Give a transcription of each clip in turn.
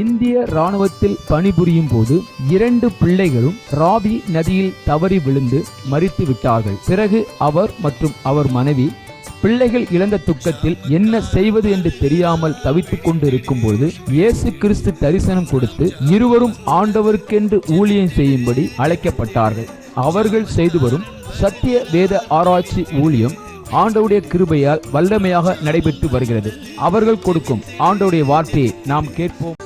இந்திய ராணுவத்தில் பணிபுரியும் போது 2 பிள்ளைகளும் ராவி நதியில் தவறி விழுந்து மரித்து விட்டார்கள். பிறகு அவர் மற்றும் அவர் மனைவி பிள்ளைகள் இழந்த துக்கத்தில் என்ன செய்வது என்று தெரியாமல் தவித்துக் கொண்டு இருக்கும் போது இயேசு கிறிஸ்து தரிசனம் கொடுத்து இருவரும் ஆண்டவருக்கென்று ஊழியம் செய்யும்படி அழைக்கப்பட்டார்கள். அவர்கள் செய்து வரும் சத்திய வேத ஆராய்ச்சி ஊழியம் ஆண்டவருடைய கிருபையால் வல்லமையாக நடைபெற்று வருகிறது. அவர்கள் கொடுக்கும் ஆண்டவருடைய வார்த்தையை நாம் கேட்போம்.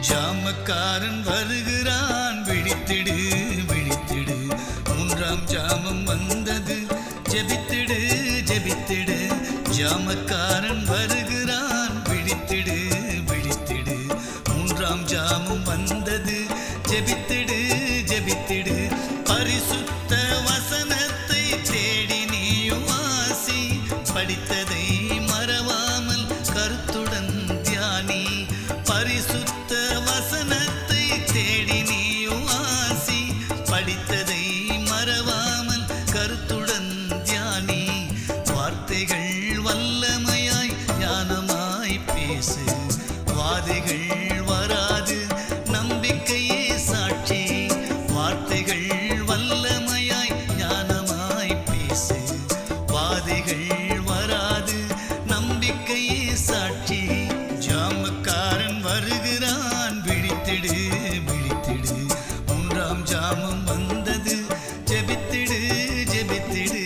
ஜாமக்காரன் வருகிறான், விழித்திடு விழித்திடு, 3ஆம் ஜாமம் வந்தது, ஜெபித்திடு ஜெபித்திடு. ஜாமக்காரன் வருகிறான், விழித்திடு விழித்திடு, 3ஆம் ஜாமம் வந்தது, ஜெபித்திடு ஜெபித்திடு. பரிசுத்த வசனத்தை தேடி நீயும் வாசி, படித்ததை மறவாமல் கருத்துடன் தியானி. பரிசுத்த வசனத்தை தேடி நீயும் வாசி, படித்ததை மறவாமல் கருத்துடன் தியானி. வார்த்தைகள் வல்லமையாய் ஞானமாய் பேசு, வாதைகள் வராது நம்பிக்கையே சாட்சி. வார்த்தைகள் வல்லமையாய் ஞானமாய் பேசு, வாதைகள் வராது நம்பிக்கையே சாட்சி. ஜாமக்காரன் வருகிறான், விழித்திடு விழித்திடு, 3ஆம் ஜாமம் வந்தது, ஜெபித்திடு ஜெபித்திடு.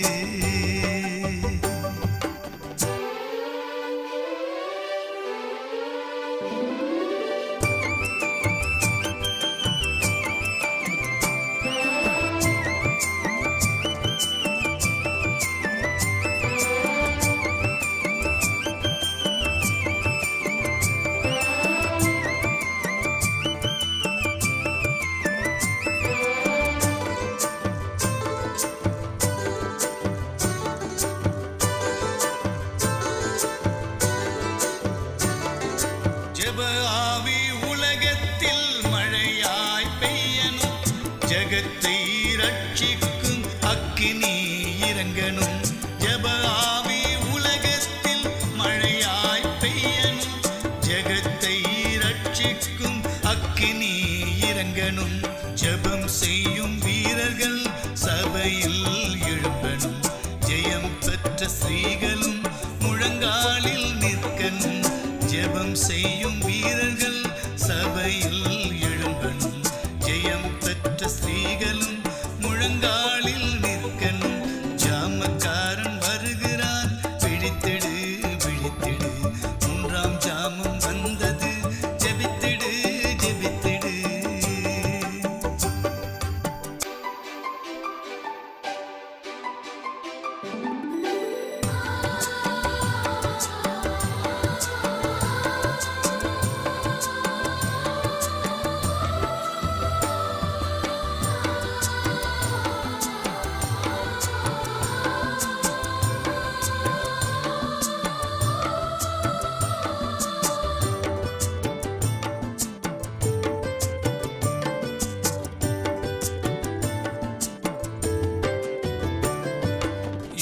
ஜெப ஆவி உலகத்தில் மழையாய் பெய்யணும், ஜகத்தை ரட்சிக்கும் அக்கினி இறங்கணும். ஜெப ஆவி உலகத்தில் மழையாய் பெய்யணும், ஜகத்தை ரட்சிக்கும் அக்கினி இறங்கணும். ஜெபம் செய்யும் வீரர்கள் சபையில் எழும்பணும், ஜெயம் பெற்ற ஸ்திரீகளும் முழங்காலில் நிற்கணும். ஜெபம் செய்யும் வீரர்கள் சபையில் எழும்பணும், ஜெயம் பெற்ற ஸ்திரீகளும் முழங்காலில் நிற்கணும். ஜாமக்காரன் வருகிறான், விழித்திடு விழித்திடு, 3ஆம் ஜாமம் வந்தது, ஜெபித்திடு ஜெபித்திடு.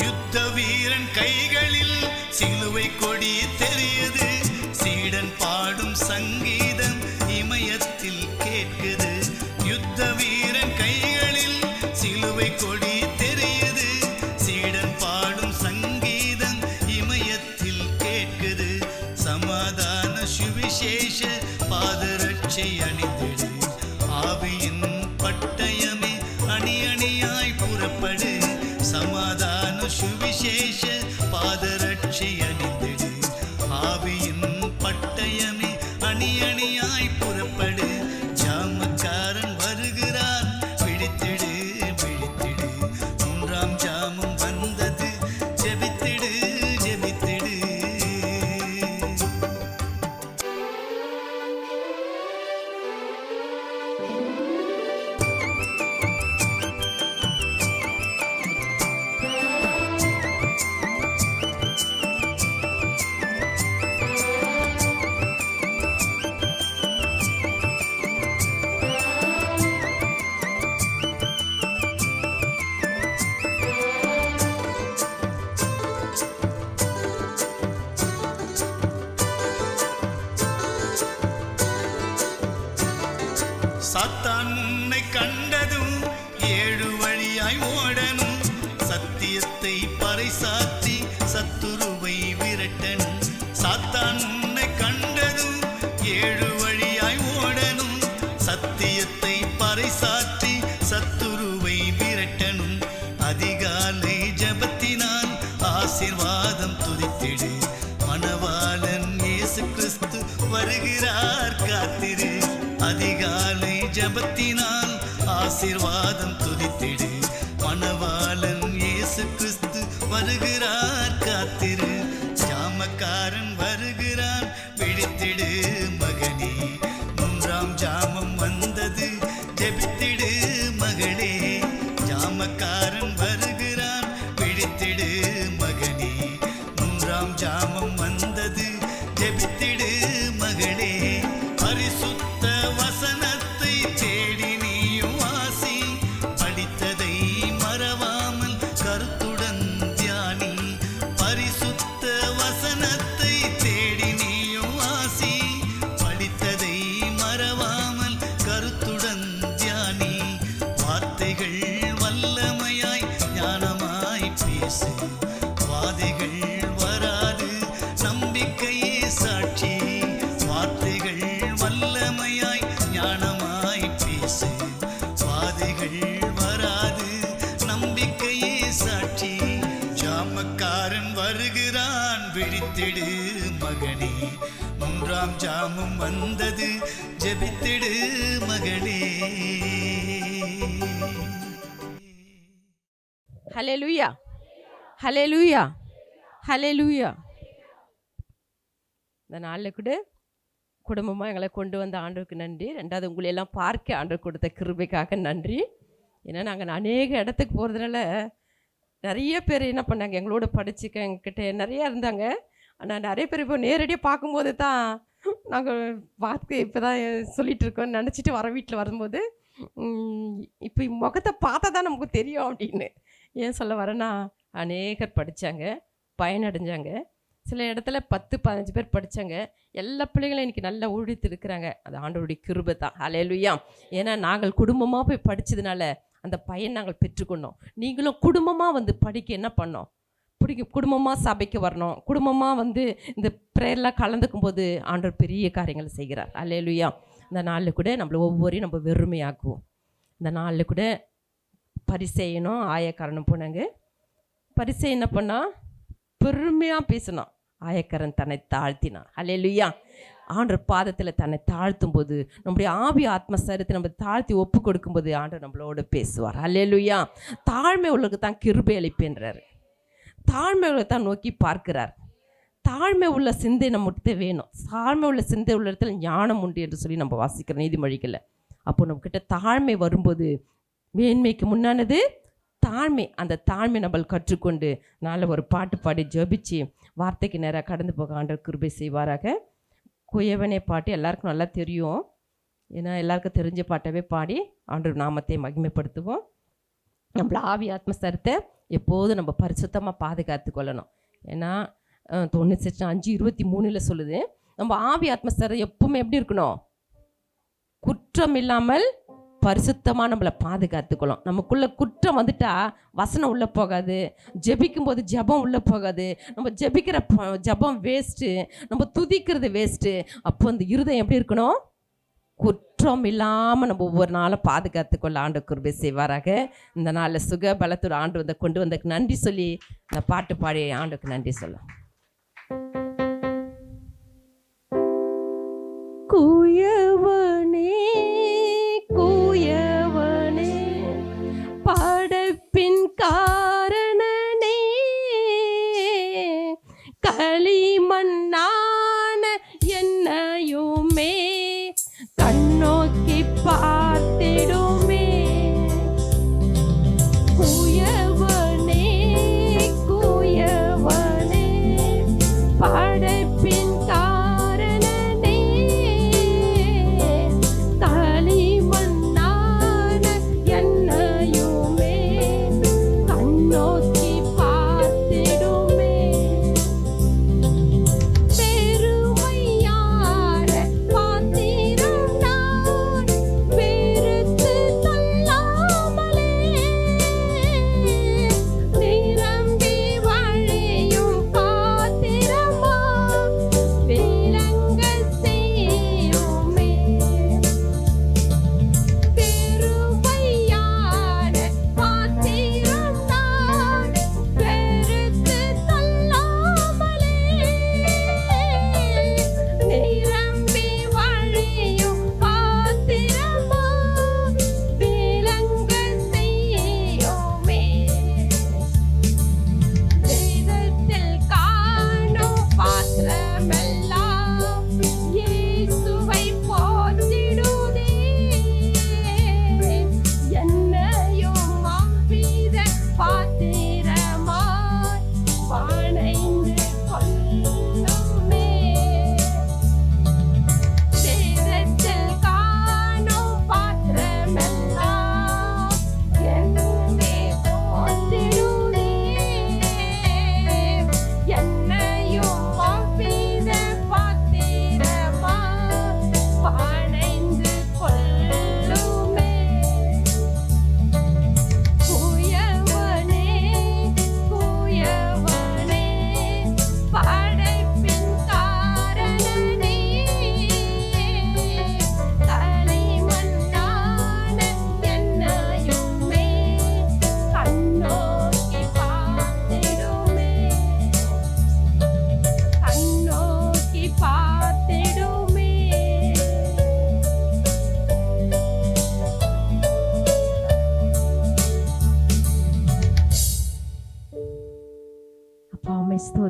யுத்த வீரன் கைகளில் சிலுவை கொடி தெரியுது, சீடன் பாடும் சங்கீதம் இமயத்தில் கேட்குது. யுத்த வீரன் கைகளில் சிலுவை கொடி தெரியுது, சீடன் பாடும் சங்கீதம் இமயத்தில் கேட்குது. சமாதான சுவிசேஷ பாதரட்சை அணிந்திடு, ஆவியின் பட்டயமே அணி அணியாய் புறப்படு. சமாதான சுவிசேஷ பாதரட்சை அணிந்திடு, ஆவியின் பட்டயமே அணி அணியாய் புறப்படு. ஜாமக்காரன் வருகிறான், விழித்திடு விழித்திடு, 3ஆம் ஜாமம் வந்தது, ஜெபித்திடு ஜெபித்திடு. சாத்தான் உன்னை கண்டதும் 7 வழியாய் ஓடணும். சத்தியத்தை பறைசாற்றி சத்துருவை விரட்டணும். சாத்தான் உன்னை கண்டதும் 7 வழியாய் ஓடணும். சத்தியத்தை பறைசாற்றி சத்துருவை விரட்டணும். அதிகாலை ஜபத்தினால் ஆசீர்வாதம் துதித்திடு. மணவாளன் இயேசு கிறிஸ்து வருகிறார், காத்திரு. அதிகாலை ஜபத்தினால் ஆசீர்வாதம் துதித்திடு. மணவாளன் இயேசு கிறிஸ்து வருகிறார், காத்திரு. ஜாமக்காரன் வருகிறான், விழித்திடு மகனே. 3ஆம் ஜாமம் வந்தது, ஜெபித்திடு மகளே. ஜாமக்காரன் வருகிறான், விழித்திடு மகனே. 3ஆம் ஜாமம் வந்தது, ஜெபித்திடு மகளே. பரிசுத்த வசனத்தை தேடி நீயும் வாசி. படித்ததை மறவாமல் கருத்துடன் தியானி. பரிசுத்த வசனத்தை தேடி நீயும் வாசி. படித்ததை மறவாமல் கருத்துடன் தியானி. வார்த்தைகள் வல்லமையாய் ஞானமாய் பேசு. வாதைகள் வராது, நம்பிக்கையே சாட்சி. வார்த்தைகள் வல்லமையாய் ஞானமாய் பேசு. வாதைகள் வராது, நம்பிக்கையே சாட்சி. ஜாமக்காரன் வருகிறான், விழித்திடு மகனே. 3ஆம் ஜாமம் வந்தது, ஜெபித்திடு மகளே. ஹல்லேலூயா, ஹல்லேலூயா, ஹல்லேலூயா. இந்த நாளில் கூட குடும்பமாக எங்களை கொண்டு வந்த ஆண்டவருக்கு நன்றி. 2வது உங்களையெல்லாம் பார்க்க ஆண்டவர் கொடுத்த கிருபைக்காக நன்றி. ஏன்னா நாங்கள் அநேக இடத்துக்கு போகிறதுனால நிறைய பேர் என்ன பண்ணாங்க, எங்களோட படிச்சுக்க எங்ககிட்ட நிறையா இருந்தாங்க. ஆனால் நிறைய பேர் இப்போ நேரடியாக பார்க்கும்போது தான் நாங்கள் பார்த்து இப்போ தான் சொல்லிகிட்டு இருக்கோம் நினச்சிட்டு வர வீட்டில் வரும்போது இப்போ முகத்தை பார்த்தா தான் நமக்கு தெரியும் அப்படின்னு. ஏன் சொல்ல வரேன்னா, அநேகர் படித்தாங்க, பயனடைஞ்சாங்க. சில இடத்துல 10-15 பேர் படித்தாங்க. எல்லா பிள்ளைகளும் இன்றைக்கி நல்லா ஊழித்து இருக்கிறாங்க. அது ஆண்டவருடைய கிருபை தான். ஹல்லேலூயா. ஏன்னா நாங்கள் குடும்பமாக போய் படித்ததுனால அந்த பயன் நாங்கள் பெற்றுக்கொண்டோம். நீங்களும் குடும்பமாக வந்து படிக்க என்ன பண்ணோம், குடும்பமாக சபைக்கு வரணும். குடும்பமாக வந்து இந்த ப்ரேயர்லாம் கலந்துக்கும் போது ஆண்டவர் பெரிய காரியங்களை செய்கிறார். ஹல்லேலூயா. இந்த நாளில் கூட நம்மளை ஒவ்வொரையும் நம்ம வெறுமையாக்குவோம். இந்த நாளில் கூட பரிசேயனும் ஆயக்காரனும் போனாங்க. பரிசே என்ன பண்ணால் பெருமையாக பேசினான். ஆயக்காரன் தன்னை தாழ்த்தினான். ஹல்லேலூயா. ஆண்டவர் பாதத்தில் தன்னை தாழ்த்தும் போது, நம்முடைய ஆவி ஆத்ம சரீரத்தை நம்ம தாழ்த்தி ஒப்பு கொடுக்கும்போது ஆண்டவர் நம்மளோட பேசுவார். ஹல்லேலூயா. தாழ்மை உள்ளவருக்கு தான் கிருபை அளிப்பேன்றார். தாழ்மை உள்ளதை தான் நோக்கி பார்க்கிறார். தாழ்மை உள்ள சிந்தை நம்மகிட்ட வேணும். தாழ்மை உள்ள சிந்தை உள்ள இடத்துல ஞானம் உண்டு என்று சொல்லி நம்ம வாசிக்கிற நீதிமொழிகளை. அப்போ நம்மக்கிட்ட தாழ்மை வரும்போது மேன்மைக்கு முன்னானது தாழ்மை. அந்த தாழ்மை நம்ம கற்றுக்கொண்டு நாளை ஒரு பாட்டு பாடி ஜெபிச்சு வார்த்தைக்கு நேராக கடந்து போக ஆண்டவர் கிருபை செய்வாராக. குயவனே பாட்டு எல்லாருக்கும் நல்லா தெரியும். ஏன்னா எல்லாருக்கும் தெரிஞ்ச பாட்டவே பாடி ஆண்டவர் நாமத்தை மகிமைப்படுத்துவோம். நம்மள ஆவி ஆத்மஸ்தரத்தை எப்போதும் நம்ம பரிசுத்தமாக பாதுகாத்து கொள்ளணும். ஏன்னா 95:23 சொல்லுது, நம்ம ஆவி ஆத்மஸ்தரை எப்பவுமே எப்படி இருக்கணும், குற்றம் இல்லாமல் பரிசுத்தமாக நம்மளை பாதுகாத்துக்கொள்ளும். நமக்குள்ள குற்றம் வந்துட்டா வசனம் உள்ளே போகாது, ஜெபிக்கும் போது ஜெபம் உள்ளே போகாது, நம்ம ஜெபிக்கிற ஜெபம் வேஸ்ட்டு, நம்ம துதிக்கிறது வேஸ்ட்டு. அப்போ அந்த இருதயம் எப்படி இருக்கணும், குற்றம் இல்லாமல் நம்ம ஒவ்வொரு நாளும் பாதுகாத்துக்கொள்ள ஆண்டு கிருபை செய்வாராக. இந்த நாளில் சுக பலத்தோடு ஆண்டு கொண்டு வந்ததுக்கு நன்றி சொல்லி இந்த பாட்டு பாடி ஆண்டுக்கு நன்றி சொல்லும். குயவனே குயவனே படைப்பின் காரணனே, களிமண்ணான என்னையுமே கண்ணோக்கி பார்த்திடுமே. குயவனே குயவனே படைப்பின் காரணனே,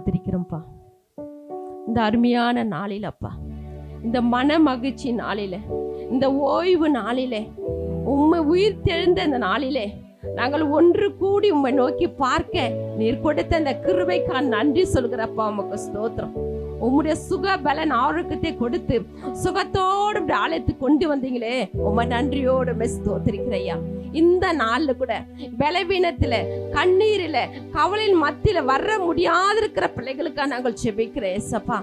ஸ்தோத்திரிக்கிறோம்ப்பா. இந்த அருமையான நாளில் அப்பா, இந்த மன மகிழ்ச்சி நாளிலே, இந்த ஓய்வு நாளிலே, உம்மை உயிர் தெழுந்த இந்த நாளிலே நாங்கள் ஒன்று கூடி உம்மை நோக்கி பார்க்க நீர் கொடுத்த இந்த கிருபைக்கா நன்றி சொல்கிறப்பா. உமக்கு ஸ்தோத்திரம். உம்முடைய சுக பலன் ஆரோக்கியத்தை கொடுத்து சுகத்தோடு ஆலயத்துக்கு கொண்டு வந்தீங்களே, உம்மை நன்றியோடு ஸ்தோத்திரிக்கிறையா. இந்த நாள்ல கூட பலவீனத்துல, கண்ணீரில, கவலையின் மத்தியில வர முடியாது இருக்கிற பிள்ளைகளுக்காக நாங்கள் செபிக்கிறேன் ஏசப்பா.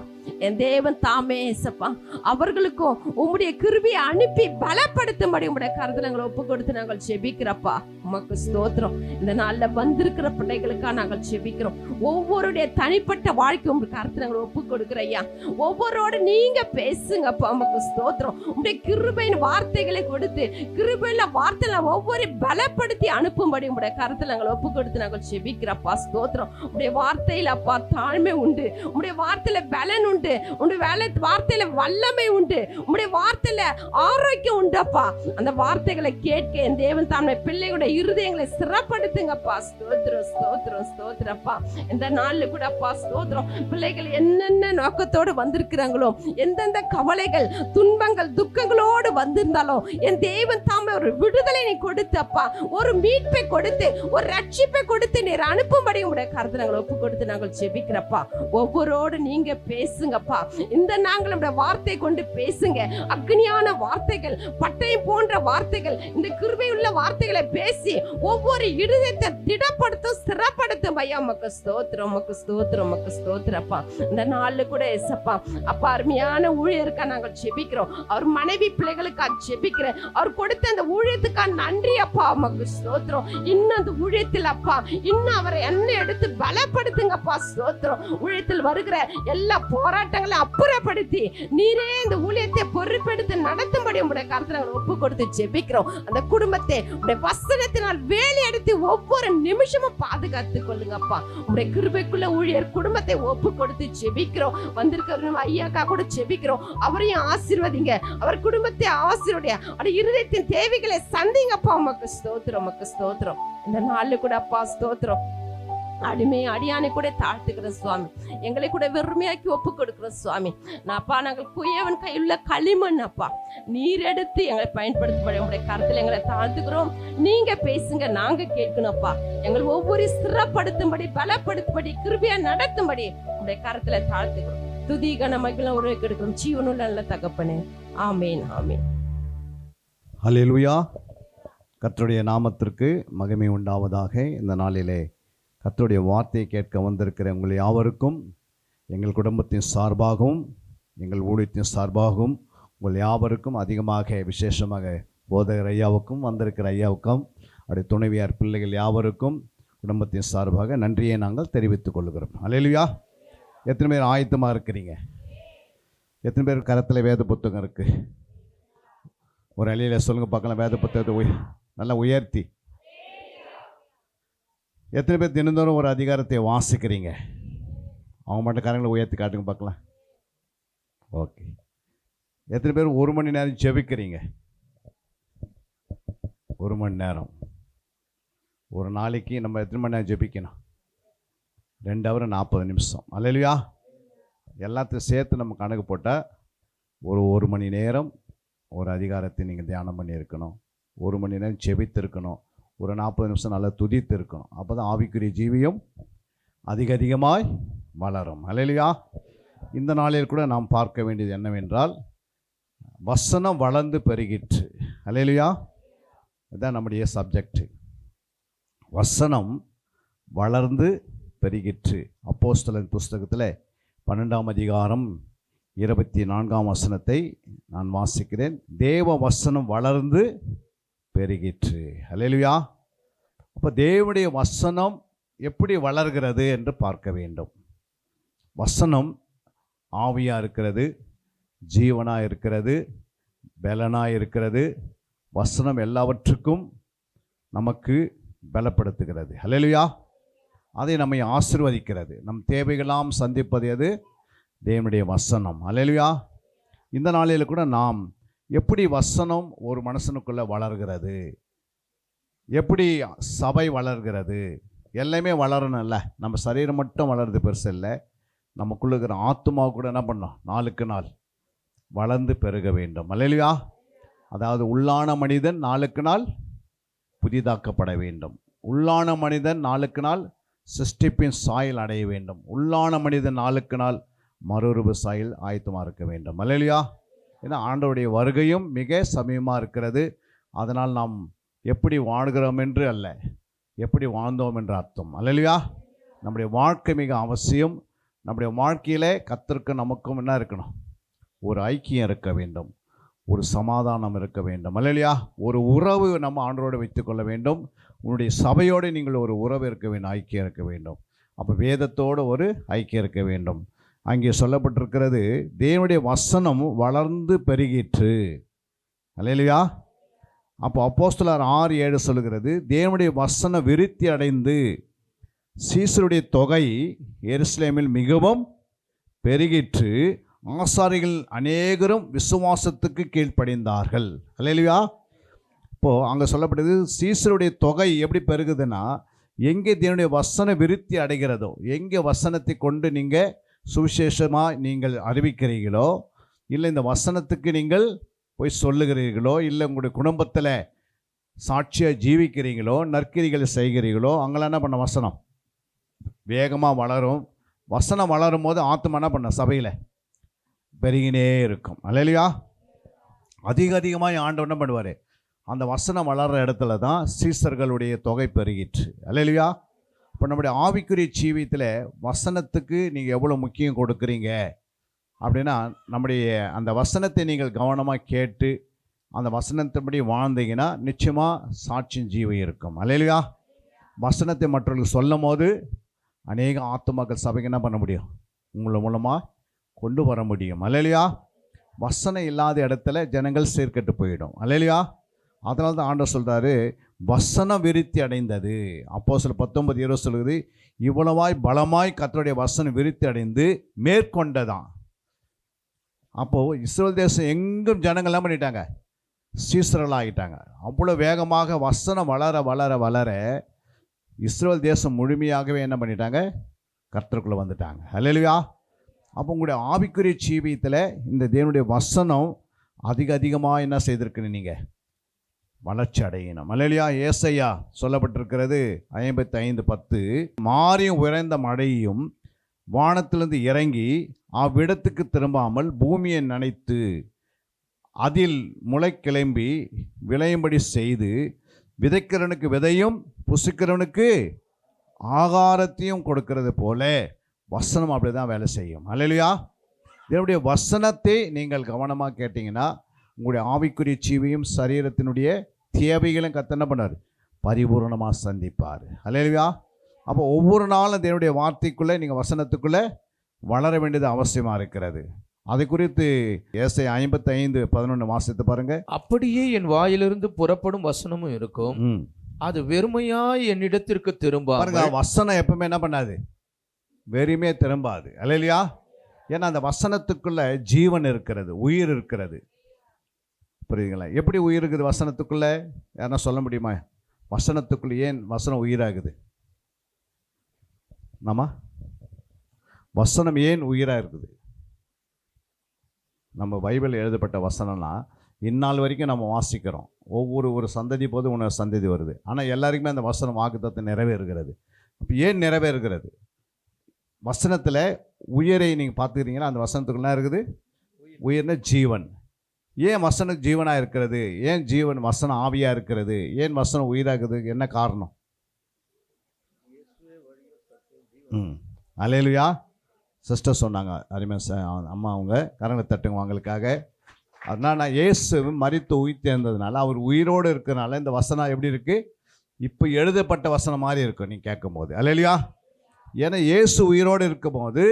என் தேவன் தாமே ஏசப்பா அவர்களுக்கும் உம்முடைய கிருபையை அனுப்பி பலப்படுத்தும்படி உம்முடைய கருத்துல நாங்கள் ஒப்பு கொடுத்து நாங்கள் செபிக்கிறப்பா. உமக்கு ஸ்தோத்திரம். இந்த நாள்ல வந்திருக்கிற பிள்ளைகளுக்காக நாங்கள் செபிக்கிறோம். ஒவ்வொருடைய தனிப்பட்ட வாழ்க்கை உங்க கருத்துல நாங்கள் ஒப்பு கொடுக்கிறையா. ஒவ்வொருவோட நீங்க பேசுங்கப்பா. உமக்கு ஸ்தோத்திரம். உம்முடைய கிருபையின் வார்த்தைகளை கொடுத்து கிருபையில வார்த்தை ஒவ்வொரு பலப்படுத்தி அனுப்பும்படி உங்களுடைய கருத்துல நாங்கள் ஒப்பு கொடுத்து நாங்கள் செபிக்கிறப்பா. ஸ்தோத்திரம். உடைய வார்த்தையில அப்பா தாழ்மை உண்டு, உடைய வார்த்தையில பலன் உண்டு, உடைய வார்த்தையில வல்லமை உண்டு, உடைய வார்த்தையில ஆரோக்கியம் உண்டப்பா. அந்த வார்த்தைகளை கேட்க என் தேவன் தாமே பிள்ளைகளுடைய இருதயங்களை சிறப்படுத்துங்கப்பா. ஸ்தோத்திரம் ஸ்தோத்திரம் ஸ்தோத்திரப்பா. இந்த நாள்ல கூட அப்பா ஸ்தோத்திரம், பிள்ளைகள் என்னென்ன நோக்கத்தோடு வந்திருக்கிறாங்களோ, எந்தெந்த கவலைகள் துன்பங்கள் துக்கங்களோடு வந்திருந்தாலோ என் தேவன் தாமே ஒரு விடுதலை நீ கொடுத்து அப்பா, ஒரு மீட்பை கொடுத்து, ஒரு ரட்சிப்பை கொடுத்து நீர் அனுப்பும்படி உங்களுடைய கருத்தை நாங்கள் ஒப்பு கொடுத்து நாங்கள் செபிக்கிறப்பா. ஒவ்வொருவோடு நீங்க பேசுங்கப்பா. இந்த நாங்கள் நம்முடைய வார்த்தை கொண்டு பேசுங்க. அக்னியான வார்த்தைகள், பட்டயம் போன்ற வார்த்தைகள், இந்த கிருபையுள்ள வார்த்தைகளை பேசி ஒவ்வொரு இருதயத்தை திடப்படுத்தும், ஸ்திரப்படுத்தும் ஐயா. உமக்கு ஸ்தோத்திரம், உமக்கு ஸ்தோத்திரம், உமக்கு ஸ்தோத்திரப்பா. இந்த நாள்ல கூட ஏசப்பா அப்பா அருமையான ஊழியருக்கா நாங்கள் செபிக்கிறோம். அவர் மனைவி பிள்ளைகளுக்காக செபிக்கிறேன். அவர் கொடுத்த அந்த ஊழியத்துக்காக நன்றி அப்பா. உமக்கு ஸ்தோத்திரம். இன்னும் அந்த ஊழியத்தில் அப்பா இன்னும் அவரை என்ன எடுத்து பலப்படுத்துங்கப்பா. ஸ்தோத்திரம். ஊழியத்தில் வருகிற எல்லா போராட்டங்களை அப்புறப்படுத்தி நீரே இந்த ஊழியத்தை பொறுப்பெடுத்து நடத்தும்படி உங்களுடைய கருத்தை நாங்கள் ஒப்பு கொடுத்து ஜெபிக்கிறோம். அந்த குடும்பத்தை உடைய வசனத்தினால் வேலை எடுத்து ஒவ்வொரு நிமிஷமும் பாதுகாத்துக் கொள்ளுங்கப்பா. உடைய கிருபைக்குள்ள ஊழியர் குடும்பத்தை ஒப்பு கொடுத்து ஜெபிக்கிறோம். வந்திருக்கிற ஐயாக்கா கூட ஜெபிக்கிறோம். அவரையும் ஆசீர்வதிங்க, அவர் குடும்பத்தை ஆசீர்வதிங்க, அவருடைய இருதயத்தின் தேவைகளை சந்திங்கப்பா. உமக்கு ஸ்தோத்திரம், உமக்கு ஸ்தோத்திரம். இந்த நாள்ல கூட அப்பா ஸ்தோத்திரம், அடியானை கூட தாழ்த்துக்கிற சுவாமி, எங்களை கூட வெறுமையாக்கி ஒப்பு கொடுக்கிற சுவாமி. அப்பா நாங்கள் குயவன் கையுள்ள களிமண் அப்பா, நீர் எடுத்து எங்களை பயன்படுத்தப்பட உங்களுடைய கருத்துல எங்களை தாழ்த்துக்கிறோம். நீங்க பேசுங்க, நாங்க கேட்கணும்ப்பா. எங்களை ஒவ்வொரு ஸ்திரப்படுத்தும்படி, பலப்படுத்தும்படி, கிருபையா நடத்தும்படி உங்களுடைய கருத்துல தாழ்த்துக்கிறோம். துதி கன மகிழ உருவை கெடுக்கிறோம் ஜீவனுள்ள நல்ல தகப்பனே. ஆமேன், ஆமேன். ஹல்லேலூயா. கர்த்தருடைய நாமத்திற்கு மகிமை உண்டாவதாக. இந்த நாளிலே கர்த்தருடைய வார்த்தையை கேட்க வந்திருக்கிற உங்கள் யாவருக்கும் எங்கள் குடும்பத்தின் சார்பாகவும் எங்கள் ஊழியத்தின் சார்பாகவும் உங்கள் யாவருக்கும் அதிகமாக விசேஷமாக போதகர் ஐயாவுக்கும் வந்திருக்கிற ஐயாவுக்கும் அவருடைய துணைவியார் பிள்ளைகள் யாவருக்கும் குடும்பத்தின் சார்பாக நன்றியை நாங்கள் தெரிவித்துக் கொள்கிறோம். ஹல்லேலூயா. எத்தனை பேர் ஆயத்தமாக இருக்கிறீங்க? எத்தனை பேர் கரத்தில் வேத புத்தகம் இருக்குது? ஒரு அழியில் சொல்லுங்கள் பார்க்கலாம். வேத புத்தகத்தை நல்லா உயர்த்தி. எத்தனை பேர் தினந்தோறும் ஒரு அதிகாரத்தை வாசிக்கிறீங்க? அவங்க மட்டும் காரங்களை உயர்த்தி காட்டுங்க பார்க்கலாம். ஓகே. எத்தனை பேர் ஒரு மணி நேரம் ஜெபிக்கிறீங்க? ஒரு மணி நேரம். ஒரு நாளைக்கு நம்ம எத்தனை மணி நேரம் ஜெபிக்கணும்? 2 hour 40 நிமிஷம். அல்லேலூயா. எல்லாத்தையும் சேர்த்து நம்ம கணக்கு போட்டால் ஒரு மணி நேரம் ஒரு அதிகாரத்தை நீங்கள் தியானம் பண்ணியிருக்கணும். 1 மணி நேரம் ஜெபித்திருக்கணும். ஒரு 40 நிமிஷம் நல்லா துதித்து இருக்கணும். அப்போ தான் ஆவிக்குரிய ஜீவியம் அதிகமாய் வளரும். அல்லேலூயா. இந்த நாளில் கூட நாம் பார்க்க வேண்டியது என்னவென்றால், வசனம் வளர்ந்து பெருகிற்று. அல்லேலூயா. இதுதான் நம்முடைய சப்ஜெக்ட். வசனம் வளர்ந்து பெருகிற்று. அப்போஸ்தலர் புஸ்தகத்தில் 12ஆம் அதிகாரம் 24ஆம் வசனத்தை நான் வாசிக்கிறேன். தேவ வசனம் வளர்ந்து பெருகிற்று. அல்லேலூயா. அப்போ தேவனுடைய வசனம் எப்படி வளர்கிறது என்று பார்க்க வேண்டும். வசனம் ஆவியாக இருக்கிறது, ஜீவனாக இருக்கிறது, பலனாக இருக்கிறது. வசனம் எல்லாவற்றுக்கும் நமக்கு பலப்படுத்துகிறது. அல்லேலூயா. அதை நம்மை ஆசீர்வதிக்கிறது. நம் தேவைகளாம் சந்திப்பது எது? தேவனுடைய வசனம். அல்லேலூயா. இந்த நாளில் கூட நாம் எப்படி வசனம் ஒரு மனுஷனுக்குள்ளே வளர்கிறது, எப்படி சபை வளர்கிறது, எல்லாமே வளரணும்ல. நம்ம சரீரம் மட்டும் வளருது பெருசு இல்லை, நமக்குள்ள இருக்கிற ஆத்மா கூட என்ன பண்ணோம், நாளுக்கு நாள் வளர்ந்து பெருக வேண்டும். அல்லேலூயா. அதாவது உள்ளான மனிதன் நாளுக்கு நாள் புதிதாக்கப்பட வேண்டும். உள்ளான மனிதன் நாளுக்கு நாள் சிருஷ்டிப்பின் சாயல் அடைய வேண்டும். உள்ளான மனிதன் நாளுக்கு நாள் மறுரூப சாயல் ஆயத்தமாக இருக்க வேண்டும். அல்லேலூயா. ஏன்னா ஆண்டவருடைய வருகையும் மிக சமயமாக இருக்கிறது. அதனால் நாம் எப்படி வாழ்கிறோம் என்று அல்ல, எப்படி வாழ்ந்தோம் என்ற அர்த்தம். அல்லேலூயா. நம்முடைய வாழ்க்கை மிக அவசியம். நம்முடைய வாழ்க்கையிலே கர்த்தருக்கு நமக்கும் என்ன இருக்கணும், ஒரு ஐக்கியம் இருக்க வேண்டும், ஒரு சமாதானம் இருக்க வேண்டும். அல்லேலூயா. ஒரு உறவு நம்ம ஆண்டவரோடு வைத்துக்கொள்ள வேண்டும். உன்னுடைய சபையோடு நீங்கள் ஒரு உறவு இருக்க வேண்டும், ஐக்கியம் இருக்க வேண்டும். அப்போ வேதத்தோடு ஒரு ஐக்கியம் இருக்க வேண்டும். அங்கே சொல்லப்பட்டிருக்கிறது, தேவனுடைய வசனம் வளர்ந்து பெருகிற்று. அல்லேலூயா. அப்போ அப்போஸ்தலர் 6:7 சொல்லுகிறது, தேவனுடைய வசனம் விருத்தி அடைந்து சீசருடைய தொகை எருசலேமில் மிகவும் பெருகிற்று, ஆசாரிகள் அநேகரும் விசுவாசத்துக்கு கீழ்ப்படிந்தார்கள். அல்லேலூயா. இப்போது அங்கே சொல்லப்படுது, சீசருடைய தொகை எப்படி பெருகுதுன்னா, எங்கே தேவனுடைய வசனம் விருத்தி அடைகிறதோ, எங்கே வசனத்தை கொண்டு நீங்கள் சுவிசேஷமாக நீங்கள் அறிவிக்கிறீர்களோ, இல்லை இந்த வசனத்துக்கு நீங்கள் போய் சொல்லுகிறீர்களோ, இல்லை உங்களுடைய குடும்பத்தில் சாட்சியாக ஜீவிக்கிறீங்களோ, நற்கிரிகளை செய்கிறீர்களோ, அங்கெல்லாம் என்ன பண்ண, வசனம் வேகமாக வளரும். வசனம் வளரும் போது ஆத்மா என்ன பண்ண, சபையில் பெருகினே இருக்கும். அல்லேலூயா. அதிகமாக ஆண்டவர் என்ன பண்ணுவார், அந்த வசனம் வளர்கிற இடத்துல தான் சீசர்களுடைய தொகை பெருகிற்று. அல்லேலூயா. இப்போ நம்முடைய ஆவிக்குரிய ஜீவியத்தில் வசனத்துக்கு நீங்கள் எவ்வளோ முக்கியம் கொடுக்குறீங்க அப்படின்னா, நம்முடைய அந்த வசனத்தை நீங்கள் கவனமாக கேட்டு அந்த வசனத்தின்படி வாழ்ந்தீங்கன்னா நிச்சயமாக சாட்சியின் ஜீவம் இருக்கும். அல்லேலூயா. வசனத்தை மற்றவர்களுக்கு சொல்லும் போது அநேக ஆத்துமாக்கள் சபைக்கு என்ன பண்ண முடியும், உங்களை மூலமாக கொண்டு வர முடியும். அல்லேலூயா. வசனம் இல்லாத இடத்துல ஜனங்கள் சீர்கெட்டு போயிடும். அல்லேலூயா. அதனால தான் ஆண்டவர் சொல்கிறாரு, வசனம் விருத்தி அடைந்தது. அப்போஸ்தலர் 19:20 சொல்லுது, இவ்வளவாய் பலமாய் கர்த்தருடைய வசனம் விருத்தி அடைந்து மேற்கொண்டதான். அப்போது இஸ்ரவேல் தேசம் எங்கும் ஜனங்கள் என்ன பண்ணிட்டாங்க, சீசர்களாகிட்டாங்க. அவ்வளோ வேகமாக வசனம் வளர வளர வளர இஸ்ரவேல் தேசம் முழுமையாகவே என்ன பண்ணிட்டாங்க, கர்த்தருக்குள்ளே வந்துட்டாங்க. அல்லேலூயா. அப்போ உங்களுடைய ஆவிக்குரிய ஜீவியத்தில் இந்த தேவனுடைய வசனம் அதிகமாக என்ன செய்திருக்குன்னு நீங்கள் வளர்ச்சி அடையணும். அல்லேலூயா. ஏசாயா சொல்லப்பட்டிருக்கிறது 55:10, மாறியும் உயர்ந்த மழையும் வானத்திலிருந்து இறங்கி அவ்விடத்துக்கு திரும்பாமல் பூமியை நனைத்து அதில் முளை கிளம்பி விளையும்படி செய்து விதைக்கிறவனுக்கு விதையும் புசிக்கிறவனுக்கு ஆகாரத்தையும் கொடுக்கிறது போல வசனம் அப்படி தான் வேலை செய்யும். அல்லேலூயா. இதனுடைய வசனத்தை நீங்கள் கவனமாக கேட்டிங்கன்னா உங்களுடைய ஆவிக்குரிய ஜீவியும் சரீரத்தினுடைய தேவைகளும் கர்த்தர் என்ன பண்ணார், பரிபூர்ணமாக சந்திப்பார். அல்லேலூயா. அப்போ ஒவ்வொரு நாளும் தேவனுடைய வார்த்தைக்குள்ளே நீங்கள் வசனத்துக்குள்ளே வளர வேண்டியது அவசியமாக இருக்கிறது. அதை குறித்து ஏசாயா 55:11 வாசித்து பாருங்க. அப்படியே என் வாயிலிருந்து புறப்படும் வசனமும் இருக்கும், அது வெறுமையாய் என்னிடத்திற்கு திரும்பாது. பாருங்க, வசனம் எப்பவுமே என்ன பண்ணாது, வெறுமே திரும்பாது. அல்லேலூயா. ஏன்னா அந்த வசனத்துக்குள்ள ஜீவன் இருக்கிறது, உயிர் இருக்கிறது. புரியுதுங்களா? எப்படி உயிர் இருக்குது வசனத்துக்குள்ள, யாரா சொல்ல முடியுமா? வசனத்துக்குள்ள ஏன் வசனம் உயிராகுது? நம்ம வசனம் ஏன் உயிராக இருக்குது? நம்ம பைபிள் எழுதப்பட்ட வசனம்னா இந்நாள் வரைக்கும் நம்ம வாசிக்கிறோம். ஒரு சந்ததி போது உணவு சந்ததி வருது. ஆனால் எல்லாருக்குமே அந்த வசனம் வாக்குத்தத்தம் நிறைவேறுகிறது. அப்போ ஏன் நிறைவேறுகிறது? வசனத்தில் உயிரை நீங்கள் பார்த்துக்கிறீங்கன்னா அந்த வசனத்துக்குள்ள இருக்குது உயிர்னா ஜீவன். ஏன் வசனம் ஜீவனாக இருக்கிறது? ஏன் ஜீவன் வசனம் ஆவியாக இருக்கிறது? ஏன் வசனம் உயிராகுது? என்ன காரணம்? அல்லேலூயா. சிஸ்டர் சொன்னாங்க, அருமையா அம்மா, அவங்க கரங்களை தட்டுங்க அவங்களுக்காக. அதனால் நான் இயேசு மரித்து உயிர்த்தெழுந்ததுனால அவர் உயிரோடு இருக்கிறனால இந்த வசனம் எப்படி இருக்குது, இப்போ எழுதப்பட்ட வசனம் மாதிரி இருக்கும் நீங்கள் கேட்கும் போது. அல்லேலூயா. ஏன்னா இயேசு உயிரோடு இருக்கும் போது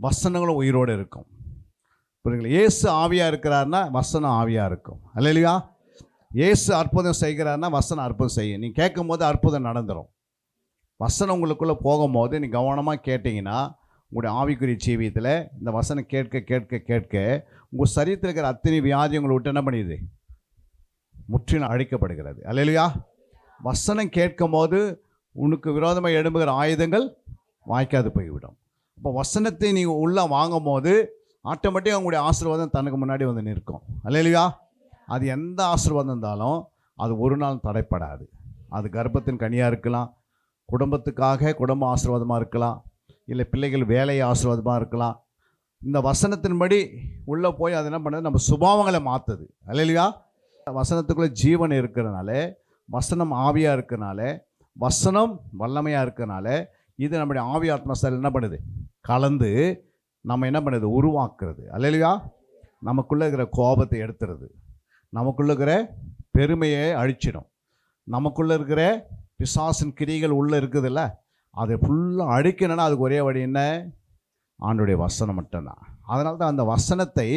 வசனங்களும் உயிரோடு இருக்கும். புரியுங்களா? இயேசு ஆவியாக இருக்கிறாருன்னா வசனம் ஆவியாக இருக்கும். அல்லேலூயா. இயேசு அற்புதம் செய்கிறாருன்னா வசனம் அற்புதம் செய்யும். நீங்கள் கேட்கும் போது அற்புதம் நடந்துடும். வசனம் உங்களுக்குள்ளே போகும்போது நீங்கள் கவனமாக கேட்டிங்கன்னா உங்களுடைய ஆவிக்குரிய ஜீவியத்தில் இந்த வசனம் கேட்க கேட்க கேட்க உங்கள் சரீரத்தில் இருக்கிற அத்தனை வியாதி உங்களை விட்டு என்ன பண்ணிடுது, முற்றிலும் அழிக்கப்படுகிறது. அல்லேலூயா. வசனம் கேட்கும் போது உனக்கு விரோதமாக எழும்புகிற ஆயுதங்கள் வாய்க்காது போய்விடும். இப்போ வசனத்தை நீங்கள் உள்ளே வாங்கும் போது ஆட்டோமேட்டிக்காக உங்களுடைய ஆசீர்வாதம் தனக்கு முன்னாடி வந்து நிற்கும். அல்லேலூயா. அது எந்த ஆசீர்வாதம் இருந்தாலும் அது ஒரு நாள் தடைப்படாது. அது கர்ப்பத்தின் கனியாக இருக்கலாம், குடும்பத்துக்காக குடும்ப ஆசீர்வாதமாக இருக்கலாம், இல்லை பிள்ளைகள் வேலை ஆசீர்வாதமாக இருக்கலாம். இந்த வசனத்தின்படி உள்ளே போய் அது என்ன பண்ணுது, நம்ம சுபாவங்களை மாற்றுது. அல்லேலூயா. வசனத்துக்குள்ளே ஜீவன் இருக்கிறனால, வசனம் ஆவியாக இருக்கிறனால, வசனம் வல்லமையாக இருக்கிறனால இது நம்முடைய ஆவி ஆத்மஸ்தல் என்ன பண்ணுது, கலந்து நம்ம என்ன பண்ணுது, உருவாக்குறது. அல்லேலூயா. நமக்குள்ளே இருக்கிற கோபத்தை எடுத்துறது, நமக்குள்ளே இருக்கிற பெருமையை அழிச்சிடும், நமக்குள்ளே இருக்கிற பிசாசின் கிரிகள் உள்ளே இருக்குதுல்ல, அதை ஃபுல்லாக அழிக்கணும்னா அதுக்கு ஒரே வழி என்ன, ஆண்டுடைய வசனம் மட்டும்தான். அதனால தான் அந்த வசனத்தை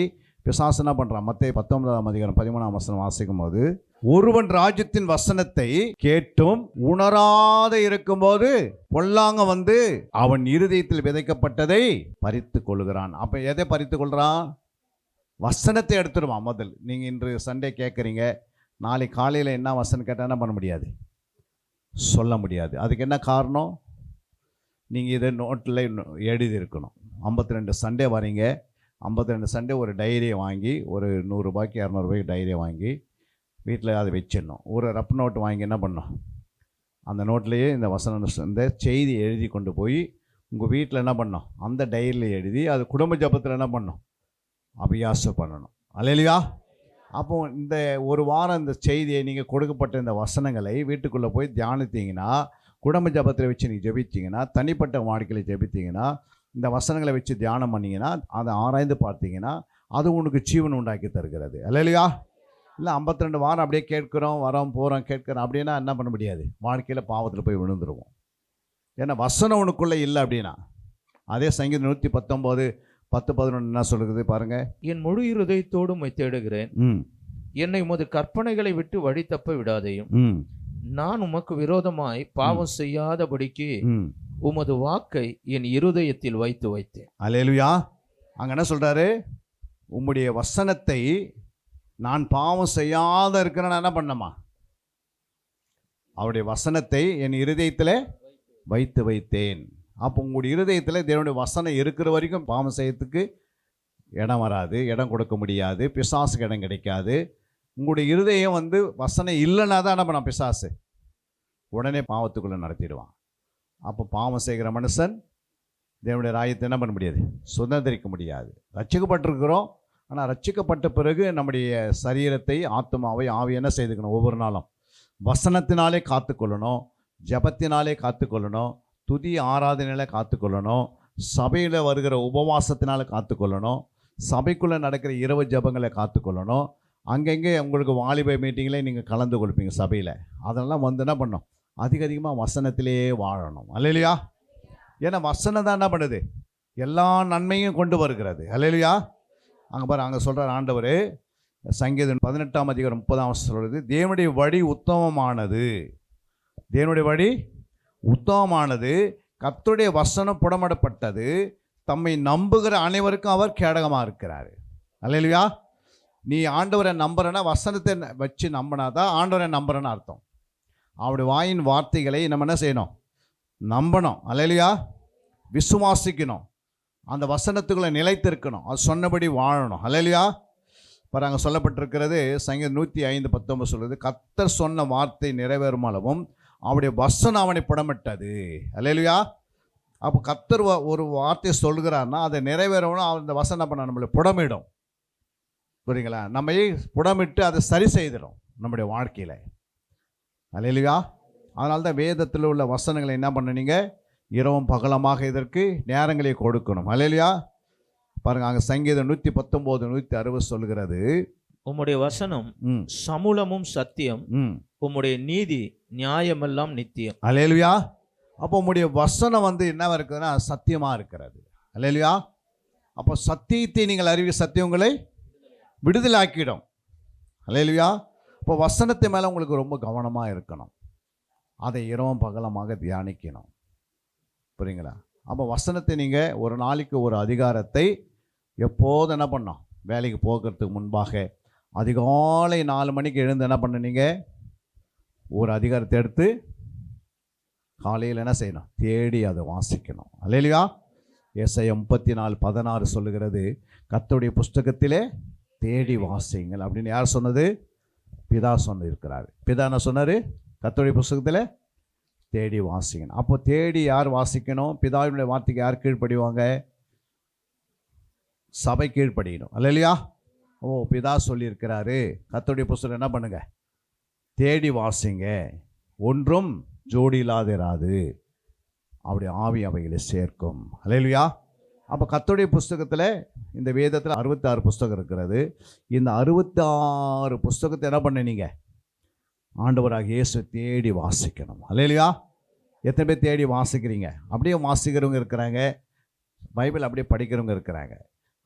பிசாசு என்ன பண்ணுறான், மத்தேயு 19:13 வாசிக்கும் போது, ஒருவன் ராஜ்யத்தின் வசனத்தை கேட்டும் உணராத இருக்கும்போது பொல்லாங்க வந்து அவன் இருதயத்தில் விதைக்கப்பட்டதை பறித்து கொள்கிறான். அப்போ எதை பறித்து கொள்கிறான், வசனத்தை எடுத்துடுவான். முதல் நீங்கள் இன்று சண்டே கேட்குறீங்க, நாளை காலையில் என்ன வசனம் கேட்டால் என்ன பண்ண முடியாது, சொல்ல முடியாது. அதுக்கு என்ன காரணம், நீங்கள் இதை நோட்டில் எழுதியிருக்கணும். 52 சண்டே வரீங்க, 52 சண்டே ஒரு டைரியை வாங்கி, ஒரு 100 ரூபாய்க்கு 200 ரூபாய்க்கு டைரியை வாங்கி வீட்டில் அதை வச்சிடணும். ஒரு ரப் நோட்டு வாங்கி என்ன பண்ணணும், அந்த நோட்லேயே இந்த வசனம் இந்த செய்தி எழுதி கொண்டு போய் உங்கள் வீட்டில் என்ன பண்ணணும், அந்த டைரியில் எழுதி அது குடும்ப ஜபத்தில் என்ன பண்ணணும், அபியாசம் பண்ணணும். அல்லேலூயா. அப்போ இந்த ஒரு வாரம் இந்த செய்தியை நீங்கள் கொடுக்கப்பட்ட இந்த வசனங்களை வீட்டுக்குள்ளே போய் தியானித்தீங்கன்னா, குடும்ப ஜபத்தில் வச்சு நீங்கள் ஜெபித்தீங்கன்னா, தனிப்பட்ட வாழ்க்கையில் ஜெபித்தீங்கன்னா, இந்த வசனங்களை வச்சு தியானம் பண்ணிங்கன்னா, அதை ஆராய்ந்து பார்த்தீங்கன்னா, அது உனக்கு ஜீவன் உண்டாக்கி தருகிறது. அல்லேலூயா. இல்லை 52 வாரம் அப்படியே கேட்குறோம், வரோம், போகிறோம், கேட்குறோம் அப்படின்னா என்ன பண்ண முடியாது, வாழ்க்கையில் பாவத்தில் போய் விழுந்துருவோம். ஏன்னா வசனம் உனக்குள்ளே இல்லை அப்படின்னா. அதே சங்கீதம் 119:10-11 என்ன சொல்கிறது பாருங்கள். என் முழு இருதயத்தோடு உம்மை தேடுகிறேன், என்னை உமது கற்பனைகளை விட்டு வழி தப்ப விடாதேயும். நான் உமக்கு விரோதமாய் பாவம் செய்யாதபடிக்கு உமது வாக்கை என் இருதயத்தில் வைத்து வைத்தேன். அல்லேலூயா. அங்கே என்ன சொல்கிறாரு, உம்முடைய வசனத்தை நான் பாவம் செய்யாத இருக்கிறேன் என்ன பண்ணமா, அவருடைய வசனத்தை என் இருதயத்தில் வைத்து வைத்தேன். அப்போ உங்களுடைய இருதயத்தில் தேவனுடைய வசனம் இருக்கிற வரைக்கும் பாவம் செய்யறதுக்கு இடம் வராது, இடம் கொடுக்க முடியாது, பிசாசுக்கு இடம் கிடைக்காது. உங்களுடைய இருதயம் வந்து வசனம் இல்லைன்னா தான் என்ன பண்ண, பிசாசு உடனே பாவத்துக்குள்ளே நடத்திடுவான். அப்போ பாவம் செய்கிற மனுஷன் தேவனுடைய ராஜ்யத்தை என்ன பண்ண முடியாது, சுதந்திரிக்க முடியாது. ரட்சிக்கப்பட்டிருக்கிறோம், ஆனால் ரட்சிக்கப்பட்ட பிறகு நம்முடைய சரீரத்தை, ஆத்மாவை, ஆவி என்ன செய்துக்கணும், ஒவ்வொரு நாளும் வசனத்தினாலே காத்துக்கொள்ளணும், ஜபத்தினாலே காத்துக்கொள்ளணும், துதி ஆராதனையில காத்துக்கொள்ளணும், சபையில் வருகிற உபவாசத்தினால காத்துக்கொள்ளணும், சபைக்குள்ளே நடக்கிற இரவு ஜபங்களை காத்துக்கொள்ளணும். அங்கங்கே உங்களுக்கு வாலிபை மீட்டிங்கில் நீங்கள் கலந்து கொடுப்பீங்க சபையில், அதெல்லாம் வந்து என்ன பண்ணணும், அதிகமாக வசனத்திலேயே வாழணும். அல்லேலூயா. ஏன்னா வசனம் தான் என்ன பண்ணுது, எல்லா நன்மையும் கொண்டு வருகிறது. அல்லேலூயா. அங்கே பாரு, அங்கே சொல்கிறார் ஆண்டவர், சங்கீதம் 18:30 சொல்கிறது, தேவனுடைய வழி உத்தமமானது, தேவனுடைய வழி உத்தமமானது, கர்த்தருடைய வசனம் புடமிடப்பட்டது, தம்மை நம்புகிற அனைவருக்கும் அவர் கேடகமாக இருக்கிறார். அல்லேலூயா. நீ ஆண்டவரை நம்புறனா, வசனத்தை வச்சு நம்பினாதான் ஆண்டவரை நம்புறன்னு அர்த்தம். அவருடைய வாயின் வார்த்தைகளை நம்ம என்ன செய்யணும், நம்பணும். அல்லேலூயா. விசுவாசிக்கணும், அந்த வசனத்துக்குள்ளே நிலைத்திருக்கணும், அது சொன்னபடி வாழணும். அல்லேலூயா. பாரு, அங்கே சொல்லப்பட்டிருக்கிறது சங்கீதம் 105:19 சொல்கிறது, கர்த்தர் சொன்ன வார்த்தை நிறைவேறும் அளவும் அவருடைய வசனம் அவனை புடமிட்டது. அல்லேலூயா. அப்போ கர்த்தர் ஒரு வார்த்தையை சொல்கிறார்னா அதை நிறைவேறணும், அந்த வசனம் பண்ண நம்மளை புடமிடும். புரியுங்களா, நம்மை புடமிட்டு அதை சரி செய்திடும் நம்முடைய வாழ்க்கையில். அல்லேலூயா. அதனால தான் வேதத்தில் உள்ள வசனங்களை என்ன பண்ணீங்க, இரவும் பகலமாக இதற்கு நேரங்களை கொடுக்கணும். அல்லேலூயா. பாருங்க, அங்கே சங்கீதம் 119:160 சொல்கிறது, உம்முடைய வசனம் சமூலமும் சத்தியம், உம்முடைய நீதி நியாயமெல்லாம் நித்தியம். அல்லேலூயா. அப்போ உம்முடைய வசனம் வந்து என்னவா இருக்குதுன்னா சத்தியமாக இருக்கிறது. அல்லேலூயா. அப்போ சத்தியத்தை நீங்கள் அறிவி, சத்தியம் உங்களை விடுதலாக்கிடும். அல்லேலூயா. இப்போ வசனத்தை மேலே உங்களுக்கு ரொம்ப கவனமாக இருக்கணும், அதை இரவும் பகலமாக தியானிக்கணும். புரியுங்களா. அப்போ வசனத்தை நீங்கள் ஒரு நாளைக்கு ஒரு அதிகாரத்தை எப்போதும் என்ன பண்ணோம், வேலைக்கு போகிறதுக்கு முன்பாக அதிகாலை 4 மணிக்கு எழுந்து என்ன பண்ணுனீங்க, ஒரு அதிகாரத்தை எடுத்து காலையில் என்ன செய்யணும், தேடி அதை வாசிக்கணும். அல்லேலூயா. ஏசாயா 34:16 சொல்லுகிறது, கர்த்தருடைய புஸ்தகத்திலே தேடி வாசியுங்கள் அப்படின்னு யார் சொன்னது? பிதா சொல்லியிருக்கிறார். பிதா என்ன சொன்னார்? கர்த்தருடைய புஸ்தகத்தில் தேடி வாசிக்கணும். அப்போ தேடி யார் வாசிக்கணும்? பிதாவினுடைய வார்த்தைக்கு யார் கீழ்ப்படிவாங்க? சபை கீழ்ப்படியணும். அல்லையா? ஓ, பிதா சொல்லியிருக்கிறாரு, கர்த்தருடைய புஸ்தகம் என்ன பண்ணுங்க? தேடி வாசிங்க, ஒன்றும் ஜோடி இல்லாதிராது, அப்படி ஆவி அவைகளை சேர்க்கும். அல்லேலூயா. அப்போ கர்த்தருடைய புஸ்தகத்தில், இந்த வேதத்தில் 66 புஸ்தகம் இருக்கிறது. இந்த 66 புஸ்தகத்தை என்ன பண்ண நீங்கள்? ஆண்டவராக இயேசு தேடி வாசிக்கணும். அல்லேலூயா. எத்தனை பேர் தேடி வாசிக்கிறீங்க? அப்படியே வாசிக்கிறவங்க இருக்கிறாங்க, பைபிள் அப்படியே படிக்கிறவங்க இருக்கிறாங்க.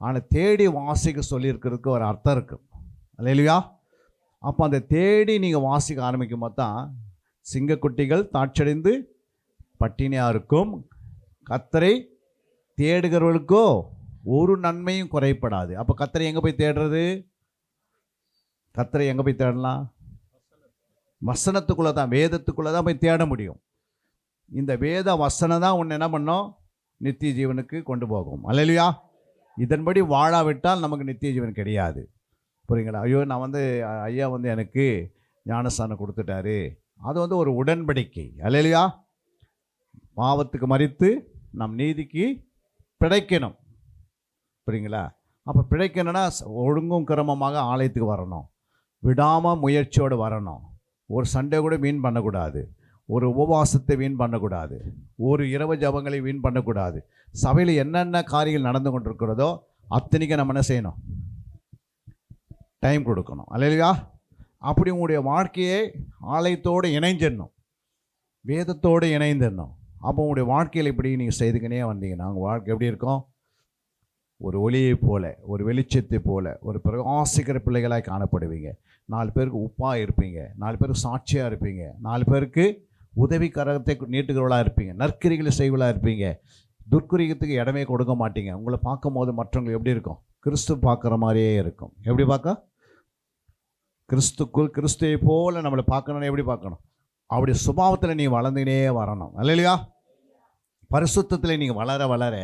ஆனால் தேடி வாசிக்க சொல்லியிருக்கிறதுக்கு ஒரு அர்த்தம் இருக்குது. அல்லேலூயா. அப்போ அந்த தேடி நீங்கள் வாசிக்க ஆரம்பிக்கும் போது தான் சிங்கக்குட்டிகள் தாட்சடைந்து பட்டினியாக இருக்கும், கர்த்தரை தேடுகிறவர்களுக்கோ ஒரு நன்மையும் குறைப்படாது. அப்போ கர்த்தரை எங்கே போய் தேடுறது? கர்த்தரை எங்கே போய் தேடலாம்? வசனத்துக்குள்ளே தான், வேதத்துக்குள்ளே தான் போய் தேட முடியும். இந்த வேத வசனம் தான் உன்னை என்ன பண்ணோம்? நித்திய ஜீவனுக்கு கொண்டு போகும். அல்லேலூயா. இதன்படி வாழாவிட்டால் நமக்கு நித்திய ஜீவன் கிடையாது. புரியுங்களா? ஐயோ, நான் ஐயா எனக்கு ஞானஸ்தானம் கொடுத்துட்டாரு, அது ஒரு உடன்படிக்கை. அல்லேலூயா. பாவத்துக்கு மரித்து நம் நீதிக்கு பிழைக்கணும். புரியுங்களா? அப்போ பிழைக்கணும்னா ஒழுங்கும் கிரமமாக ஆலயத்துக்கு வரணும், விடாமல் முயற்சியோடு வரணும், ஒரு சண்டே கூட வீண் பண்ணக்கூடாது, ஒரு உபவாசத்தை வீண் பண்ணக்கூடாது, ஒரு இரவு ஜபங்களை வீண் பண்ணக்கூடாது. சபையில் என்னென்ன காரியங்கள் நடந்து கொண்டிருக்கிறதோ அத்தனைக்கு நம்ம என்ன செய்யணும்? டைம் கொடுக்கணும். அல்லேலூயா. அப்படி உங்களுடைய வாழ்க்கையை ஆலயத்தோடு இணைஞ்சிடணும், வேதத்தோடு இணைந்துடணும். அப்போ உங்களுடைய வாழ்க்கையில் இப்படி நீங்கள் செய்துக்கினே வந்தீங்கன்னா உங்கள் வாழ்க்கை எப்படி இருக்கும்? ஒரு ஒளியை போல, ஒரு வெளிச்சத்தை போல, ஒரு பிரகாசிக்கிற பிள்ளைகளாக காணப்படுவீங்க. 4 பேருக்கு உப்பாக இருப்பீங்க, 4 பேருக்கு சாட்சியாக இருப்பீங்க, 4 பேருக்கு உதவி கரத்தை நீட்டுகிறவளாக இருப்பீங்க, நற்கிரிகளை செய்வளாக இருப்பீங்க. துர்க்குரியத்துக்கு இடமே கொடுக்க மாட்டீங்க. உங்களை பார்க்கும் போது மற்றவங்களுக்கு எப்படி இருக்கும்? கிறிஸ்து பார்க்குற மாதிரியே இருக்கும். எப்படி பார்க்க? கிறிஸ்துவை போல நம்மளை பார்க்கணும்னு எப்படி பார்க்கணும்? அப்படி சுபாவத்தில் நீங்கள் வளர்ந்துக்கினே வரணும். அல்லேலூயா. பரிசுத்தத்தில் நீங்கள் வளர வளர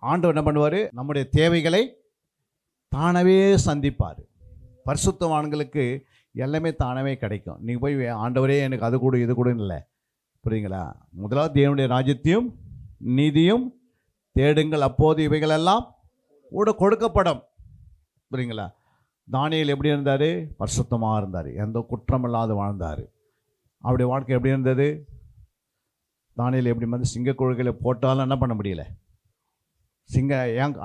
ஆண்டவர் என்ன பண்ணுவார்? நம்முடைய தேவைகளை தானவே சந்திப்பார். பரிசுத்தவான்களுக்கு எல்லாமே தானவே கிடைக்கும். நீங்கள் போய் ஆண்டவரே எனக்கு அது கூட இது கூட இல்லை. புரியுங்களா? முதலாவது தேவனுடைய ராஜ்யத்தையும் நீதியும் தேடுங்கள், அப்போது இவைகளெல்லாம் கூட கொடுக்கப்படும். புரியுங்களா? தானியேல் எப்படி இருந்தார்? பரிசுத்தமாக இருந்தார், எந்த குற்றமில்லாத வாழ்ந்தார். அவருடைய வாழ்க்கை எப்படி இருந்தது? தானியேல் எப்படி சிங்கக்குழுக்களை போட்டாலும் என்ன பண்ண முடியல? சிங்கம் ஏன்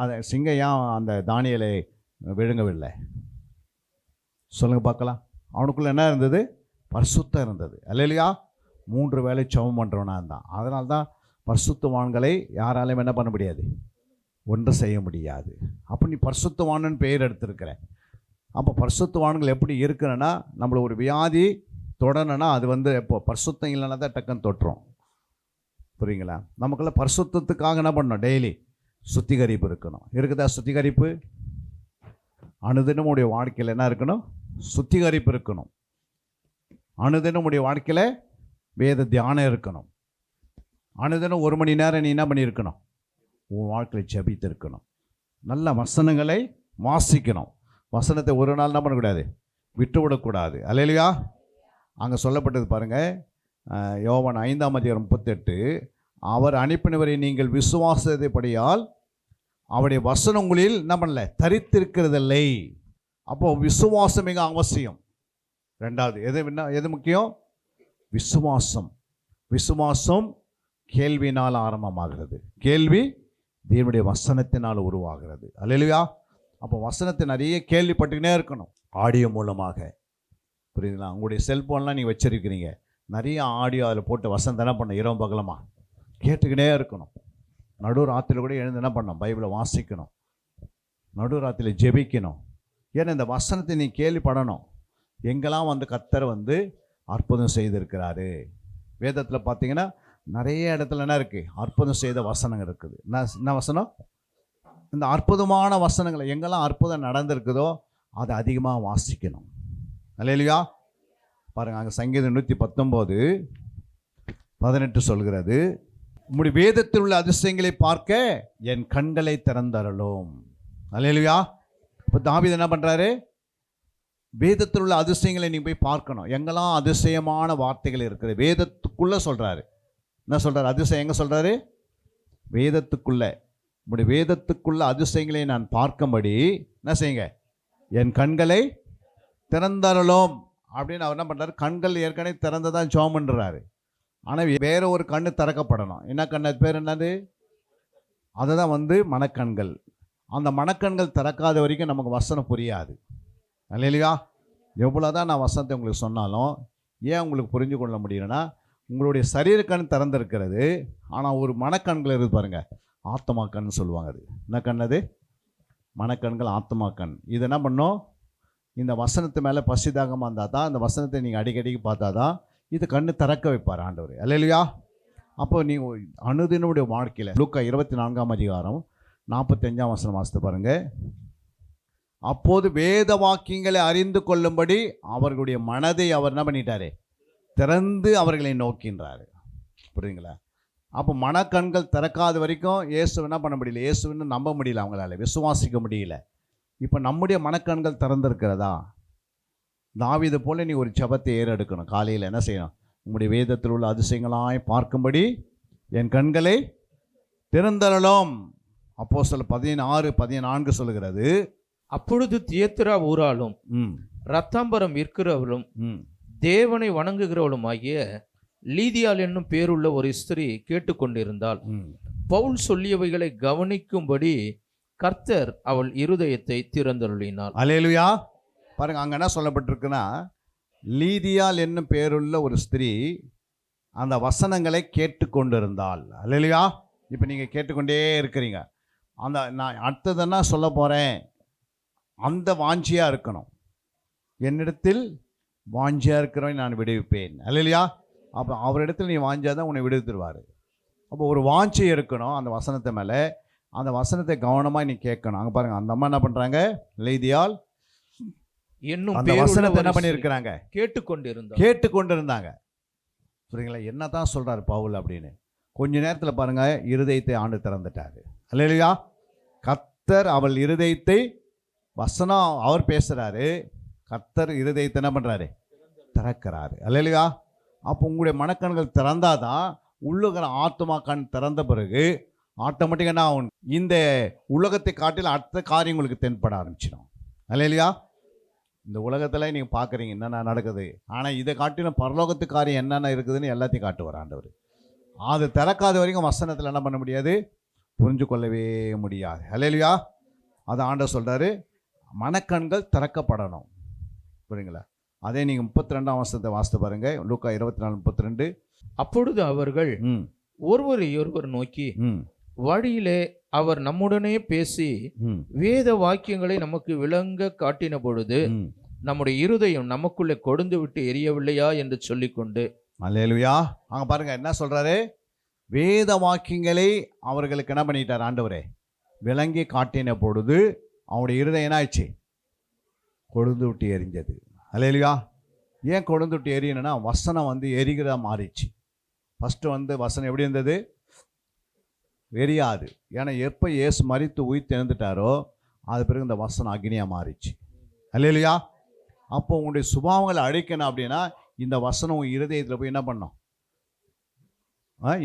அந்த தானியேலை விழுங்கவில்லை? சொல்லுங்கள் பார்க்கலாம். அவனுக்குள்ளே என்ன இருந்தது? பரிசுத்தம் இருந்தது. அல்லேலூயா. 3 வேளை ஜெபம் பண்ணுறவனா இருந்தான். அதனால தான் பரிசுத்தவான்களை யாராலையும் என்ன பண்ண முடியாது? ஒன்றும் செய்ய முடியாது. அப்போ நீ பரிசுத்தவான்னு பெயர் எடுத்திருக்கிற. அப்போ பரிசுத்தவான்கள் எப்படி இருக்குன்னா, நம்மளை ஒரு வியாதி தொடரணுன்னா அது எப்போ பரிசுத்தம் இல்லைன்னா தான் டக்குன்னு தொட்டுரும். புரியுங்களா? நமக்குள்ள பரிசுத்தத்துக்காக என்ன பண்ணணும்? டெய்லி சுத்திகரிப்பு இருக்கணும். இருக்குதா சுத்திகரிப்பு? அனுதினம் உடைய வாழ்க்கையில் என்ன இருக்கணும்? சுத்திகரிப்பு இருக்கணும். அனுதினம் உடைய வாழ்க்கையில் வேத தியானம் இருக்கணும். அனுதினம் 1 மணி நேரம் நீ என்ன பண்ணியிருக்கணும்? உன் வாழ்க்கையில் ஜெபித்து இருக்கணும். நல்ல வசனங்களை வாசிக்கணும். வசனத்தை ஒரு நாள் என்ன பண்ணக்கூடாது? விட்டுவிடக்கூடாது. அல்லேலூயா. அங்கே சொல்லப்பட்டது பாருங்கள், யோவான் 5:38, அவர் அனுப்பினவரை நீங்கள் விசுவாசத்தைப்படியால் அவருடைய வசனங்களில் என்ன பண்ணல? தரித்திருக்கிறதில்லை. அப்போது விசுவாசம் மிக அவசியம். 2வது எது முக்கியம்? விசுவாசம். விசுவாசம் கேள்வியினால் ஆரம்பமாகிறது, கேள்வி தேவனுடைய வசனத்தினால் உருவாகிறது. அல்லேலூயா. அப்போ வசனத்தை நிறைய கேள்விப்பட்டுக்கினே இருக்கணும், ஆடியோ மூலமாக. புரியுதுங்களா? உங்களுடைய செல்ஃபோன்லாம் நீங்கள் வச்சுருக்கிறீங்க, நிறைய ஆடியோ அதில் போட்டு வசனத்தை என்ன பண்ணணும்? இரவு பகலமாக கேட்டுக்கினே இருக்கணும். நடு ராத்திரியில் கூட எழுந்து என்ன பண்ணணும்? பைபிளை வாசிக்கணும். நடு ராத்திரியில் ஜெபிக்கணும். ஏன்னா இந்த வசனத்தை நீ கேள்விப்படணும். எங்கெல்லாம் கர்த்தர் அற்புதம் செய்திருக்கிறாரு. வேதத்தில் பார்த்தீங்கன்னா நிறைய இடத்துல என்ன இருக்குது? அற்புதம் செய்த வசனங்கள் இருக்குது. என்ன வசனம்? இந்த அற்புதமான வசனங்களை எங்கெல்லாம் அற்புதம் நடந்திருக்குதோ அதை அதிகமாக வாசிக்கணும். அல்லேலூயா. பாருங்கள், அங்கே சங்கீதம் 119:18 சொல்கிறது, உம்முடைய வேதத்தில் உள்ள அதிசயங்களை பார்க்க என் கண்களை திறந்தருளும். அல்லேலூயா. இப்போ தாவீது என்ன பண்றாரு? வேதத்தில் உள்ள அதிசயங்களை நீ போய் பார்க்கணும். எங்கெல்லாம் அதிசயமான வார்த்தைகள் இருக்குது வேதத்துக்குள்ள சொல்றாரு. என்ன சொல்றாரு? அதிசயம் எங்க சொல்றாரு? வேதத்துக்குள்ள. உங்களுடைய வேதத்துக்குள்ள அதிசயங்களை நான் பார்க்கும்படி என்ன செய்யுங்க? என் கண்களை திறந்தருளும் அப்படின்னு அவர் என்ன பண்றாரு? கண்கள் ஏற்கனவே திறந்ததான் ஜெபம் பண்றாரு. ஆனால் வேற ஒரு கண்ணு திறக்கப்படணும். என்ன கண்ணு? அது பேர் என்னது? அதுதான் மனக்கண்கள். அந்த மனக்கண்கள் திறக்காத வரைக்கும் நமக்கு வசனம் புரியாது. அல்லேலூயா. எவ்வளோதான் நான் வசனத்தை உங்களுக்கு சொன்னாலும் ஏன் உங்களுக்கு புரிஞ்சு கொள்ள முடியலன்னா, உங்களுடைய சரீர கண் திறந்திருக்கிறது, ஆனால் ஒரு மனக்கண்கள் இருக்குது பாருங்க, ஆத்மா கண் சொல்லுவாங்க. அது என்ன கண்? அது மனக்கண்கள், ஆத்மா கண். இது என்ன பண்ணும்? இந்த வசனத்து மேலே பசிதாகமாக இருந்தால் தான், அந்த வசனத்தை நீங்கள் அடிக்கடிக்கு பார்த்தா தான் இது கண்ணு திறக்க வைப்பார் ஆண்டவர். அல்லேலூயா. அப்போ நீ அனுதினுடைய வாழ்க்கையில் லூக்கா 24ஆம் அதிகாரம் 45ஆம் வசனம் வாசித்து பாருங்க. அப்போது வேத வாக்கியங்களை அறிந்து கொள்ளும்படி அவர்களுடைய மனதை அவர் என்ன பண்ணிட்டாரு? திறந்து அவர்களை நோக்கின்றாரு. புரியுதுங்களா? அப்போ மனக்கண்கள் திறக்காத வரைக்கும் இயேசு என்ன பண்ண முடியல, இயேசுன்னு நம்ப முடியல, அவங்களால விசுவாசிக்க முடியல. இப்போ நம்முடைய மனக்கண்கள் திறந்திருக்கிறதா? தாவீது போல நீ ஒரு ஜெபத்தை ஏறெடுக்கணும். காலையில் என்ன செய்யணும்? உங்களுடைய வேதத்தில் உள்ள அதிசயங்களாய் பார்க்கும்படி என் கண்களை திறந்தருளும். அப்போஸ்தலர் 16:14 சொல்லுகிறது. அப்பொழுது தியத்திரா ஊராலும் ரத்தாம்பரம் விற்கிறவளும் தேவனை வணங்குகிறவளும் ஆகிய லீதியாள் என்னும் பேருள்ள ஒரு ஸ்திரீ கேட்டுக்கொண்டிருந்தாள். பவுல் சொல்லியவைகளை கவனிக்கும்படி கர்த்தர் அவள் இருதயத்தை திறந்தருளினார். அல்லேலூயா. பாருங்க, அங்க என்ன சொல்லப்பட்டிருக்குன்னா, லீதியாள் என்னும் பேருள்ள ஒரு ஸ்திரீ அந்த வசனங்களை கேட்டுக்கொண்டிருந்தாள். அல்லேலூயா. இப்போ நீங்கள் கேட்டுக்கொண்டே இருக்கிறீங்க. அந்த நான் அடுத்ததுன்னா சொல்ல போகிறேன், அந்த வாஞ்சியாக இருக்கணும். என்னிடத்தில் வாஞ்சியாக இருக்கிறவன் நான் விடுவிப்பேன். அல்லேலூயா. அப்போ அவரிடத்தில் நீ வாஞ்சியாக தான் உன்னை விடுவித்துருவார். அப்போ ஒரு வாஞ்சி இருக்கணும் அந்த வசனத்தை மேலே. அந்த வசனத்தை கவனமாக நீ கேட்கணும். அங்கே பாருங்கள், அந்த அம்மா என்ன பண்ணுறாங்க? லீதியாள் என்னும் அந்த வசனத்தை என்ன பண்ணியிருக்கிறாங்க? கேட்டுக்கொண்டிருந்தாங்க. புரியுங்களா? என்ன தான் சொல்கிறார் பவுல் அப்படின்னு. கொஞ்ச நேரத்தில் பாருங்கள், இருதயத்தை ஆண்டு திறந்துட்டாரு. அல்லேலூயா. கர்த்தர் அவள் இருதயத்தை, வசனம் அவர் பேசுகிறாரு, கர்த்தர் இருதயத்தை என்ன பண்ணுறாரு? திறக்கிறாரு. அல்லேலூயா. அப்போ உங்களுடைய மனக்கண்கள் திறந்தாதான் உள்ளுகிற ஆத்மா கண் திறந்த பிறகு ஆட்டோமேட்டிக்காக என்ன ஆகும்? இந்த உலகத்தை காட்டில் அடுத்த காரியம் உங்களுக்கு தென்பட ஆரம்பிச்சிடும். அல்லேலூயா. இந்த உலகத்தில் நீங்கள் பார்க்குறீங்க என்னென்ன நடக்குது, ஆனால் இதை காட்டிலும் பரலோகத்து காரியம் என்னென்ன இருக்குதுன்னு எல்லாத்தையும் காட்டுவார் ஆண்டவர். அது திறக்காத வரைக்கும் வசனத்தில் என்ன பண்ண முடியாது? புரிஞ்சு கொள்ளவே முடியாது. அல்லேலூயா. அது ஆண்டவர் சொல்கிறாரு, மனக்கண்கள் திறக்கப்படணும். புரியுங்களா? அதே நீங்கள் 32ஆம் வசனத்தை வாசித்து பாருங்க. லூக்கா 24:32. அப்பொழுது அவர்கள் ஒருவரை ஒருவர் நோக்கி, வழியிலே அவர் நம்முடனே பேசி வேத வாக்கியங்களை நமக்கு விளங்க காட்டின பொழுது நம்முடைய இருதயம் நமக்குள்ளே கொடுந்து விட்டு எரியவில்லையா என்று சொல்லிக்கொண்டு. அல்லேலூயா. அங்கே பாருங்க என்ன சொல்றாரு? வேத வாக்கியங்களை அவர்களுக்கு என்ன பண்ணிட்டார் ஆண்டவரே? விளங்கி காட்டின பொழுது அவனுடைய இருதயம் என்ன ஆயிடுச்சு? கொழுந்து விட்டு எரிஞ்சது. அல்லேலூயா. ஏன் கொழுந்து விட்டு எரியணும்னா, வசனம் எரிகிறதா மாறிச்சு. ஃபஸ்ட்டு வசனம் எப்படி இருந்தது? எரியாது. ஏன்னா எப்போ இயேசு மரித்து உயிர்த்து எழுந்துட்டாரோ அது பிறகு இந்த வசனம் அக்னியாக மாறிச்சு. அல்லேலூயா. அப்போ உங்களுடைய சுபாவங்களை அழிக்கணும் அப்படின்னா இந்த வசனம் உங்கள் இருதயத்தில் போய் என்ன பண்ணணும்?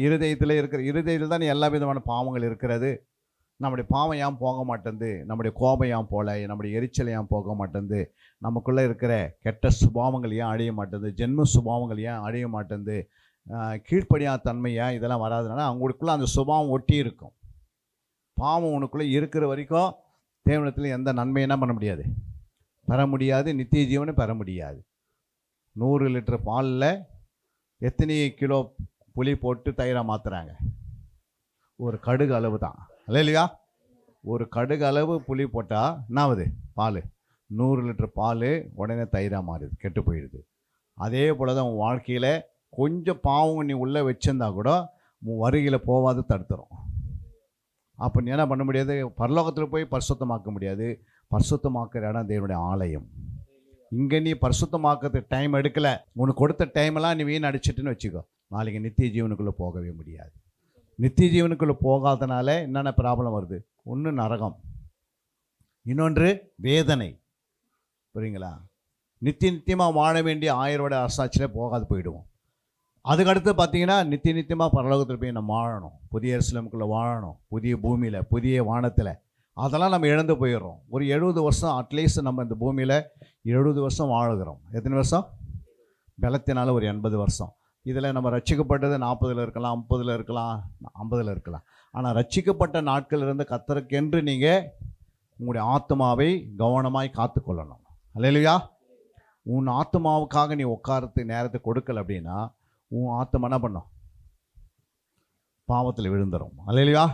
இருதயத்தில் தான் எல்லா விதமான பாவங்கள் இருக்கிறது. நம்முடைய பாவம் ஏன் போக மாட்டேங்குது? நம்முடைய கோபம் ஏன் போல? நம்முடைய எரிச்சல் ஏன் போக மாட்டேங்குது? நமக்குள்ளே இருக்கிற கெட்ட சுபாவங்கள் ஏன் அழிய மாட்டேங்குது? ஜென்ம சுபாவங்கள் ஏன் அழிய மாட்டேங்குது? கீழ்ப்படியா தன்மையா இதெல்லாம் வராதுனால அவங்களுக்குள்ளே அந்த சுபாவம் ஒட்டி இருக்கும். பாவம் உனக்குள்ளே இருக்கிற வரைக்கும் தேவனத்தில் எந்த நன்மை என்ன பண்ண முடியாது? பெற முடியாது. நித்திய ஜீவனை பெற முடியாது. 100 லிட்டர் பாலில் எத்தனை கிலோ புளி போட்டு தயிராக மாற்றுறாங்க? ஒரு கடுகு அளவு தான். இல்லையா? ஒரு கடுகு அளவு புளி போட்டால் என்னாவது? பால் 100 லிட்டர் பால் உடனே தயிராக மாறுது, கெட்டு போயிடுது. அதே போல் தான் உன் வாழ்க்கையில் கொஞ்சம் பாவம் நீ உள்ளே வச்சுருந்தா கூட உன் வருகையில் போகாது தடுத்துரும். அப்போ நீ என்ன பண்ண முடியாது? பரலோகத்தில் போய் பரிசுத்தமாக்க முடியாது. பரிசுத்தமாக்குற இடம் தேவனுடைய ஆலயம். இங்கே நீ பரிசுத்தமாக்கிறதுக்கு டைம் எடுக்கலை, உனக்கு கொடுத்த டைமெல்லாம் நீ வீண் அடிச்சிட்டுன்னு வச்சுக்கோ, நாளைக்கு நித்திய ஜீவனுக்குள்ளே போகவே முடியாது. நித்திய ஜீவனுக்குள்ளே போகாதனால என்னென்ன ப்ராப்ளம் வருது? ஒன்று நரகம், இன்னொன்று வேதனை. புரியுங்களா? நித்தியமாக வாழ வேண்டிய 1000 வருட அரசாட்சியில் போகாது போயிடுவோம். அதுக்கடுத்து பார்த்தீங்கன்னா நித்தியமாக பரலோகத்தில் போய் நம்ம வாழணும், புதிய எருசலேமுக்குள்ளே வாழணும், புதிய பூமியில், புதிய வானத்தில். அதெல்லாம் நம்ம இழந்து போயிடுறோம். ஒரு 70 வருஷம் அட்லீஸ்ட் நம்ம இந்த பூமியில் 70 வருஷம் வாழுகிறோம். எத்தனை வருஷம்? பலத்தினால ஒரு 80 வருஷம். இதில் நம்ம ரட்சிக்கப்பட்டது 40 இருக்கலாம், 50 இருக்கலாம், 50 இருக்கலாம். ஆனால் ரட்சிக்கப்பட்ட நாட்கள் இருந்து கர்த்தருக்கென்று நீங்கள் உங்களுடைய ஆத்மாவை கவனமாய் காத்துக்கொள்ளணும். அல்லேலூயா. உன் ஆத்மாவுக்காக நீ உட்காரத்து நேரத்தை கொடுக்கல அப்படின்னா உன் ஆத்மா என்ன பண்ணும்? பாவத்தில் விழுந்துடும். அல்லேலூயா.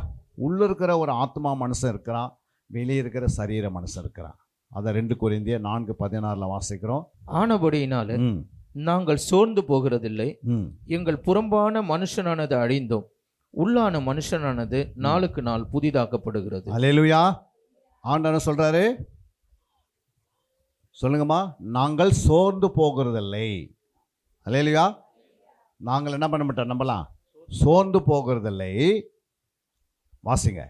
உள்ளே இருக்கிற ஒரு ஆத்மா மனுஷன் இருக்கிறான், வெளியே இருக்கிற சரீர மனுஷன் இருக்கிறான். அதை 2 கொரிந்தியர் 4:16 வாசிக்கிறோம். ஆனபடியினாலே நாங்கள் சோர்ந்து போகிறதில்லை. எங்கள் புறம்பான மனுஷனானது அழிந்தோம், உள்ளான மனுஷனானது நாளுக்கு நாள் புதிதாக்கப்படுகிறது. அல்லேலூயா. ஆண்டவர் சொல்றாரு, சொல்லுங்கம்மா, நாங்கள் சோர்ந்து போகிறதில்லை. அல்லேலூயா. நாங்கள் என்ன பண்ண மாட்டோம்? நம்பலாம், சோர்ந்து போகிறதில்லை. வாசிங்க.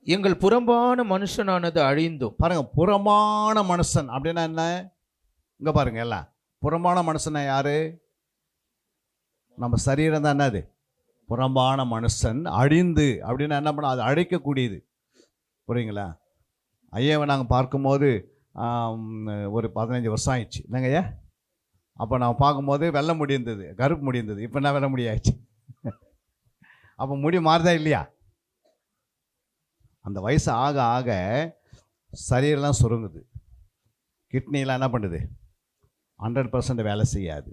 எங்கள் புறம்பான மனுஷனானது அழிந்தோம். பாருங்க, புறம்பான மனுஷன் அப்படின்னா என்ன? இங்க பாருங்க, எல்லாம் புறம்பான மனுஷனா யாரு? நம்ம சரீரம் தான். என்னது புறம்பான மனுஷன்? அழிந்து அப்படின்னா என்ன பண்ண? அது அழிக்கக்கூடியது. புரியுங்களா? ஐயாவை நாங்கள் பார்க்கும்போது ஒரு 15 வருஷம் ஆயிடுச்சு இல்லைங்க ஐயா? அப்போ நான் பார்க்கும்போது வெள்ளை முடி இருந்தது, கருப்பு முடி இருந்தது. இப்போ என்ன வெள்ளை முடி ஆயிடுச்சு. அப்போ முடி மாறுதா இல்லையா? அந்த வயசு ஆக ஆக சரீரெல்லாம் சுருங்குது, கிட்னிலாம் என்ன பண்ணுது? 100% வேலை செய்யாது.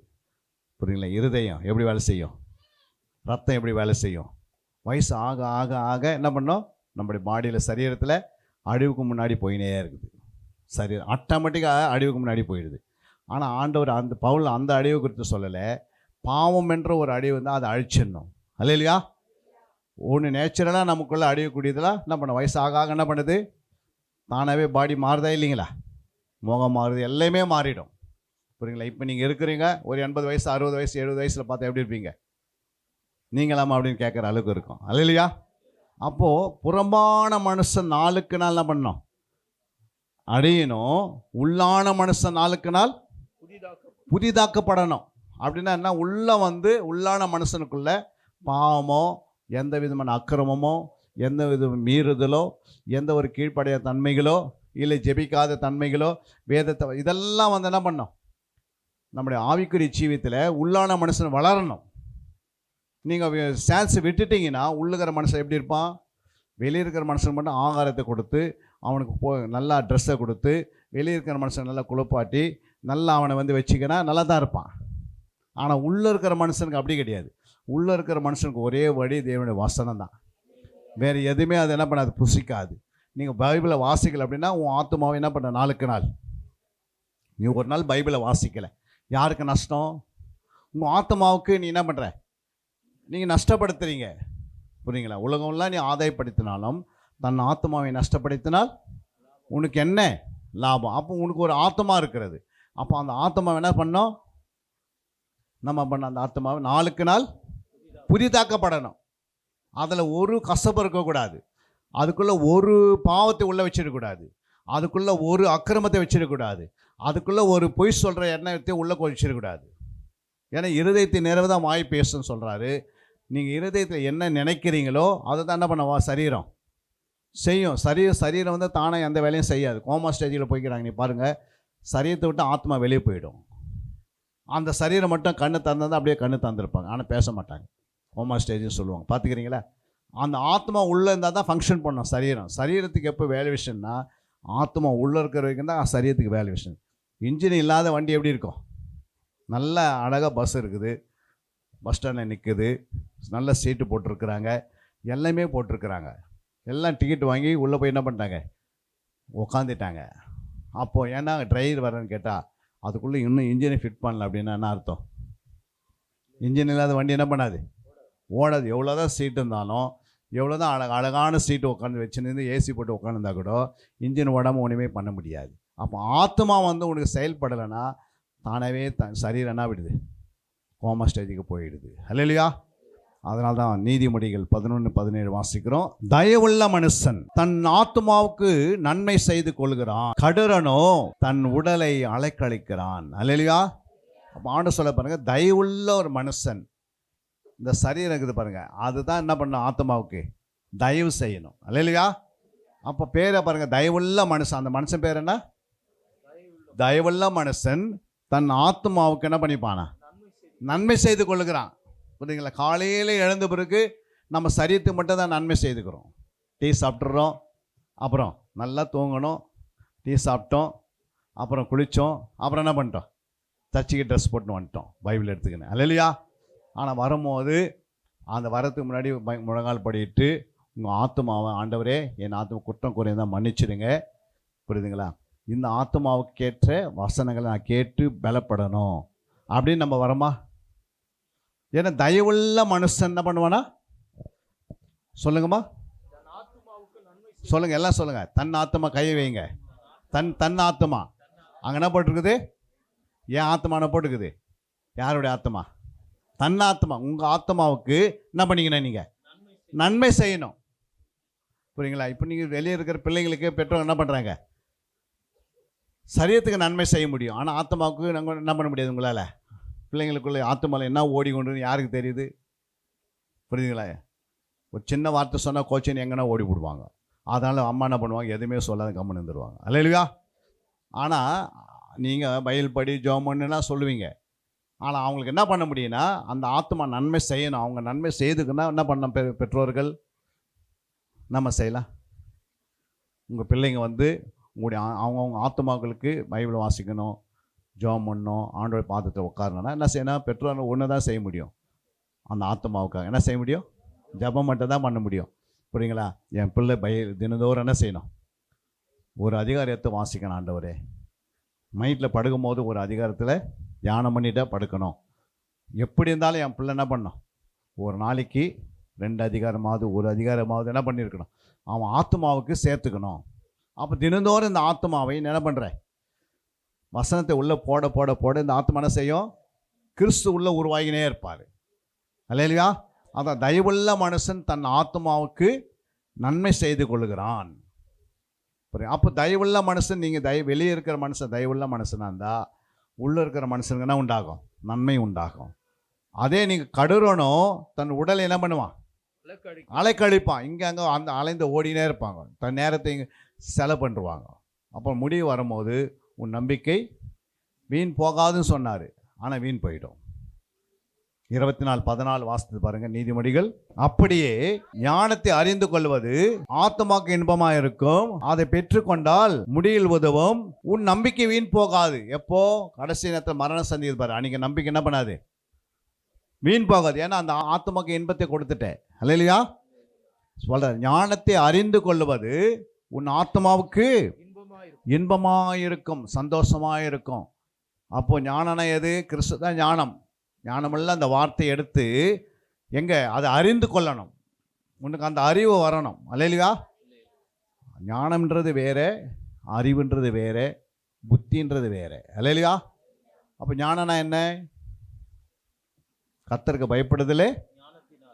புரியுங்களா? இருதயம் எப்படி வேலை செய்யும்? ரத்தம் எப்படி வேலை செய்யும்? வயசு ஆக ஆக ஆக என்ன பண்ணோம்? நம்முடைய பாடியில், சரீரத்தில் அழிவுக்கு முன்னாடி போயினே இருக்குது. சரீரம் ஆட்டோமேட்டிக்காக அழிவுக்கு முன்னாடி போயிடுது. ஆனால் ஆண்டவர் அந்த பவுல் அந்த அழிவு குறித்து சொல்லலை. பாவம் என்ற ஒரு அழிவு தான், அதை அழிச்சிடணும். அல்லேலூயா. ஒன்று நேச்சுரலாக நமக்குள்ளே அழியக்கூடியதெல்லாம் என்ன பண்ண? வயசு ஆக ஆக என்ன பண்ணுது? தானாகவே பாடி மாறுதா இல்லைங்களா? முகம் மாறுது, எல்லாமே மாறிடும். புரியுங்களா? இப்போ நீங்கள் இருக்கிறீங்க, ஒரு 80 வயசு, 60 வயசு, 70 வயசில் பார்த்தா எப்படி இருப்பீங்க? நீங்களாமா அப்படின்னு கேட்குற அளவுக்கு இருக்கும். அல்லேலூயா. அப்போது புறம்பான மனுஷன் நாளுக்கு நாள் என்ன பண்ணணும்? அழியணும். உள்ளான மனுஷன் நாளுக்கு நாள் புதிதாக்கப்படணும். அப்படின்னா என்ன? உள்ளான மனுஷனுக்குள்ள பாவமோ, எந்த விதமான அக்கிரமமோ, எந்த வித மீறுதலோ, எந்த ஒரு கீழ்ப்படைய தன்மைகளோ, இல்லை ஜெபிக்காத தன்மைகளோ, வேதத்தை இதெல்லாம் என்ன பண்ணோம்? நம்முடைய ஆவிக்குரிய ஜீவியத்தில் உள்ளான மனுஷன் வளரணும். நீங்கள் சான்ஸ் விட்டுட்டிங்கன்னா உள்ளுக்கிற மனுஷன் எப்படி இருப்பான்? வெளியே இருக்கிற மனுஷன் மட்டும் ஆகாரத்தை கொடுத்து, அவனுக்கு நல்லா ட்ரெஸ்ஸை கொடுத்து, வெளியே இருக்கிற மனுஷன் நல்லா குளிப்பாட்டி நல்லா அவனை வச்சுக்கினா நல்லா தான் இருப்பான். ஆனால் உள்ளே இருக்கிற மனுஷனுக்கு அப்படி கிடையாது. உள்ளே இருக்கிற மனுஷனுக்கு ஒரே வழி தேவனுடைய வசனம் தான். வேறு எதுவுமே அது என்ன பண்ணாது? புசிக்காது. நீங்கள் பைபிளை வாசிக்கலை அப்படின்னா உன் ஆத்மாவை என்ன பண்ண? நாளுக்கு நாள் நீ ஒரு நாள் பைபிளை வாசிக்கலை, யாருக்கு நஷ்டம்? உங்கள் ஆத்மாவுக்கு நீ என்ன பண்ணுற? நீங்கள் நஷ்டப்படுத்துறீங்க. புரியுங்களா? உலகம்லாம் நீ ஆதாயப்படுத்தினாலும் தன் ஆத்மாவை நஷ்டப்படுத்தினால் உனக்கு என்ன லாபம்? அப்போ உனக்கு ஒரு ஆத்மா இருக்கிறது. அப்போ அந்த ஆத்மாவை என்ன பண்ணோம்? நம்ம பண்ண அந்த ஆத்மாவை நாளுக்கு நாள் புதிதாக்கப்படணும். அதில் ஒரு கசப்பு இருக்கக்கூடாது, அதுக்குள்ளே ஒரு பாவத்தை உள்ளே வச்சிடக்கூடாது, அதுக்குள்ளே ஒரு அக்கிரமத்தை வச்சிடக்கூடாது, அதுக்குள்ளே ஒரு பொய் சொல்கிற எண்ணத்தை உள்ளே வச்சிடக்கூடாது. ஏன்னா இருதயத்தை நிறைவு தான் வாய் பேசுன்னு சொல்கிறாரு. நீங்கள் இருதயத்தில் என்ன நினைக்கிறீங்களோ அதை தான் என்ன பண்ணவா சரீரம் செய்யும். சரீரம் தானே எந்த வேலையும் செய்யாது. கோமா ஸ்டேஜில் போய்க்கிறாங்க. நீ பாருங்கள், சரீரத்தை விட்டு ஆத்மா வெளியே போயிடும். அந்த சரீரம் மட்டும் கண்ணு தந்தது அப்படியே கண்ணு தந்திருப்பாங்க, ஆனால் பேச மாட்டாங்க. கோமா ஸ்டேஜ்னு சொல்லுவாங்க, பார்த்துக்கிறீங்களா? அந்த ஆத்மா உள்ளே இருந்தால் தான் ஃபங்க்ஷன் பண்ணோம் சரீரம். சரீரத்துக்கு எப்போ வேலை விஷயம்னா ஆத்மா உள்ளே இருக்கிற வரைக்கும் தான் சரீரத்துக்கு வேலை விஷயம். இன்ஜின் இல்லாத வண்டி எப்படி இருக்கும்? நல்ல அழகாக பஸ் இருக்குது, பஸ் ஸ்டாண்டில் நிற்குது, நல்ல சீட்டு போட்டிருக்கிறாங்க, எல்லாமே போட்டிருக்கிறாங்க, எல்லாம் டிக்கெட் வாங்கி உள்ளே போய் என்ன பண்ணிட்டாங்க? உக்காந்துட்டாங்க. அப்போது ஏன்னா டிரைவர் வரேன்னு கேட்டால் அதுக்குள்ளே இன்னும் இன்ஜினை ஃபிட் பண்ணல அப்படின்னா என்ன அர்த்தம்? இன்ஜின் இல்லாத வண்டி என்ன பண்ணாது? ஓடாது. எவ்வளோ தான் சீட்டு இருந்தாலும், எவ்வளோ தான் அழகான சீட்டு உட்காந்து வச்சுருந்து ஏசி போட்டு உட்காந்துருந்தா கூட இன்ஜின் ஓடாமல் ஒன்றுமே பண்ண முடியாது. அப்போ ஆத்மா உனக்கு செயல்படலைன்னா தானவே சரீரம் என்ன விடுது? கோமா ஸ்டேஜுக்கு போயிடுது. அல்லேலூயா. அதனால தான் நீதிமொழிகள் 11:17 வாசிக்கிறோம். தயவுள்ள மனுஷன் தன் ஆத்துமாவுக்கு நன்மை செய்து கொள்கிறான், கடுரனோ தன் உடலை அலைக்கழிக்கிறான். அல்லேலூயா. அப்போ ஆண்டவர் சொல்ல பாருங்க, தயவுள்ள ஒரு மனுஷன், இந்த சரீரம் இருக்குது பாருங்க, அதுதான் என்ன பண்ணணும், ஆத்மாவுக்கு தயவு செய்யணும். அல்லேலூயா. அப்போ பேரை பாருங்க, தயவுள்ள மனுஷன். அந்த மனுஷன் பேர் என்ன? தயவுள்ள மனுஷன் தன் ஆத்மாவுக்கு என்ன பண்ணிப்பானா, நன்மை செய்து கொள்ளுகிறான். புரியுதுங்களா? காலையில் எழுந்த பிறகு நம்ம சரீரத்துக்கு மட்டும் தான் நன்மை செய்துக்கிறோம். டீ சாப்பிட்றோம், அப்புறம் நல்லா தூங்கணும், டீ சாப்பிட்டோம், அப்புறம் குளித்தோம், அப்புறம் என்ன பண்ணிட்டோம், சர்ச்சுக்கு ட்ரெஸ் போட்டு வந்துட்டோம், பைபிள் எடுத்துக்கினேன். அல்லேலூயா. ஆனால் வரும்போது அந்த வரத்துக்கு முன்னாடி முழங்கால் படிட்டு உங்கள் ஆத்மாவை, ஆண்டவரே என் ஆத்மா குற்றம் குறைந்தான் மன்னிச்சிடுங்க. புரியுதுங்களா? இந்த ஆத்மாவுக்கு ஏற்ற வசனங்களை நான் கேட்டு பலப்படணும் அப்படின்னு நம்ம வரோமா? ஏன்னா தயவுள்ள மனுஷன் என்ன பண்ணுவானா? சொல்லுங்கம்மா, சொல்லுங்க, எல்லாம் சொல்லுங்க. தன் ஆத்மா கையை வைங்க. தன் ஆத்மா அங்கே என்ன போட்டிருக்குது? ஏன் ஆத்மான போட்டுக்குது? யாருடைய ஆத்மா? தன் ஆத்மா. உங்கள் ஆத்மாவுக்கு என்ன பண்ணிக்கணும், நீங்கள் நன்மை செய்யணும். புரியுங்களா? இப்போ நீங்கள் வெளியே இருக்கிற பிள்ளைங்களுக்கு பெற்றோர் என்ன பண்ணுறாங்க, சரீரத்துக்கு நன்மை செய்ய முடியும், ஆனால் ஆத்மாவுக்கு நாங்கள் என்ன பண்ண முடியாது. உங்களால் பிள்ளைங்களுக்குள்ள ஆத்மாவில் என்ன ஓடிக்கொண்டு யாருக்கு தெரியுது? புரியுதுங்களா? ஒரு சின்ன வார்த்தை சொன்னால் கோச்சின்னு எங்கன்னா ஓடி விடுவாங்க. அதனால் அம்மா என்ன பண்ணுவாங்க, எதுவுமே சொல்லாத கம்முன்னு இருந்துருவாங்க. அல்லேலூயா. ஆனால் நீங்கள் பைபிள் படி ஜோமன்னுலாம் சொல்லுவீங்க, ஆனால் அவங்களுக்கு என்ன பண்ண முடியும்னா அந்த ஆத்மா நன்மை செய்யணும். அவங்க நன்மை செய்துக்குன்னா என்ன பண்ண பெற்றோர்கள் நம்ம செய்யலாம். உங்கள் பிள்ளைங்க உங்களுடைய அவங்கவுங்க ஆத்மாக்களுக்கு பைபிள் வாசிக்கணும், ஜெபம் பண்ணணும், ஆண்டோட பாதத்தை உட்காரணும்னா என்ன செய்யணும்? பெற்றோர்கள் ஒன்று தான் செய்ய முடியும். அந்த ஆத்மாவுக்காக என்ன செய்ய முடியும்? ஜெபம் மட்டும் தான் பண்ண முடியும். புரியுங்களா? என் பிள்ளை தினந்தோறும் என்ன செய்யணும்? ஒரு அதிகாரத்தை வாசிக்கணும். ஆண்டவரே, மைண்டில் படுக்கும் போது ஒரு அதிகாரத்தில் தியானம் பண்ணிட்டா படுக்கணும். எப்படி இருந்தாலும் என் பிள்ளை என்ன பண்ணணும்? ஒரு நாளைக்கு 2 அதிகாரமாவது 1 அதிகாரமாவது என்ன பண்ணியிருக்கணும்? அவன் ஆத்மாவுக்கு சேர்த்துக்கணும். அப்போ தினந்தோறும் இந்த ஆத்மாவை என்ன பண்ணுற, வசனத்தை உள்ளே போட போட போட இந்த ஆத்மா என்ன செய்யும்? கிறிஸ்து உள்ள உருவாகினே இருப்பார். அல்லேலூயா. அதான் தயவுள்ள மனுஷன் தன் ஆத்மாவுக்கு நன்மை செய்து கொள்ளுகிறான். அப்போ தயவுள்ள மனுஷன், நீங்கள் வெளியே இருக்கிற மனுஷன் தயவுள்ள மனுஷனாக இருந்தால் உள்ளே இருக்கிற மனுஷனுக்கு என்ன உண்டாகும்? நன்மை உண்டாகும். அதே நீங்கள் கடுறனும் தன் உடலை என்ன பண்ணுவான்? அலைக்கழிப்பான். இங்கே அங்கே அந்த அலைந்து ஓடினே இருப்பாங்க, தன் நேரத்தை இங்கே செலவு பண்ணுவாங்க. அப்போ முடிவு வரும்போது உன் நம்பிக்கை வீண் போகாதுன்னு சொன்னார், ஆனால் வீண் போயிடும். 24:14 வாசித்து பாருங்க, நீதிமொழிகள். அப்படியே ஞானத்தை அறிந்து கொள்வது ஆத்மாக்கு இன்பமாக இருக்கும், அதை பெற்றுக்கொண்டால் முடியில் உதவும், உன் நம்பிக்கை வீண் போகாது. எப்போ? கடைசி நேரத்தில் மரணம் சந்திக்குது பாரு, அன்னைக்கு நம்பிக்கை என்ன பண்ணாது? வீண் போகாது. ஏன்னா அந்த ஆத்மாக்கு இன்பத்தை கொடுத்துட்டேன். அல்லேலூயா. சொல்ற ஞானத்தை அறிந்து கொள்வது உன் ஆத்மாவுக்கு இன்பமாயிருக்கும், சந்தோஷமாயிருக்கும். அப்போ ஞானம்னா எது? கிறிஸ்து தான் ஞானம். ஞானமெல்லாம் அந்த வார்த்தையை எடுத்து எங்கே அதை அறிந்து கொள்ளணும். உனக்கு அந்த அறிவு வரணும். அல்லேலூயா. ஞானம்ன்றது வேற, அறிவுன்றது வேற, புத்தின்றது வேற. அல்லேலூயா. அப்போ ஞானம்னா என்ன? கர்த்தருக்கு பயப்படுதலே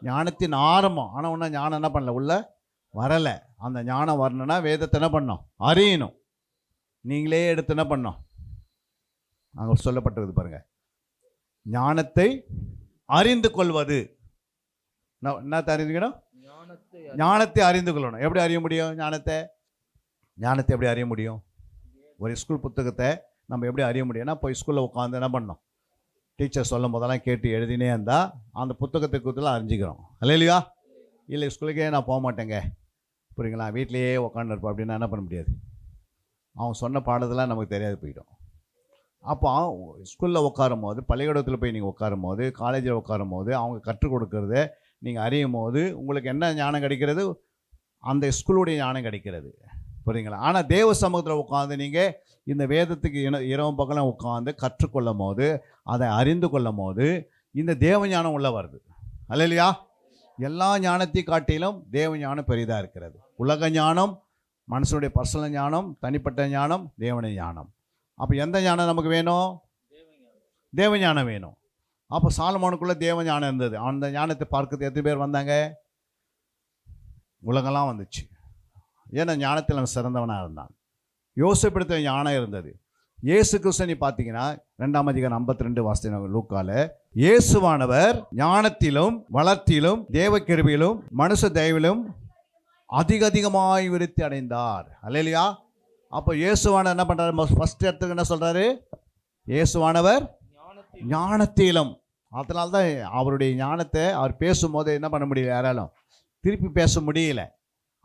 ஞானத்தின் ஆரம்பம். ஆனால் ஒன்றும் ஞானம் என்ன பண்ணல, உள்ள வரலை. அந்த ஞானம் வரணும்னா வேதத்தை என்ன பண்ணணும்? அறியணும். நீங்களே எடுத்து என்ன பண்ணணும்? அங்கே சொல்லப்பட்டிருக்கு பாருங்க, ஞானத்தை அறிந்து கொள்வது. என்ன அறிஞ்சுக்கணும்? ஞானத்தை அறிந்து கொள்ளணும். எப்படி அறிய முடியும் ஞானத்தை? ஞானத்தை எப்படி அறிய முடியும்? ஒரு ஸ்கூல் புத்தகத்தை நம்ம எப்படி அறிய முடியும்னா, போய் ஸ்கூலில் உட்காந்து என்ன பண்ணணும்? டீச்சர் சொல்லும் போதெல்லாம் கேட்டு எழுதினே இருந்தால் அந்த புத்தகத்தை குறித்துலாம் அறிஞ்சிக்கிறோம். அல்லேலூயா. இல்லை ஸ்கூலுக்கே நான் போக மாட்டேங்க, புரியுங்களா, வீட்லேயே உட்காந்துருப்போம் அப்படின்னா என்ன பண்ண முடியாது? அவன் சொன்ன பாடத்தெல்லாம் நமக்கு தெரியாது போயிடும். அப்போ ஸ்கூலில் உட்காரும் போது, பள்ளிக்கூடத்தில் போய் நீங்கள் உட்காரும் போது, காலேஜில் உட்காரும் போது அவங்க கற்றுக் கொடுக்கறத நீங்கள் அறியும் போது உங்களுக்கு என்ன ஞானம் கிடைக்கிறது? அந்த ஸ்கூலுடைய ஞானம் கிடைக்கிறது. புரியுங்களா? ஆனால் தேவ சமூகத்தில் உட்காந்து நீங்கள் இந்த வேதத்துக்கு இரவு பக்கம் உட்காந்து கற்றுக்கொள்ளும் போது, அதை அறிந்து கொள்ளும் போது இந்த தேவ ஞானம் உள்ள வருது. அல்லேலூயா. எல்லா ஞானத்தை காட்டிலும் தேவ ஞானம் பெரிதாக இருக்கிறது. உலக ஞானம், மனுஷனுடைய பர்சனல் ஞானம், தனிப்பட்ட ஞானம், தேவனுடைய ஞானம். அப்போ எந்த ஞானம் நமக்கு வேணும்? தேவ ஞானம் வேணும். அப்போ சாலமோனுக்குள்ளே தேவ ஞானம் இருந்தது. அந்த ஞானத்தை பார்க்கறது எத்தனை பேர் வந்தாங்க? உலகெல்லாம் வந்துச்சு. ஏன்னா ஞானத்தில் அவன் சிறந்தவனாக இருந்தான். யோசிப்படுத்த ஞானம் இருந்தது. இயேசு கிறிஸ்து நீ பார்த்தீங்கன்னா 2ஆம் அதிகாரம் 52 வாசித்த லூக்கால, இயேசுவானவர் ஞானத்திலும் வளர்த்திலும் தேவ கிருபையிலும் மனுஷ தயவிலும் அதிகமாய் விருத்தி அடைந்தார். அல்லேலூயா. அப்போ இயேசுவானவர் என்ன பண்றாரு? ஃபர்ஸ்ட் இடத்துக்கு என்ன சொல்றாரு? இயேசுவானவர் ஞானத்திலும். அதனால்தான் அவருடைய ஞானத்தை அவர் பேசும்போது என்ன பண்ண முடியல, யாராலும் திருப்பி பேச முடியல.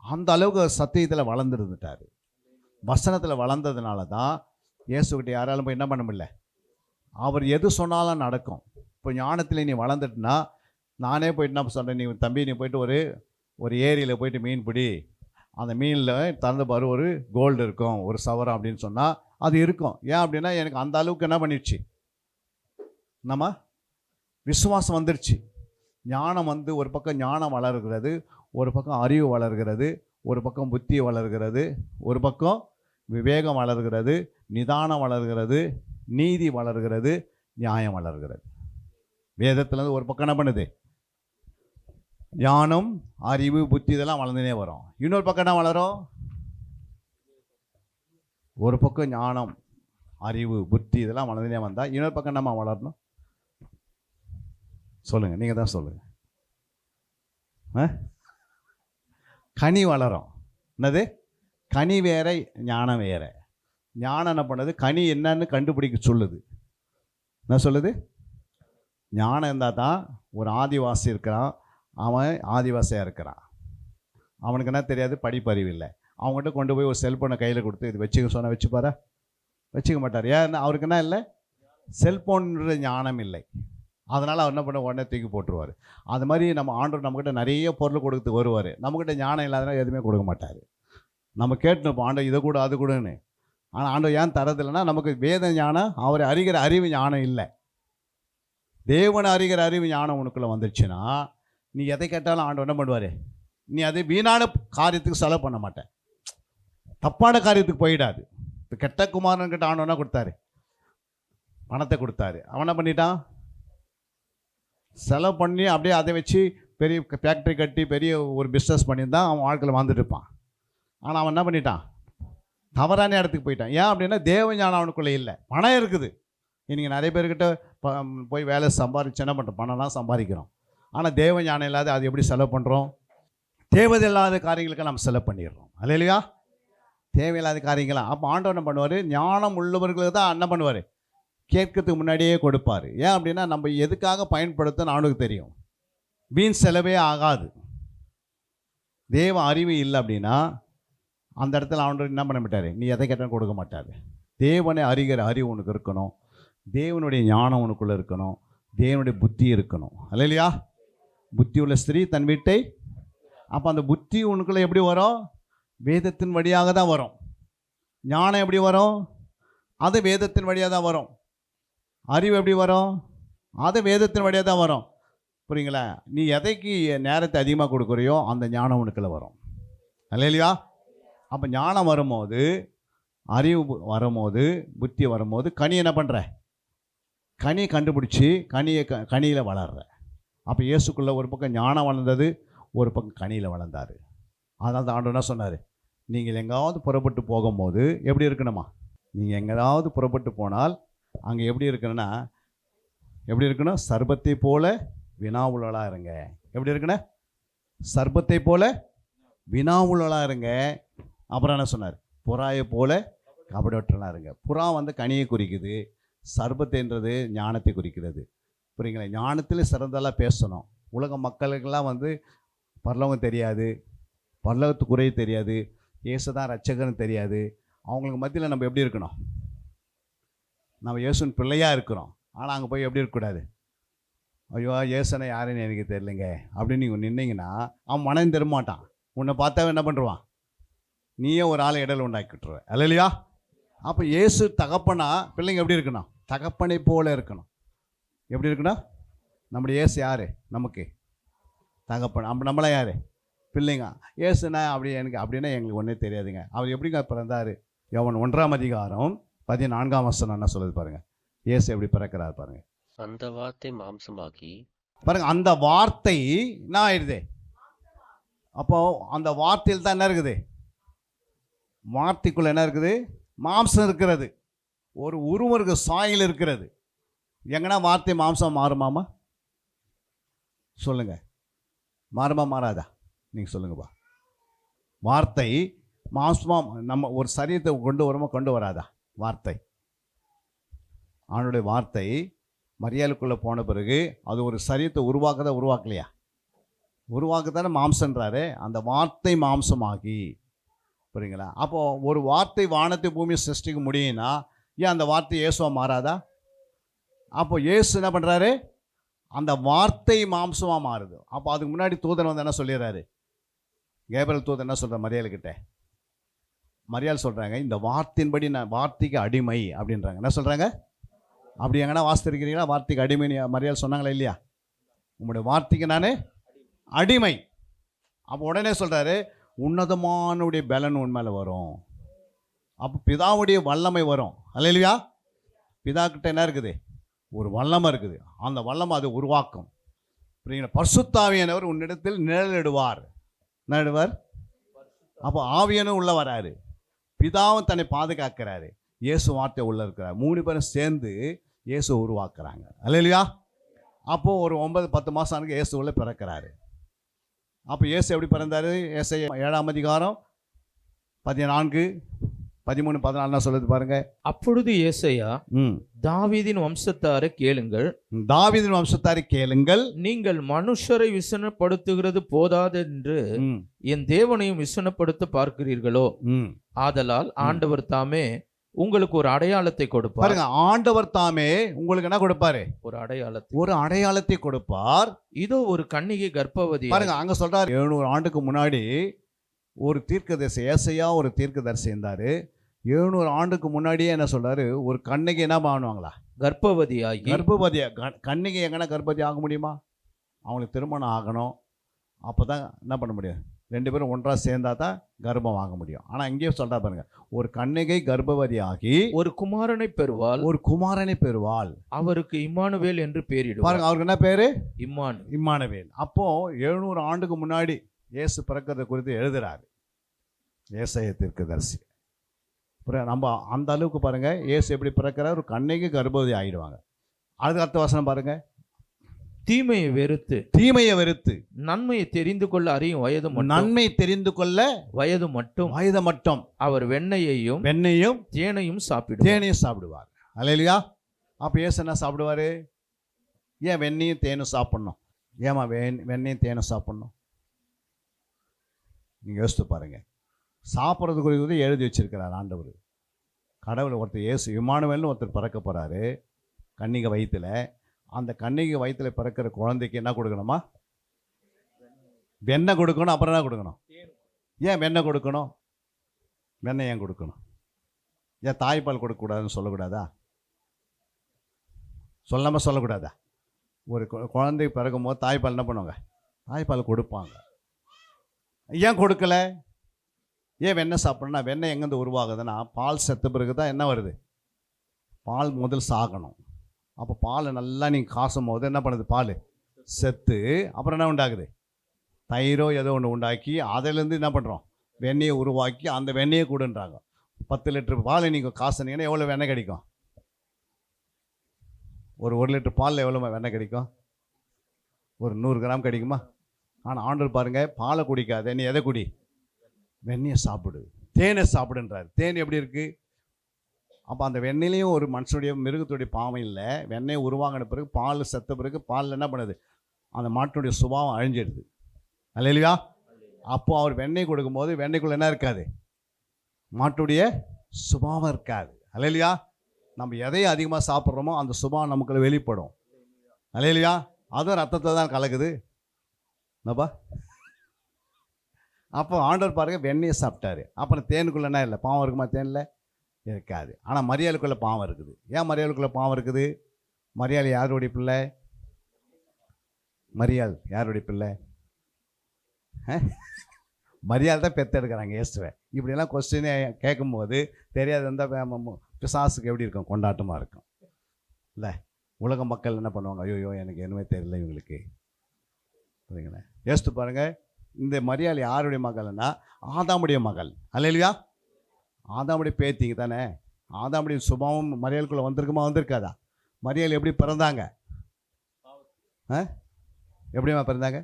அந்த அளவுக்கு சத்தியத்தில் வளர்ந்துருந்துட்டார். வசனத்தில் வளர்ந்ததுனால தான் இயேசுக்கிட்ட யாராலும் போய் என்ன பண்ண முடியல, அவர் எது சொன்னாலும் நடக்கும். இப்போ ஞானத்தில் நீ வளர்ந்துட்டுனா, நானே போயிட்டு என்ன சொல்கிறேன், நீ தம்பி நீ போயிட்டு ஒரு ஏரியில் போயிட்டு மீன் பிடி, அந்த மீனில் திறந்து பாரு ஒரு கோல்டு இருக்கும், ஒரு சவரம் அப்படின்னு சொன்னால் அது இருக்கும். ஏன் அப்படின்னா எனக்கு அந்த அளவுக்கு என்ன பண்ணிடுச்சு, நம்ம விசுவாசம் வந்துடுச்சு. ஞானம் வந்து ஒரு பக்கம் ஞானம் வளர்கிறது, ஒரு பக்கம் அறிவு வளர்கிறது, ஒரு பக்கம் புத்தி வளர்கிறது, ஒரு பக்கம் விவேகம் வளர்கிறது, நிதானம் வளர்கிறது, நீதி வளர்கிறது, நியாயம் வளர்கிறது. வேதத்துலேருந்து ஒரு பக்கம் என்ன பண்ணுது, ஞானம் அறிவு புத்தி இதெல்லாம் வளர்ந்துனே வரும். இன்னொரு பக்கம் என்ன வளரும்? ஒரு பக்கம் ஞானம் அறிவு புத்தி இதெல்லாம் வளர்ந்துனே வந்தால் இன்னொரு பக்கம் நம்ம வளரணும். சொல்லுங்க, நீங்கள் தான் சொல்லுங்க. கனி வளரும். என்னது? கனி வேற ஞானம் வேற. ஞானம் என்ன பண்ணுது, கனி என்னன்னு கண்டுபிடிக்க சொல்லுது. என்ன சொல்லுது? ஞானம் இருந்தால் தான் ஒரு ஆதிவாசி இருக்கிறான், அவன் ஆதிவாசியாக இருக்கிறான், அவனுக்கு என்ன தெரியாது, படிப்பறிவு இல்லை. அவங்ககிட்ட கொண்டு போய் ஒரு செல்ஃபோனை கையில் கொடுத்து இது வச்சுக்க சொன்னால் வச்சுப்பாரா? வச்சுக்க மாட்டார். ஏன்? அவருக்கு என்ன இல்லை, செல்ஃபோன்ற ஞானம் இல்லை. அதனால் அவர் என்ன பண்ண, உடனே தூக்கி போட்டுருவார். அது மாதிரி நம்ம ஆண்டவர் நம்மக்கிட்ட நிறைய பொருள் கொடுத்து வருவார். நம்மக்கிட்ட ஞானம் இல்லாதனால எதுவுமே கொடுக்க மாட்டார். நம்ம கேட்டுப்போம், ஆண்டவர் இதை கூட அது கூடன்னு. ஆனால் ஆண்டவர் ஏன் தரதில்லைன்னா, நமக்கு வேத ஞானம், அவரை அறிகிற அறிவு ஞானம் இல்லை. தேவனை அறிகிற அறிவு ஞானம் உனக்குள்ளே வந்துடுச்சுன்னா, நீ எதை கேட்டாலும் ஆண்டவர் என்ன பண்ணுவார், நீ அது வீணான காரியத்துக்கு செலவு பண்ண மாட்டேன், தப்பான காரியத்துக்கு போயிடாது. இப்போ கெட்ட குமாரன் கிட்ட ஆண்டவர் என்ன கொடுத்தாரு, பணத்தை கொடுத்தாரு. அவன் என்ன பண்ணிட்டான், செலவு பண்ணி அப்படியே அதை வச்சு பெரிய ஃபேக்ட்ரி கட்டி பெரிய ஒரு பிஸ்னஸ் பண்ணியிருந்தான் அவன் வாழ்க்கையில் வாழ்ந்துட்டு இருப்பான். ஆனால் அவன் என்ன பண்ணிட்டான், தவறான இடத்துக்கு போயிட்டான். ஏன் அப்படின்னா தேவ ஞானம் அவனுக்குள்ளே இல்லை. பணம் இருக்குது. இன்றைக்கி நிறைய பேர்கிட்ட போய் வேலை சம்பாதிச்சு என்ன பண்ணுறோம், பணம்லாம் சம்பாதிக்கிறோம். ஆனால் தேவ ஞானம் இல்லாத அது எப்படி செலவு பண்ணுறோம், தேவையில்லாத காரியங்களுக்கு நம்ம செலவு பண்ணிடுறோம். அல்லேலூயா. தேவையில்லாத காரியங்களாம். அப்போ ஆண்டவர் என்ன பண்ணுவார், ஞானம் உள்ளவர்களுக்கு தான் என்ன பண்ணுவார், கேட்கறதுக்கு முன்னாடியே கொடுப்பார். ஏன் அப்படின்னா நம்ம எதுக்காக பயன்படுத்தணும்னு அவனுக்கு தெரியும். வீண் செலவே ஆகாது. தேவ அறிவு இல்லை அப்படின்னா அந்த இடத்துல அவனுக்கு என்ன பண்ண மாட்டார், நீ எதை கேட்டாலும் கொடுக்க மாட்டார். தேவனை அறிகிற அறிவு உனக்கு இருக்கணும், தேவனுடைய ஞானம் உனக்குள்ளே இருக்கணும், தேவனுடைய புத்தி இருக்கணும். அல்லேலூயா. புத்தி உள்ள ஸ்திரீ தன் வீட்டை. அப்போ அந்த புத்தி உனக்குள்ளே எப்படி வரும், வேதத்தின் வழியாக தான் வரும். ஞானம் எப்படி வரும், அது வேதத்தின் வழியாக தான் வரும். அறிவு எப்படி வரும், அது வேதத்தின் வழியாக தான் வரும். புரியுங்களா? நீ எதைக்கு நேரத்தை அதிகமாக கொடுக்குறியோ அந்த ஞானம் உனக்குள்ள வரும். அல்லேலூயா. அப்போ ஞானம் வரும்போது, அறிவு வரும்போது, புத்தி வரும்போது கனி என்ன பண்ணுற, கனியை கண்டுபிடிச்சி கனியில் வளர்ற. அப்போ இயேசுக்குள்ளே ஒரு பக்கம் ஞானம் வளர்ந்தது, ஒரு பக்கம் கனியில் வளர்ந்தார். அதனால தான் ஆண்டவர் என்ன சொன்னார், நீங்கள் எங்காவது புறப்பட்டு போகும்போது எப்படி இருக்கணுமா, நீங்கள் எங்கேயாவது புறப்பட்டு போனால் அங்கே எப்படி இருக்கணும்னா, எப்படி இருக்கணும், சர்பத்தை போல வினாவுள்ளலாக இருங்க. எப்படி இருக்கணும், சர்பத்தை போல வினாவுள்ளலாக இருங்க. அப்புறம் என்ன சொன்னார், புறாயை போல கபடற்றலாக இருங்க. புறா வந்து கனியை குறிக்குது, சர்பத்தைன்றது ஞானத்தை குறிக்கிறது. புரியுங்களா? ஞானத்தில் சிறந்தெல்லாம் பேசணும். உலக மக்களுக்கெல்லாம் வந்து பரலோகம் தெரியாது, பரலோகத்து குறை தெரியாது, இயேசு தான் ரட்சகர்னு தெரியாது. அவங்களுக்கு மத்தியில் நம்ம எப்படி இருக்கணும், நம்ம இயேசுவின் பிள்ளையாக இருக்கிறோம். ஆனால் அங்கே போய் எப்படி இருக்கக்கூடாது, ஐயோ இயேசுனை யாருன்னு எனக்கு தெரியலைங்க அப்படின்னு நீங்கள் நின்னீங்கன்னா அவன் மனம் தரமாட்டான். உன்னை பார்த்தாவே என்ன பண்ணுவான், நீயே ஒரு ஆளை இடையில உண்டாக்கிட்டுருவ. அல்லேலூயா. அப்போ இயேசு தகப்பனா, பிள்ளைங்க எப்படி இருக்கணும், தகப்பனை போல இருக்கணும். எப்படி இருக்கணும், நம்முடைய இயேசு யார், நமக்கு தகப்பன். அப்போ நம்மளாம் யார், பிள்ளைங்க. இயேசுனா அப்படி எனக்கு அப்படின்னா எங்களுக்கு ஒன்றே தெரியாதுங்க. அவர் எப்படிங்க பிறந்தார், யோவான் 1ஆம் அதிகாரம் 14ஆம் வசனம் என்ன சொல்லுது பாருங்கள். இயேசு எப்படி பிறக்கிறார் பாருங்கள். அந்த வார்த்தை மாம்சமாகி பாருங்க, அந்த வார்த்தை என்ன ஆயிடுது? அப்போ அந்த வார்த்தையில் தான் என்ன இருக்குது? வார்த்தைக்குள்ள என்ன இருக்குது? மாம்சம் இருக்கிறது. ஒரு உருவம் இருக்கு, சாயல் இருக்கிறது. எங்கன்னா வார்த்தை மாம்சம் மாறுமாமா? சொல்லுங்க, மாறுமா மாறாதா? நீங்கள் சொல்லுங்கப்பா. வார்த்தை மாம்சமாக நம்ம ஒரு சரீரத்தை கொண்டு வருமா கொண்டு வராதா? வார்த்தை, அவனுடைய வார்த்தை மரியாளுக்குள்ளே போன பிறகு அது ஒரு சரீரத்தை உருவாக்கதான், உருவாக்கலையா? உருவாக்கத்தானே மாம்சன்றாரு. அந்த வார்த்தை மாம்சமாகி, புரியுங்களா? அப்போது ஒரு வார்த்தை வானத்தை பூமியை சிருஷ்டிக்க முடியும்னா ஏன் அந்த வார்த்தை இயேசுவாக மாறாதா? அப்போ இயேசு என்ன பண்ணுறாரு? அந்த வார்த்தை மாம்சமாக மாறுது. அப்போ அதுக்கு முன்னாடி தூதன் வந்து என்ன சொல்லிடுறாரு? கேபிரியல் தூதன் என்ன சொல்கிறார் மரியாளுக்கிட்ட? மரியாள் சொல்கிறாங்க, இந்த வார்த்தையின்படி நான் வார்த்தைக்கு அடிமை அப்படின்றாங்க. என்ன சொல்கிறாங்க? அப்படி எங்கன்னா வாசித்திருக்கிறீங்களா? வார்த்தைக்கு அடிமை மரியாள் சொன்னாங்களா இல்லையா? உங்களுடைய வார்த்தைக்கு நான் அடிமை. அப்போ உடனே சொல்கிறாரு, உன்னதமானுடைய பலன் உண்மையில் வரும். அப்போ பிதாவுடைய வல்லமை வரும். அல்லேலூயா. பிதா கிட்ட என்ன இருக்குது? ஒரு வல்லமை இருக்குது. அந்த வல்லமை அது உருவாக்கும். புரியுங்களா? பரிசுத்த ஆவியானவர் உன்னிடத்தில் நிழலிடுவார். நிழலிடுவார். அப்போ ஆவியானும் உள்ள வராரு, பிதாவும் தன்னை பாதுகாக்கிறாரு, இயேசு வார்த்தை உள்ள இருக்கிறார். 3 பேரும் சேர்ந்து இயேசு உருவாக்குறாங்க. அல்லேலூயா. அப்போது ஒரு 9-10 மாதம் ஆனது இயேசு உள்ள பிறக்கிறாரு. அப்போ இயேசு எப்படி பிறந்தார்? ஏசாயா 7ஆம் அதிகாரம் 14, 13, 14 சொல்லுது பாருங்க. அப்பொழுது ஏசாயா, தாவீதின் வம்சத்தாரை கேளுங்கள், தாவீதின் வம்சத்தாரை கேளுங்கள், நீங்கள் மனுஷரை விசனப்படுத்துகிறது போதாதென்று என் தேவனையும் விசனப்படுத்த பார்க்கிறீர்களோ? ஆதலால் ஆண்டவர் தாமே உங்களுக்கு ஒரு அடையாளத்தை கொடுப்பார். பாருங்க, ஆண்டவர் தாமே உங்களுக்கு என்ன கொடுப்பாரு? ஒரு அடையாளத்தை கொடுப்பார். இதோ ஒரு கன்னிகை கர்ப்பவதி. பாருங்க, அங்க சொல்றாரு 700 ஆண்டுக்கு முன்னாடி ஒரு தீர்க்கதரிசி ஏசாயா ஒரு தீர்க்கதரிசி இருந்தாரு. 700 ஆண்டுக்கு முன்னாடியே என்ன சொல்றாரு? ஒரு கன்னிகை என்ன பண்ணுவாங்களா? கர்ப்பவதியாகி. கர்ப்பவதியா? கன்னிகை எங்கன்னா கர்ப்பவதி ஆக முடியுமா? அவங்களுக்கு திருமணம் ஆகணும். அப்போ தான் என்ன பண்ண முடியும்? 2 பேரும் ஒன்றா சேர்ந்தா தான் கர்ப்பம் வாங்க முடியும். ஆனால் இங்கேயும் சொல்கிறா பாருங்க, ஒரு கன்னிகை கர்ப்பவதி ஆகி ஒரு குமாரனை பெறுவாள். ஒரு குமாரனை பெறுவாள். அவருக்கு இம்மானுவேல் என்று பேரிடுவார். பாருங்க, அவருக்கு என்ன பேரு? இம்மானுவேல். அப்போ 700 ஆண்டுக்கு முன்னாடி இயேசு பிறக்கிறத குறித்து எழுதுறாரு ஏசாயா தீர்க்கதரிசி. நம்ம அந்த அளவுக்கு பாருங்க, இயேசு எப்படி பிறக்கிறார்? ஒரு கன்னிகை கர்ப்பவதி ஆகிடுவாங்க. அதுக்கு அடுத்த வசனம் பாருங்க. தீமையை வெறுத்து நன்மையை தெரிந்து கொள்ள அறியும் வயது மட்டும். நன்மை தெரிந்து கொள்ள வயது மட்டும் அவர் வெண்ணையையும் தேனையும் சாப்பிடுவார். அல்லேலூயா. அப்போ இயேசு என்ன சாப்பிடுவார்? ஏன் வெண்ணையும் தேனும் சாப்பிடணும்? ஏமா வெண்ணையும் தேனும் சாப்பிடணும்? நீங்கள் யோசித்து பாருங்க. சாப்பிட்றது குறித்து எழுதி வச்சிருக்கிறார் ஆண்டவர். கடவுள் ஒருத்தர் இயேசு இம்மானுவேல்னு ஒருத்தர் பிறக்க போகிறாரு கன்னிகை வயிற்றில். அந்த கன்னிகை வயிற்றில் பிறக்கிற குழந்தைக்கு என்ன கொடுக்கணுமா? வெண்ணெய் கொடுக்கணும். அப்புறம் என்ன கொடுக்கணும்? ஏன் வெண்ணெய் கொடுக்கணும்? வெண்ணெய் ஏன் கொடுக்கணும்? ஏன் தாய்ப்பால் கொடுக்கக்கூடாதுன்னு சொல்லக்கூடாதா? சொல்லாமல் சொல்லக்கூடாதா? ஒரு குழந்தை பிறக்கும் போது தாய்ப்பால் என்ன பண்ணுவாங்க? தாய்ப்பால் கொடுப்பாங்க. ஏன் கொடுக்கல? ஏன் வெண்ணெய் சாப்பிடணும்னா, வெண்ணெய் எங்கேருந்து உருவாகுதுன்னா, பால் செத்த பிறகு தான் என்ன வருது? பால் முதல் சாகணும். அப்போ பாலை நல்லா நீங்கள் காசும் போது என்ன பண்ணுது? பால் செத்து அப்புறம் என்ன உண்டாகுது? தயிரோ ஏதோ ஒன்று உண்டாக்கி அதிலேருந்து என்ன பண்ணுறோம்? வெண்ணெயை உருவாக்கி அந்த வெண்ணெயை கொடுன்றாங்க. 10 லிட்டர் பால் நீங்கள் காசுனீங்கன்னா எவ்வளோ வெண்ணெய் கிடைக்கும்? ஒரு 1 லிட்டர் பாலில் எவ்வளோ வெண்ணெய் கிடைக்கும்? ஒரு 100 கிராம் கிடைக்குமா? ஆனால் ஆண்டவர் பாருங்கள், பாலை குடிக்காத, நீ எதை குடி? வெண்ணெயை சாப்பிடு, தேனை சாப்பிடுன்றார். தேன் எப்படி இருக்குது? அப்போ அந்த வெண்ணெயிலையும் ஒரு மனுஷனுடைய மிருகத்துடைய பாவம் இல்லை. வெண்ணெய் உருவாங்கின பிறகு பால் செத்த பிறகு பாலில் என்ன பண்ணுது? அந்த மாட்டினுடைய சுபாவம் அழிஞ்சிடுது. அல்லேலூயா. அப்போது அவர் வெண்ணெய் கொடுக்கும்போது வெண்ணெய்க்குள்ளே என்ன இருக்காது? மாட்டுடைய சுபாவம் இருக்காது. அல்லேலூயா. நம்ம எதை அதிகமாக சாப்பிட்றோமோ அந்த சுபாவம் நமக்குள்ள வெளிப்படும். அல்லேலூயா. அதுவும் ரத்தத்தை தான் கலக்குது. என்னப்பா? அப்போ ஆண்டவர் பாருங்க, வெண்ணெயை சாப்பிட்டாரு. அப்புறம் தேனுக்குள்ளே என்ன இல்லை? பாவம் இருக்குமா? தேனில் இருக்காது. ஆனால் மரியாளுக்குள்ளே பாவம் இருக்குது. ஏன் மரியாளுக்குள்ளே பாவம் இருக்குது? மரியாள் யாருடைய பிள்ளை? மரியாள் யாருடைய பிள்ளை? மரியாள் தான் பெற்றெடுக்கிறாங்க இயேசுவை. இப்படியெல்லாம் கொஸ்டினே கேட்கும்போது தெரியாது. எந்த பிசாசுக்கு எப்படி இருக்கும்? கொண்டாட்டமாக இருக்கும் இல்லை? உலக மக்கள் என்ன பண்ணுவாங்க, ஐயோ எனக்கு என்னமே தெரியல இவங்களுக்கு. புரியுங்களேன்? யோசித்து பாருங்கள், இந்த மரியாள் யாருடைய மகள்னா ஆதாமுடைய மகள். அல்லேலூயா. ஆதாமுடைய பேத்திங்க தானே. ஆதாமுடைய சுபாவம் மரியாளுக்குள்ளே வந்திருக்குமா, வந்திருக்காதா? மரியாள் எப்படி பிறந்தாங்க? எப்படிமா பிறந்தாங்க?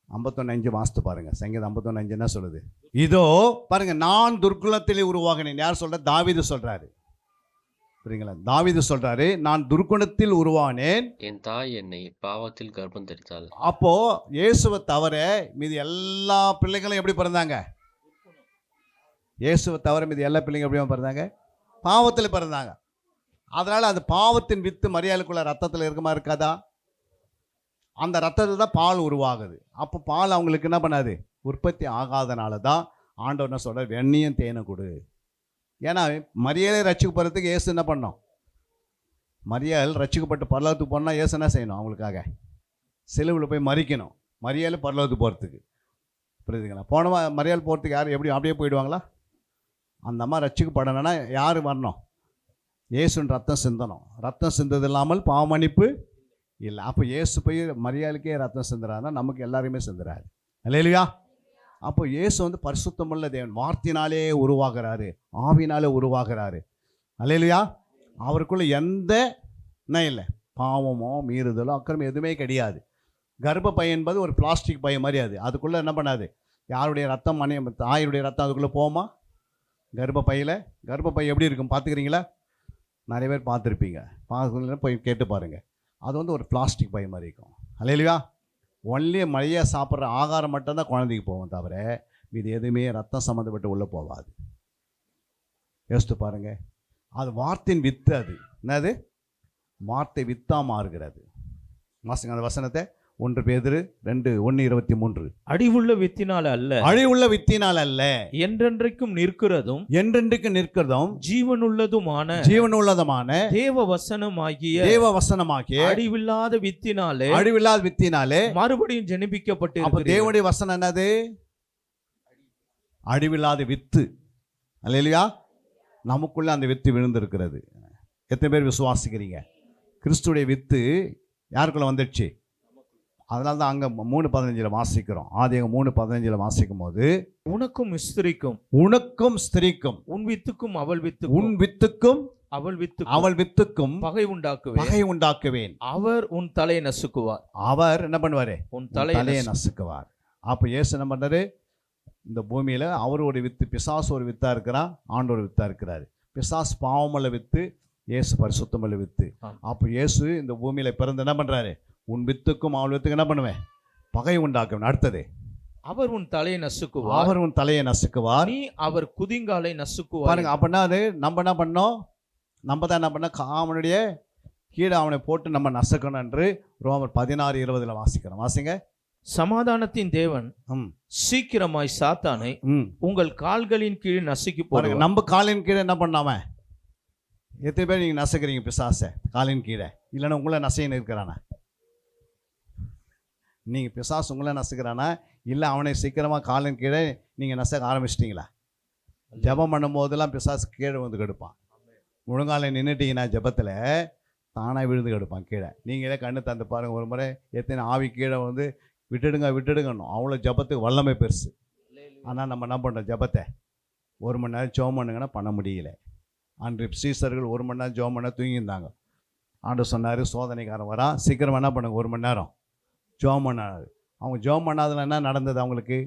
51:5 வாசித்து பாருங்க. சங்கீதம் 51:5 என்ன சொல்லுது? இதோ பாருங்க, நான் துர்க்குலத்திலே உருவாகினேன். யார் சொல்ற? தாவீது சொல்றாரு. புரியுங்களா? தாவீது சொல்றாரு, நான் துர்க்குணத்தில் உருவானேன், என் தாய் என்னை பாவத்தில் கர்ப்பம் தரித்தாள். அப்போ இயேசுவை தவிர மீது எல்லா பிள்ளைகளும் எப்படி பிறந்தாங்க? இயேசுவை தவிர மீது எல்லா பிள்ளைங்க எப்படி பிறந்தாங்க? பாவத்தில் பிறந்தாங்க. அதனால அந்த பாவத்தின் வித்து மரியாளுக்குள்ள ரத்தத்தில் இருக்குமா, இருக்காதா? அந்த ரத்தத்தில் தான் பால் உருவாகுது. அப்போ பால் அவங்களுக்கு என்ன பண்ணாது, உற்பத்தி ஆகாதனால தான் ஆண்டவர் என்ன சொல்கிறார், வெண்ணியும் தேனும் கொடு. ஏன்னா மரியாதை ரட்சிக்கப்படுறதுக்கு இயேசு என்ன பண்ணோம்? மரியாள் ரட்சிக்கப்பட்டு பரலோகத்துக்கு போனால் இயேசு என்ன செய்யணும்? அவங்களுக்காக சிலுவையில் போய் மறிக்கணும். மரியாதை பரலோகத்துக்கு போகிறதுக்கு. புரியுதுங்களா? போனவா மரியாள் போகிறதுக்கு யார் எப்படி அப்படியே போயிடுவாங்களா? அந்த அம்மா ரட்சிக்கப்படணும்னா யார் வரணும்? இயேசுன்ற ரத்தம் சிந்தணும். ரத்தம் சிந்தது இல்லாமல் பாவமன்னிப்பு இல்லை. அப்போ இயேசு போய் மரியாளுக்கே ரத்தம் சிந்துறாருன்னா நமக்கு எல்லாருமே சிந்துறாரு. அல்லேலூயா. அப்போ இயேசு வந்து பரிசுத்தமுள்ள தேவன். வார்த்தையினாலே உருவாகிறாரு, ஆவினாலே உருவாகிறாரு. அல்லேலூயா. அவருக்குள்ள எந்த என்ன இல்லை, பாவமோ மீறுதலோ அக்கிரமம் எதுவுமே கிடையாது. கர்ப்ப பை என்பது ஒரு பிளாஸ்டிக் பை மாதிரி. அதுக்குள்ளே என்ன பண்ணாது, யாருடைய ரத்தம் தாயுடைய ரத்தம் அதுக்குள்ளே போகுமா? கர்ப்ப பை எப்படி இருக்கும் பார்த்துக்கிறீங்களா? நிறைய பேர் பார்த்துருப்பீங்க. பார்த்து போய் கேட்டு பாருங்கள். அது வந்து ஒரு பிளாஸ்டிக் பை மாதிரி இருக்கும். அல்லேலூயா. ஒன்லி மழையாக சாப்பிட்ற ஆகாரம் மட்டும்தான் குழந்தைக்கு போகும், தவிர இது எதுவுமே ரத்தம் சம்மந்தப்பட்டு உள்ளே போகாது. யோசித்து பாருங்கள். அது வார்த்தையின் வித்து. அது என்னது? வார்த்தை வித்தா மாறுகிறது. மாசுங்க அந்த வசனத்தை. 1 பேதுரு 2:1-23. அடிவுள்ள வித்தினால் அல்ல, அழிவுள்ள வித்தினால் அல்ல, என்றென்றைக்கும் நிற்கிறதும் என்றென்றைக்கு நிற்கிறதும் ஜீவனுள்ளதுமான தேவ வசனமாகிய அடிவில்லாத வித்தினாலே மறுபடியும் ஜெனிப்பிக்கப்பட்டு. அப்ப தேவனுடைய வசனம் என்னது? அழிவில்லாத வித்து. அல்லேலூயா. நமக்குள்ள அந்த வித்து விழுந்திருக்கிறது. எத்தனை பேர் விசுவாசிக்கிறீங்க? கிறிஸ்துடைய வித்து யாருக்குள்ள வந்துடுச்சு? அதனால தான் அங்கே 3:15 வாசிக்கிறோம். ஆதியாகமம் 3:15 வாசிக்கும் போது, உனக்கும் ஸ்திரீக்கும் உன் வித்துக்கும் அவள் வித்துக்கும் பகை உண்டாக்குவேன். அவர் உன் தலையை நசுக்குவார். அவர் என்ன பண்ணுவாரு? உன் தலையை நசுக்குவார். அப்போ இயேசு என்ன பண்றாரு? இந்த பூமியில அவர் ஒரு வித்து, பிசாசு ஒரு வித்தா இருக்கிறான், ஆண்டவர் வித்தா இருக்கிறாரு. பிசாசு பாவமுள்ள வித்து, இயேசு பரிசுத்தமுள்ள வித்து. அப்போ இயேசு இந்த பூமியில பிறந்து என்ன பண்றாரு? உன் வித்துக்கும் அவள் வித்துக்கும் என்ன பண்ணுவேன்? பகை உண்டாக்குவேன். அடுத்தது, அவர் உன் தலையை நசுக்குவார், நீ அவர் குதிங்காலை நசுக்குவார். பாருங்க. அப்படின்னா அது நம்ம என்ன பண்ணோம்? நம்ம தான் என்ன பண்ணோம்? அவனுடைய கீழே அவனை போட்டு நம்ம நசுக்கணும் என்று ரோமர் 16:20 வாசிக்கிறோம். வாசிங்க. சமாதானத்தின் தேவன் சீக்கிரமாய் சாத்தானை உங்கள் கால்களின் கீழே நசுக்கி போடுங்க. நம்ம காலின் கீழே என்ன பண்ணாம? எத்தனை பேர் நீங்க நசுக்கிறீங்க பிசாசை காலின் கீழே? இல்லைன்னா உங்களை நசைன்னு இருக்கிறானா? நீங்கள் பிசாசு உங்களை நசுக்கிறானா, இல்லை அவனை சீக்கிரமாக காலின் கீழே நீங்கள் நசுக்க ஆரம்பிச்சிட்டிங்களா? ஜபம் பண்ணும் போதெல்லாம் பிசாசு கீழே வந்து கெடுப்பான். முழங்கால நின்றுட்டிங்கன்னா ஜபத்தில் தானாக விழுந்து கெடுப்பான் கீழே. நீங்களே கண்ணு தந்து பாருங்கள். ஒரு முறை எத்தனை ஆவி கீழே வந்து விட்டுடுங்கணும். அவ்வளோ ஜபத்துக்கு வல்லமை பெருசு. ஆனால் நம்ம என்ன பண்ணுறோம்? ஜபத்தை 1 மணி நேரம் ஜெபம் பண்ணுங்கன்னா பண்ண முடியல. அன்று சீசர்கள் 1 மணி நேரம் ஜெபம் பண்ண தூங்கியிருந்தாங்க. ஆண்டவர் சொன்னார், சோதனைக்காரன் வரா, சீக்கிரம் என்ன பண்ணுங்க, 1 மணி நேரம் ஜெபம் பண்ணாது. அவங்க ஜெபம் பண்ணாதனால என்ன நடந்தது? அவங்களுக்கு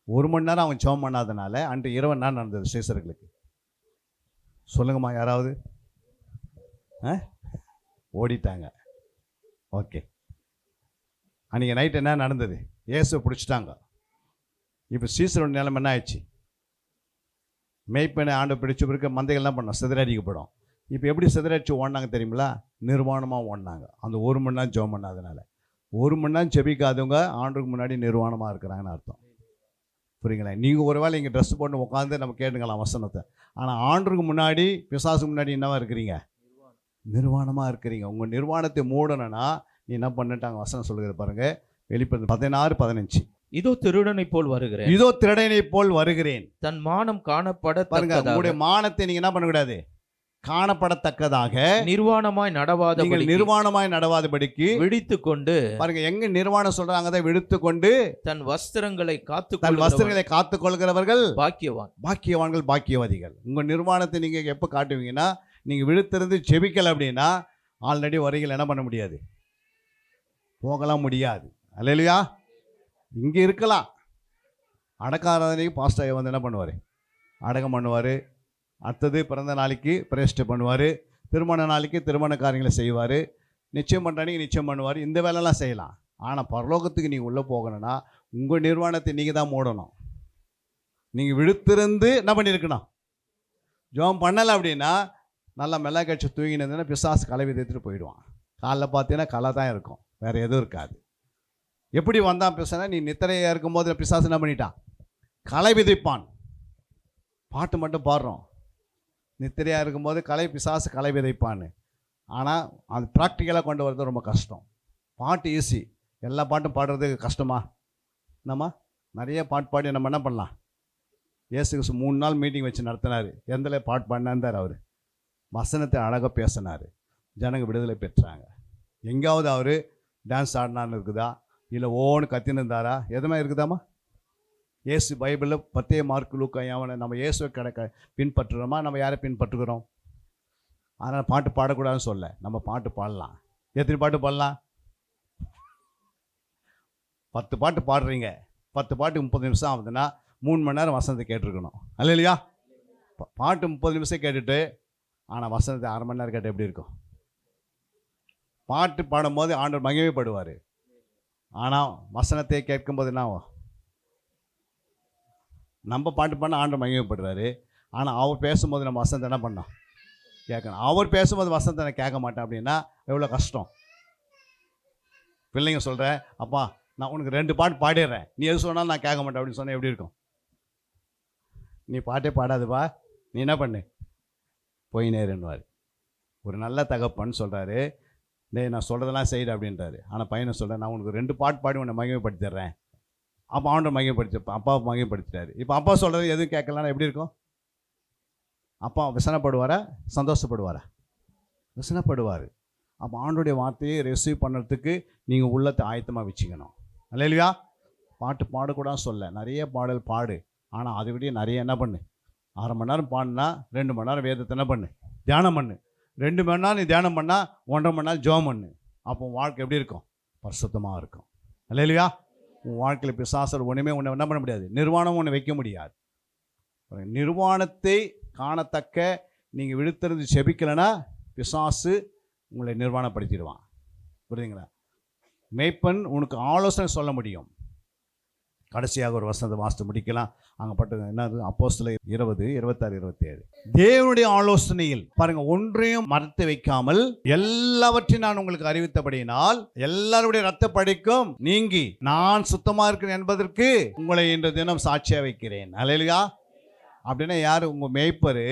1 மணி நேரம் அவங்க ஜெபம் பண்ணாதனால அன்று இரவு என்ன நடந்தது சீசர்களுக்கு? சொல்லுங்கம்மா யாராவது. ஓடிட்டாங்க. ஓகே. அன்றைக்கி நைட் என்ன நடந்தது? இயேசுவை பிடிச்சிட்டாங்க. இப்போ சீசரோட நிலைமை என்ன ஆயிடுச்சு? மேய்ப்பனை ஆண்டு பிடிச்ச பிறகு மந்தைகள் என்ன பண்ணோம்? சிதறடிக்கப்படும். இப்போ எப்படி சிதறடிச்சு ஓடினாங்க தெரியுங்களா? நிர்வாணமாக ஓடினாங்க. அந்த 1 மணி நேரம் ஜெபம் பண்ணாதனால. 1 மணி நேரம் ஜெபிக்காதவங்க ஆண்டுக்கு முன்னாடி நிர்வாணமாக இருக்கிறாங்கன்னு அர்த்தம். புரியுங்களா? நீங்கள் ஒரு வேளை இங்கே ட்ரெஸ் போட்டு உட்காந்து நம்ம கேட்டுக்கலாம் வசனத்தை. ஆனால் ஆண்டுக்கு முன்னாடி பிசாசுக்கு முன்னாடி என்னவா இருக்கிறீங்க? நிர்வாணமாக இருக்கிறீங்க. உங்கள் நிர்வாணத்தை மூடணும்னா நீ என்ன பண்ணிட்டாங்க? வசனம் சொல்லுகிறது பாருங்க. வெளிப்படுத்தல் 16:15. இதோ திருடனை போல் வருகிறேன். தன் மானம் காணப்பட பாருங்க. உங்களுடைய மானத்தை நீங்கள் என்ன பண்ணக்கூடாது? காணப்படத்தக்கதாக நிர்வாணமாய் நீங்கள் நடவாதபடி நிர்வாணமாய் நடவாதபடிக்கு விழித்துக் கொண்டு பாருங்க, எங்க நிர்வாணம் சொல்றாங்க, அதை விடுத்து கொண்டு தன் வஸ்திரங்களை தன் வஸ்திரங்களை காத்துக் கொள்கிறவர்கள் பாக்கியவான். பாக்கியவான்கள், பாக்கியவாதிகள். உங்க நிர்வாணத்தை நீங்க எப்ப காட்டுவீங்கன்னா, நீங்க விழுத்திருந்து ஜெபிக்கல அப்படின்னா ஆல்ரெடி வரைகள் என்ன பண்ண முடியாது, போகலாம் முடியாது. அல்லேலூயா. இங்க இருக்கலாம். அடக்காராதனைக்கு பாஸ்டர் வந்து என்ன பண்ணுவார், அடக்கம் பண்ணுவார். அடுத்தது பிறந்த நாளைக்கு பிரேஷ்டை பண்ணுவார். திருமண நாளைக்கு திருமண காரியங்களை செய்வார். நிச்சயம் பண்ணுறானிக்கு நிச்சயம் பண்ணுவார். இந்த வேலைலாம் செய்யலாம். ஆனால் பரலோகத்துக்கு நீங்கள் உள்ளே போகணும்னா உங்கள் நிர்வாணத்தை நீங்கள் தான் மூடணும். நீங்கள் விழுத்திருந்து என்ன பண்ணியிருக்கணும், ஜோம் பண்ணலை அப்படின்னா நல்லா மெல்ல கட்சி தூங்கினதுன்னா பிசாசு களை விதைத்துட்டு போயிடுவான். காலைல பார்த்தீங்கன்னா களை தான் இருக்கும், வேறு எதுவும் இருக்காது. எப்படி வந்தான் பிசாசா, நீ நித்திரையாக இருக்கும்போது பிசாசு என்ன பண்ணிட்டான், களை விதைப்பான். பாட்டு மட்டும் பாடுறோம், நித்திரையாக இருக்கும்போது பிசாசு களை விதைப்பான்னு. ஆனால் அது ப்ராக்டிக்கலாக கொண்டு வரது ரொம்ப கஷ்டம். பாட்டு ஈஸி, எல்லா பாட்டும் பாடுறதுக்கு கஷ்டமா? என்னம்மா நிறைய பாட்டு பாடி நம்ம என்ன பண்ணலாம். இயேசு 3 நாள் மீட்டிங் வச்சு நடத்தினார். எந்தில் பாட்டு பாடினார். அவர் வசனத்தை அழகாக பேசினார். ஜனங்க விடுதலை பெற்றாங்க. எங்கேயாவது அவர் டான்ஸ் ஆடினான்னு இருக்குதா, இல்லை ஓன்னு கத்தின்னு இருந்தாரா, எதுவுமே இருக்குதாம்மா? இயேசு பைபிளில் 10 மார்க் லூக்கா அவனை நம்ம இயேசுவை பின்பற்றுறோமா, நம்ம யாரை பின்பற்றுகிறோம்? அதனால் பாட்டு பாடக்கூடாதுன்னு சொல்ல, நம்ம பாட்டு பாடலாம். எத்தனை பாட்டு பாடலாம்? 10 பாட்டு பாடுறீங்க, 10 பாட்டு 30 நிமிஷம் ஆகுதுன்னா 3 மணி நேரம் வசனத்தை கேட்டிருக்கணும். அல்லையா? பாட்டு 30 நிமிஷம் கேட்டுட்டு ஆனால் வசனத்தை 1/2 மணி நேரம் கேட்டு எப்படி இருக்கும்? பாட்டு பாடும்போது ஆண்டவர் மகிமைப்படுவார். ஆனால் வசனத்தை கேட்கும்போது என்ன ஆகும்? நம்ம பாட்டு பண்ண ஆண்டவர் மகிமைப்படுறாரு. ஆனால் அவர் பேசும்போது நம்ம வசனத்தை என்ன பண்ணோம், கேட்கணும். அவர் பேசும்போது வசனத்தை நான் கேட்க மாட்டேன் அப்படின்னா எவ்வளோ கஷ்டம். பிள்ளைங்க சொல்கிறேன், அப்பா நான் உனக்கு 2 பாட்டு பாடிடுறேன், நீ எது சொன்னாலும் நான் கேட்க மாட்டேன் அப்படின்னு சொன்னால் எப்படி இருக்கும்? நீ பாட்டே பாடாதுப்பா, நீ என்ன பண்ணு, போய் நேருன்னுவார். ஒரு நல்ல தகப்பன்னு சொல்கிறாரு, டேய் நான் சொல்கிறதெல்லாம் செய்யுது அப்படின்றாரு. ஆனால் பையனை சொல்கிறேன், நான் உனக்கு 2 பாட்டு பாடி உன்னை மகிமைப்படுத்திடுறேன். அப்போ ஆண்டவர் மகிமைப்படுத்திப்பா, அப்பாவை மகிமைப்படுத்திட்டாரு. இப்போ அப்பா சொல்கிறது எதுவும் கேட்கலன்னா எப்படி இருக்கும்? அப்பா விசனப்படுவாரா, சந்தோஷப்படுவாரா? விசனப்படுவார். அப்போ ஆண்டோடைய வார்த்தையை ரிசீவ் பண்ணுறதுக்கு நீங்கள் உள்ளத்தை ஆயத்தமாக வச்சுக்கணும். இல்லையா? பாட்டு பாடக்கூடாதுன்னு சொல்ல, நிறைய பாடல் பாடு. ஆனால் அதை விட நிறைய என்ன பண்ணு, 1/2 மணி நேரம் பாடினா 2 மணி நேரம் வேதத்தை என்ன பண்ணு, தியானம் பண்ணு. 2 மணி நேரம் நீ தியானம் பண்ணால் 1.5 மணி நேரம் ஜெபம் பண்ணு. அப்போ உன் வாழ்க்கை எப்படி இருக்கும்? பரிசுத்தமாக இருக்கும். இல்லையா? உன் வாழ்க்கையில் பிசாசர் ஒன்றுமே உன்னை என்ன பண்ண முடியாது, நிர்வாணம் ஒன்று வைக்க முடியாது. நிர்வாணத்தை காணத்தக்க நீங்கள் விழுத்திருந்து செபிக்கலைன்னா பிசாசு உங்களை நிர்வாணப்படுத்திடுவான். புரியுதுங்களா? மேய்ப்பன் உனக்கு ஆலோசனை சொல்ல முடியும். கடைசியாக ஒரு வசனத்தை வாசித்து முடிக்கலாம். அங்கே பட்டு என்னது, அப்போஸ்தலர் 20, 26, 27. தேவனுடைய ஆலோசனையில் பாருங்க, ஒன்றையும் மறைத்து வைக்காமல் எல்லாவற்றையும் நான் உங்களுக்கு அறிவித்தபடியினால் எல்லாருடைய இரத்த பழிக்கும் நீங்கி நான் சுத்தமா இருக்கிறேன் என்பதற்கு உங்களை இன்று தினம் சாட்சியா வைக்கிறேன். அல்லேலூயா. அப்படின்னா யாரு? உங்க மேய்ப்பரு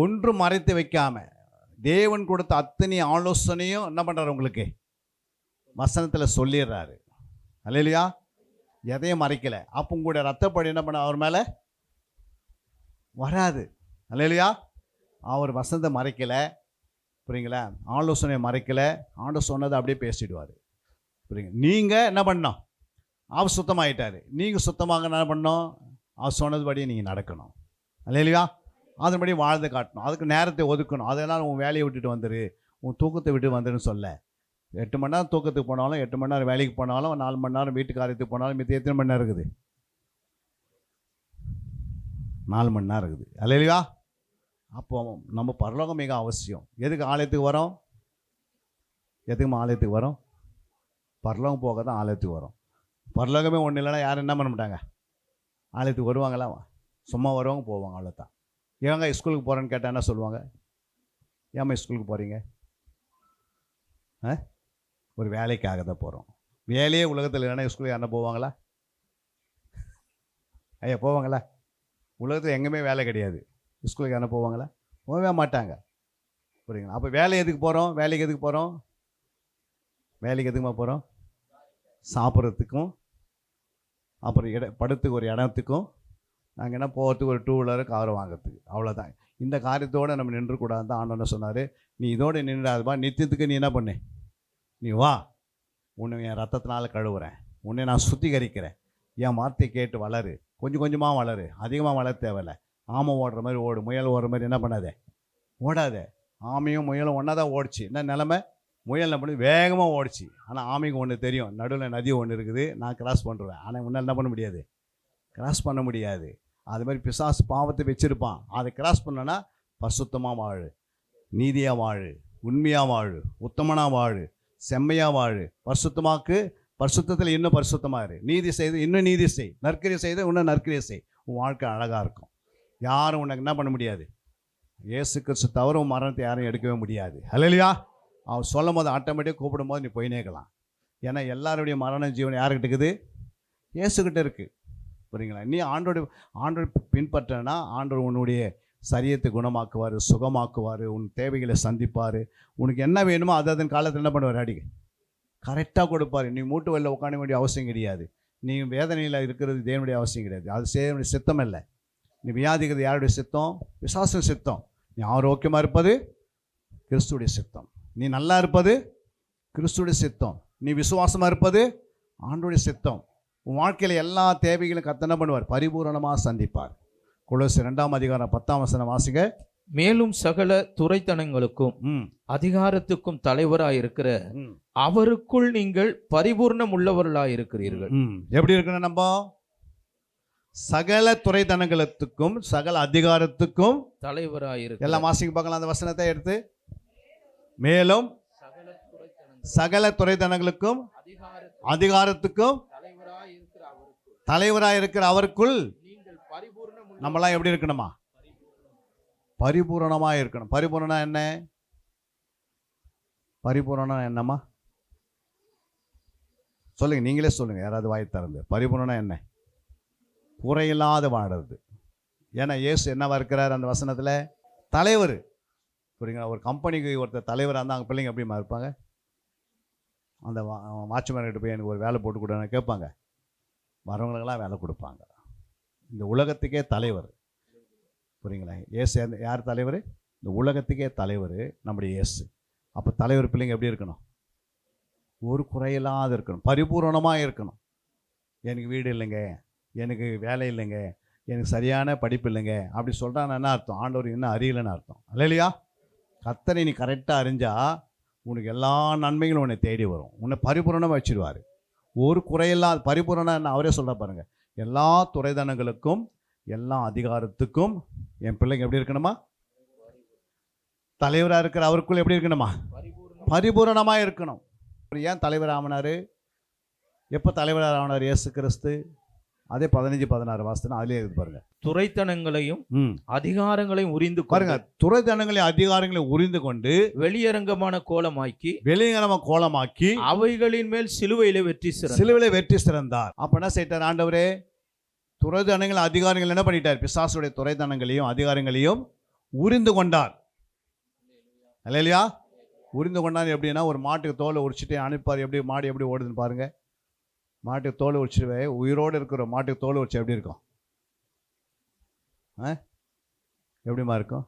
ஒன்றும் மறைத்து வைக்காம தேவன் கொடுத்த அத்தனை ஆலோசனையும் என்ன பண்றாரு, உங்களுக்கு வசனத்தில் சொல்லிடுறாரு. அல்லேலூயா. எதையும் மறைக்கல. அப்போ உங்களுடைய ரத்தப்படி என்ன பண்ண அவர் மேலே வராது. அல்லேலூயா. அவர் வசனத்தை மறைக்கல, புரியுங்களா? ஆலோசனையை மறைக்கல. ஆண்டவர் சொன்னதை அப்படியே பேசிடுவார். புரியுங்க? நீங்கள் என்ன பண்ணோம், அவர் சுத்தமாகிட்டார். நீங்கள் சுத்தமாக என்ன பண்ணோம், அவர் சொன்னதுபடி நீங்கள் நடக்கணும். அல்லேலூயா. அதன்படி வாழ்ந்து காட்டணும். அதுக்கு நேரத்தை ஒதுக்கணும். அதெல்லாம் உன் வேலையை விட்டுட்டு வந்துரு, உன் தூக்கத்தை விட்டு வந்துருன்னு சொல்ல. 8 மணி நேரம் தூக்கத்துக்கு போனாலும், 8 மணி நேரம் வேலைக்கு போனாலும், 4 மணி நேரம் வீட்டு காரியத்துக்கு போனாலும், மித்த எத்தனை மணி நேரம் இருக்குது? 4 மணி நேரம் இருக்குது. அல்லேலூயா. அப்போ நம்ம பரலோகம் மிக அவசியம். எதுக்கு ஆலயத்துக்கு வரோம்? எதுக்குமா ஆலயத்துக்கு வரோம்? பரலோகம் போக தான் ஆலயத்துக்கு வரோம். பரலோகமே ஒன்றும் இல்லைன்னா யாரும் என்ன பண்ண மாட்டாங்க, ஆலயத்துக்கு வருவாங்களா? சும்மா வருவாங்க, போவாங்க, அவ்வளோதான். ஏங்க ஸ்கூலுக்கு போகிறேன்னு கேட்டால் என்ன சொல்லுவாங்க? ஏம்மா ஸ்கூலுக்கு போகிறீங்க? ஒரு வேலைக்காக தான் போகிறோம். வேலையே உலகத்தில் இல்லைன்னா ஸ்கூலுக்கு யாருன்னா போவாங்களா? ஐயா போவாங்களா? உலகத்தில் எங்கேயுமே வேலை கிடையாது. ஸ்கூலுக்கு யாருன்னா போவாங்களா? போகவே மாட்டாங்க. புரியுங்களா? அப்போ வேலை எதுக்கு போகிறோம்? வேலைக்கு எதுக்கு போகிறோம்? வேலைக்கு எதுக்குமா போகிறோம்? சாப்பிட்றதுக்கும், அப்புறம் படுத்துக்கு ஒரு இடத்துக்கும், நாங்கள் என்ன போகிறதுக்கு ஒரு 2 வீலர் கார் வாங்கிறதுக்கு, அவ்வளோதான். இந்த காரியத்தோடு நம்ம நின்றுக்கூடாது தான் ஆண்டவன் சொன்னார். நீ இதோடு நின்றாதுப்பா, நித்தியத்துக்கு நீ என்ன பண்ணு, நீ வா, உன்னை என் ரத்தத்தினால கழுவுறேன், உன்னை நான் சுத்திகரிக்கிறேன், என் வார்த்தையை கேட்டு வளரு, கொஞ்சம் கொஞ்சமாக வளரு, அதிகமாக வளர தேவையில்லை. ஆமை ஓடுற மாதிரி ஓடு, முயல் ஓடுற மாதிரி என்ன பண்ணாதே, ஓடாதே. ஆமையும் முயலும் ஒன்றா தான் ஓடிச்சு. என்ன நிலமை, முயல் என்ன பண்ணி வேகமாக ஓடிச்சு. ஆனால் ஆமைக்கு ஒன்று தெரியும், நடுவில் நதி ஒன்று இருக்குது, நான் கிராஸ் பண்ணுறேன். ஆனால் முன்னால் என்ன பண்ண முடியாது, கிராஸ் பண்ண முடியாது. அது மாதிரி பிசாசு பாவத்தை வச்சுருப்பான். அதை கிராஸ் பண்ணனா பரிசுத்தமாக வாழு, நீதியாக வாழு, உண்மையாக வாழு, உத்தமனாக வாழு, செம்மையாக வாழு, பரிசுத்தமாக்கு, பரிசுத்தத்தில் இன்னும் பரிசுத்தமாக இரு, நீதி செய்து இன்னும் நீதி செய், நற்கிரியை செய்து இன்னும் நற்கிரியை செய். உன் வாழ்க்கை அழகாக இருக்கும். யாரும் உனக்கு என்ன பண்ண முடியாது, இயேசு கிறிஸ்து தவிர உன் மரணத்தை யாரும் எடுக்கவே முடியாது. அல்லேலூயா. அவர் சொல்லும் போது ஆட்டோமேட்டிக்காக கூப்பிடும் போது நீ போய் நேக்கலாம். ஏன்னா எல்லாருடைய மரண ஜீவன் யாருக்கிட்ட இருக்குது, இயேசுக்கிட்ட இருக்குது. புரியுங்களா? நீ ஆண்டோட பின்பற்றினா ஆண்டவர் உன்னுடைய சரீரத்தை குணமாக்குவார், சுகமாக்குவார், உன் தேவைகளை சந்திப்பார். உனக்கு என்ன வேணுமோ அதை அதன் காலத்தில் என்ன பண்ணுவார், அடிக்க கரெக்டாக கொடுப்பார். நீ மூட்டு வெளில உட்கார வேண்டிய அவசியம் கிடையாது. நீ வேதனையில் இருக்கிறது தேவனுடைய அவசியம் கிடையாது. அது செய்ய சித்தம் இல்லை. நீ வியாதிக்கிறது யாருடைய சித்தம், பிசாசு சித்தம். நீ ஆரோக்கியமாக இருப்பது கிறிஸ்துடைய சித்தம். நீ நல்லா இருப்பது கிறிஸ்துடைய சித்தம். நீ விசுவாசமாக இருப்பது ஆண்டோடைய சித்தம். உன் வாழ்க்கையில் எல்லா தேவைகளும் கர்த்தர் என்ன பண்ணுவார், பரிபூரணமாக சந்திப்பார். கொலோசியர் 2:10 வாசிங்க. மேலும் சகல துரைத்தனங்களுக்கும் அதிகாரத்துக்கும் தலைவராயிருக்கிற அவருக்குள் நீங்கள் பரிபூர்ணம் உள்ளவர்களாயிருக்கிறீர்கள். எப்படி இருக்கணும் நம்ம, சகல துரைத்தனங்களுக்கும் சகல அதிகாரத்துக்கும் தலைவராயிருக்க. எல்லாம் வாசிங்க பார்க்கலாம் அந்த வசனத்தை எடுத்து. மேலும் சகல துரைத்தனங்களுக்கும் அதிகாரத்துக்கும் தலைவராயிருக்கிற அவருக்குள் நம்மளாம் எப்படி இருக்கணுமா, பரிபூரணமாக இருக்கணும். பரிபூரணம் என்ன, பரிபூரணம் என்னம்மா சொல்லுங்க, நீங்களே சொல்லுங்க, யாராவது வாய் திறந்து. பரிபூரணம் என்ன, குறையில்லாத வாடுறது. ஏன்னா இயேசு என்னவா இருக்கிறார் அந்த வசனத்தில், தலைவர். புரியுங்களா? ஒரு கம்பெனிக்கு ஒருத்தர் தலைவராக இருந்தால் அங்கே பிள்ளைங்க எப்படிமா இருப்பாங்க, அந்த வாட்ச்மேன்கிட்ட போய் எனக்கு ஒரு வேலை போட்டு கொடுன்னு கேட்பாங்க. வரவங்களுக்கெல்லாம் வேலை கொடுப்பாங்க. இந்த உலகத்துக்கே தலைவர். புரியுங்களா? இயேசு யார் தலைவர், இந்த உலகத்துக்கே தலைவர் நம்முடைய இயேசு. அப்போ தலைவர் பிள்ளைங்க எப்படி இருக்கணும், ஒரு குறையில்லாத இருக்கணும், பரிபூரணமாக இருக்கணும். எனக்கு வீடு இல்லைங்க, எனக்கு வேலை இல்லைங்க, எனக்கு சரியான படிப்பு இல்லைங்க அப்படி சொல்கிறான்னு என்ன அர்த்தம், ஆண்டவர் இன்னும் அறியலைன்னு அர்த்தம். இல்லையா? கர்த்தரை நீ கரெக்டாக அறிஞ்சா உனக்கு எல்லா நன்மைகளும் உன்னை தேடி வரும். உன்னை பரிபூரணமாக வச்சுடுவார். ஒரு குறையில்லாத பரிபூரணம் என்ன அவரே சொல்ல பாருங்க. எல்லா துரைதனங்களுக்கும் எல்லா அதிகாரத்துக்கும் என் பிள்ளைங்க எப்படி இருக்கணுமா, தலைவராக இருக்கிற அவருக்குள்ள எப்படி இருக்கணுமா, பரிபூரணமாக இருக்கணும். ஏன் தலைவர் ஆகினார், எப்போ தலைவராக ஆனார் இயேசு கிறிஸ்து? அதே 15-16 வாசனம் அதிலே இருக்கு பாருங்க. துரைத்தனங்களையும் அதிகாரங்களையும் உரிந்து பாருங்க. துரைத்தனங்களையும் அதிகாரங்களையும் உரிந்து கொண்டு வெளியரங்கமான கோலமாக்கி அவைகளின் மேல் சிலுவையிலே வெற்றி சிறந்தார். அப்ப என்ன செய்தார் ஆண்டவரே, துரைத்தனங்கள் அதிகாரங்கள் என்ன பண்ணிட்டார், பிசாசுடைய துரைத்தனங்களையும் அதிகாரங்களையும் உரிந்து கொண்டார். இல்லையா? உரிந்து கொண்டார் எப்படின்னா, ஒரு மாட்டுக்கு தோலை உரிச்சிட்டு அனுப்பார். எப்படி மாடு எப்படி ஓடுதுன்னு பாருங்க. மாட்டுக்கு தோல் உரிச்சிடுவே, உயிரோடு இருக்கிற மாட்டுக்கு தோல் உரிச்சு எப்படி இருக்கும், எப்படிமா இருக்கும்?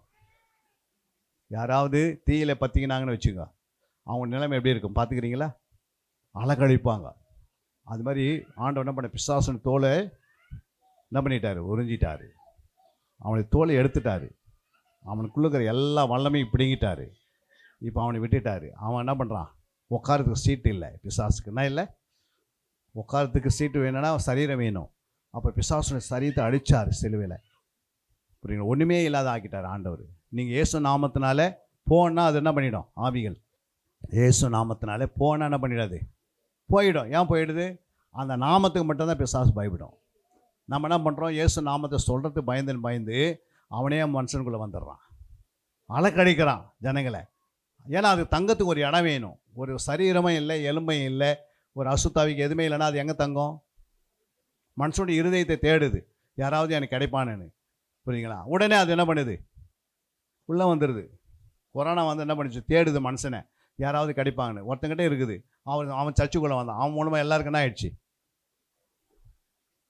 யாராவது தீயில பற்றிக்கினாங்கன்னு வச்சுக்கோ, அவங்க நிலைமை எப்படி இருக்கும் பார்த்துக்கிறீங்களா? அலக்கழிப்பாங்க. அது மாதிரி ஆண்டவன் என்ன பண்ண, பிசாசன் தோலை என்ன பண்ணிட்டாரு, உறிஞ்சிட்டாரு. அவனுடைய தோலை எடுத்துட்டாரு. அவனுக்குள்ள இருக்கிற எல்லா வல்லமையும் பிடுங்கிட்டாரு. இப்போ அவனை விட்டுட்டாரு. அவன் என்ன பண்ணுறான், உட்காரத்துக்கு சீட்டு இல்லை பிசாசுக்கு. என்ன இல்லை, உட்காரத்துக்கு சீட்டு வேணும்னா சரீரம் வேணும். அப்போ பிசாசுடைய சரீரத்தை அழிச்சார் சிலுவையில். புரியுங்க? ஒன்றுமே இல்லாத ஆக்கிட்டார் ஆண்டவர். நீங்கள் இயேசு நாமத்தினால போனால் அது என்ன பண்ணிடும், ஆவிகள் இயேசு நாமத்தினால போனால் என்ன பண்ணிடாது, போயிடும். ஏன் போயிடுது, அந்த நாமத்துக்கு மட்டும்தான் பிசாசு பயப்படும். நம்ம என்ன பண்ணுறோம், இயேசு நாமத்தை சொல்கிறது பயந்து அவனே மனுஷனுக்குள்ளே வந்துடுறான், அலக்கடிக்கிறான் ஜனங்களை. ஏன்னா அது தங்கத்துக்கு ஒரு இடம் வேணும். ஒரு சரீரமும் இல்லை, எலும்பையும் இல்லை, ஒரு அசுத்தாவிக்கு எதுவுமே இல்லைன்னா அது எங்கே தங்கும்? மனுஷனுடைய இருதயத்தை தேடுது, யாராவது எனக்கு கிடைப்பானு. புரியுங்களா? உடனே அது என்ன பண்ணுது, உள்ளே வந்துடுது. கொரோனா வந்து என்ன பண்ணிச்சு, தேடுது மனுஷனை, யாராவது கிடைப்பாங்கன்னு. ஒருத்தங்கிட்ட இருக்குது, அவன் சர்ச்சுக்குள்ளே வந்தான். அவன் மூலமாக எல்லாருக்கும் என்ன ஆயிடுச்சு,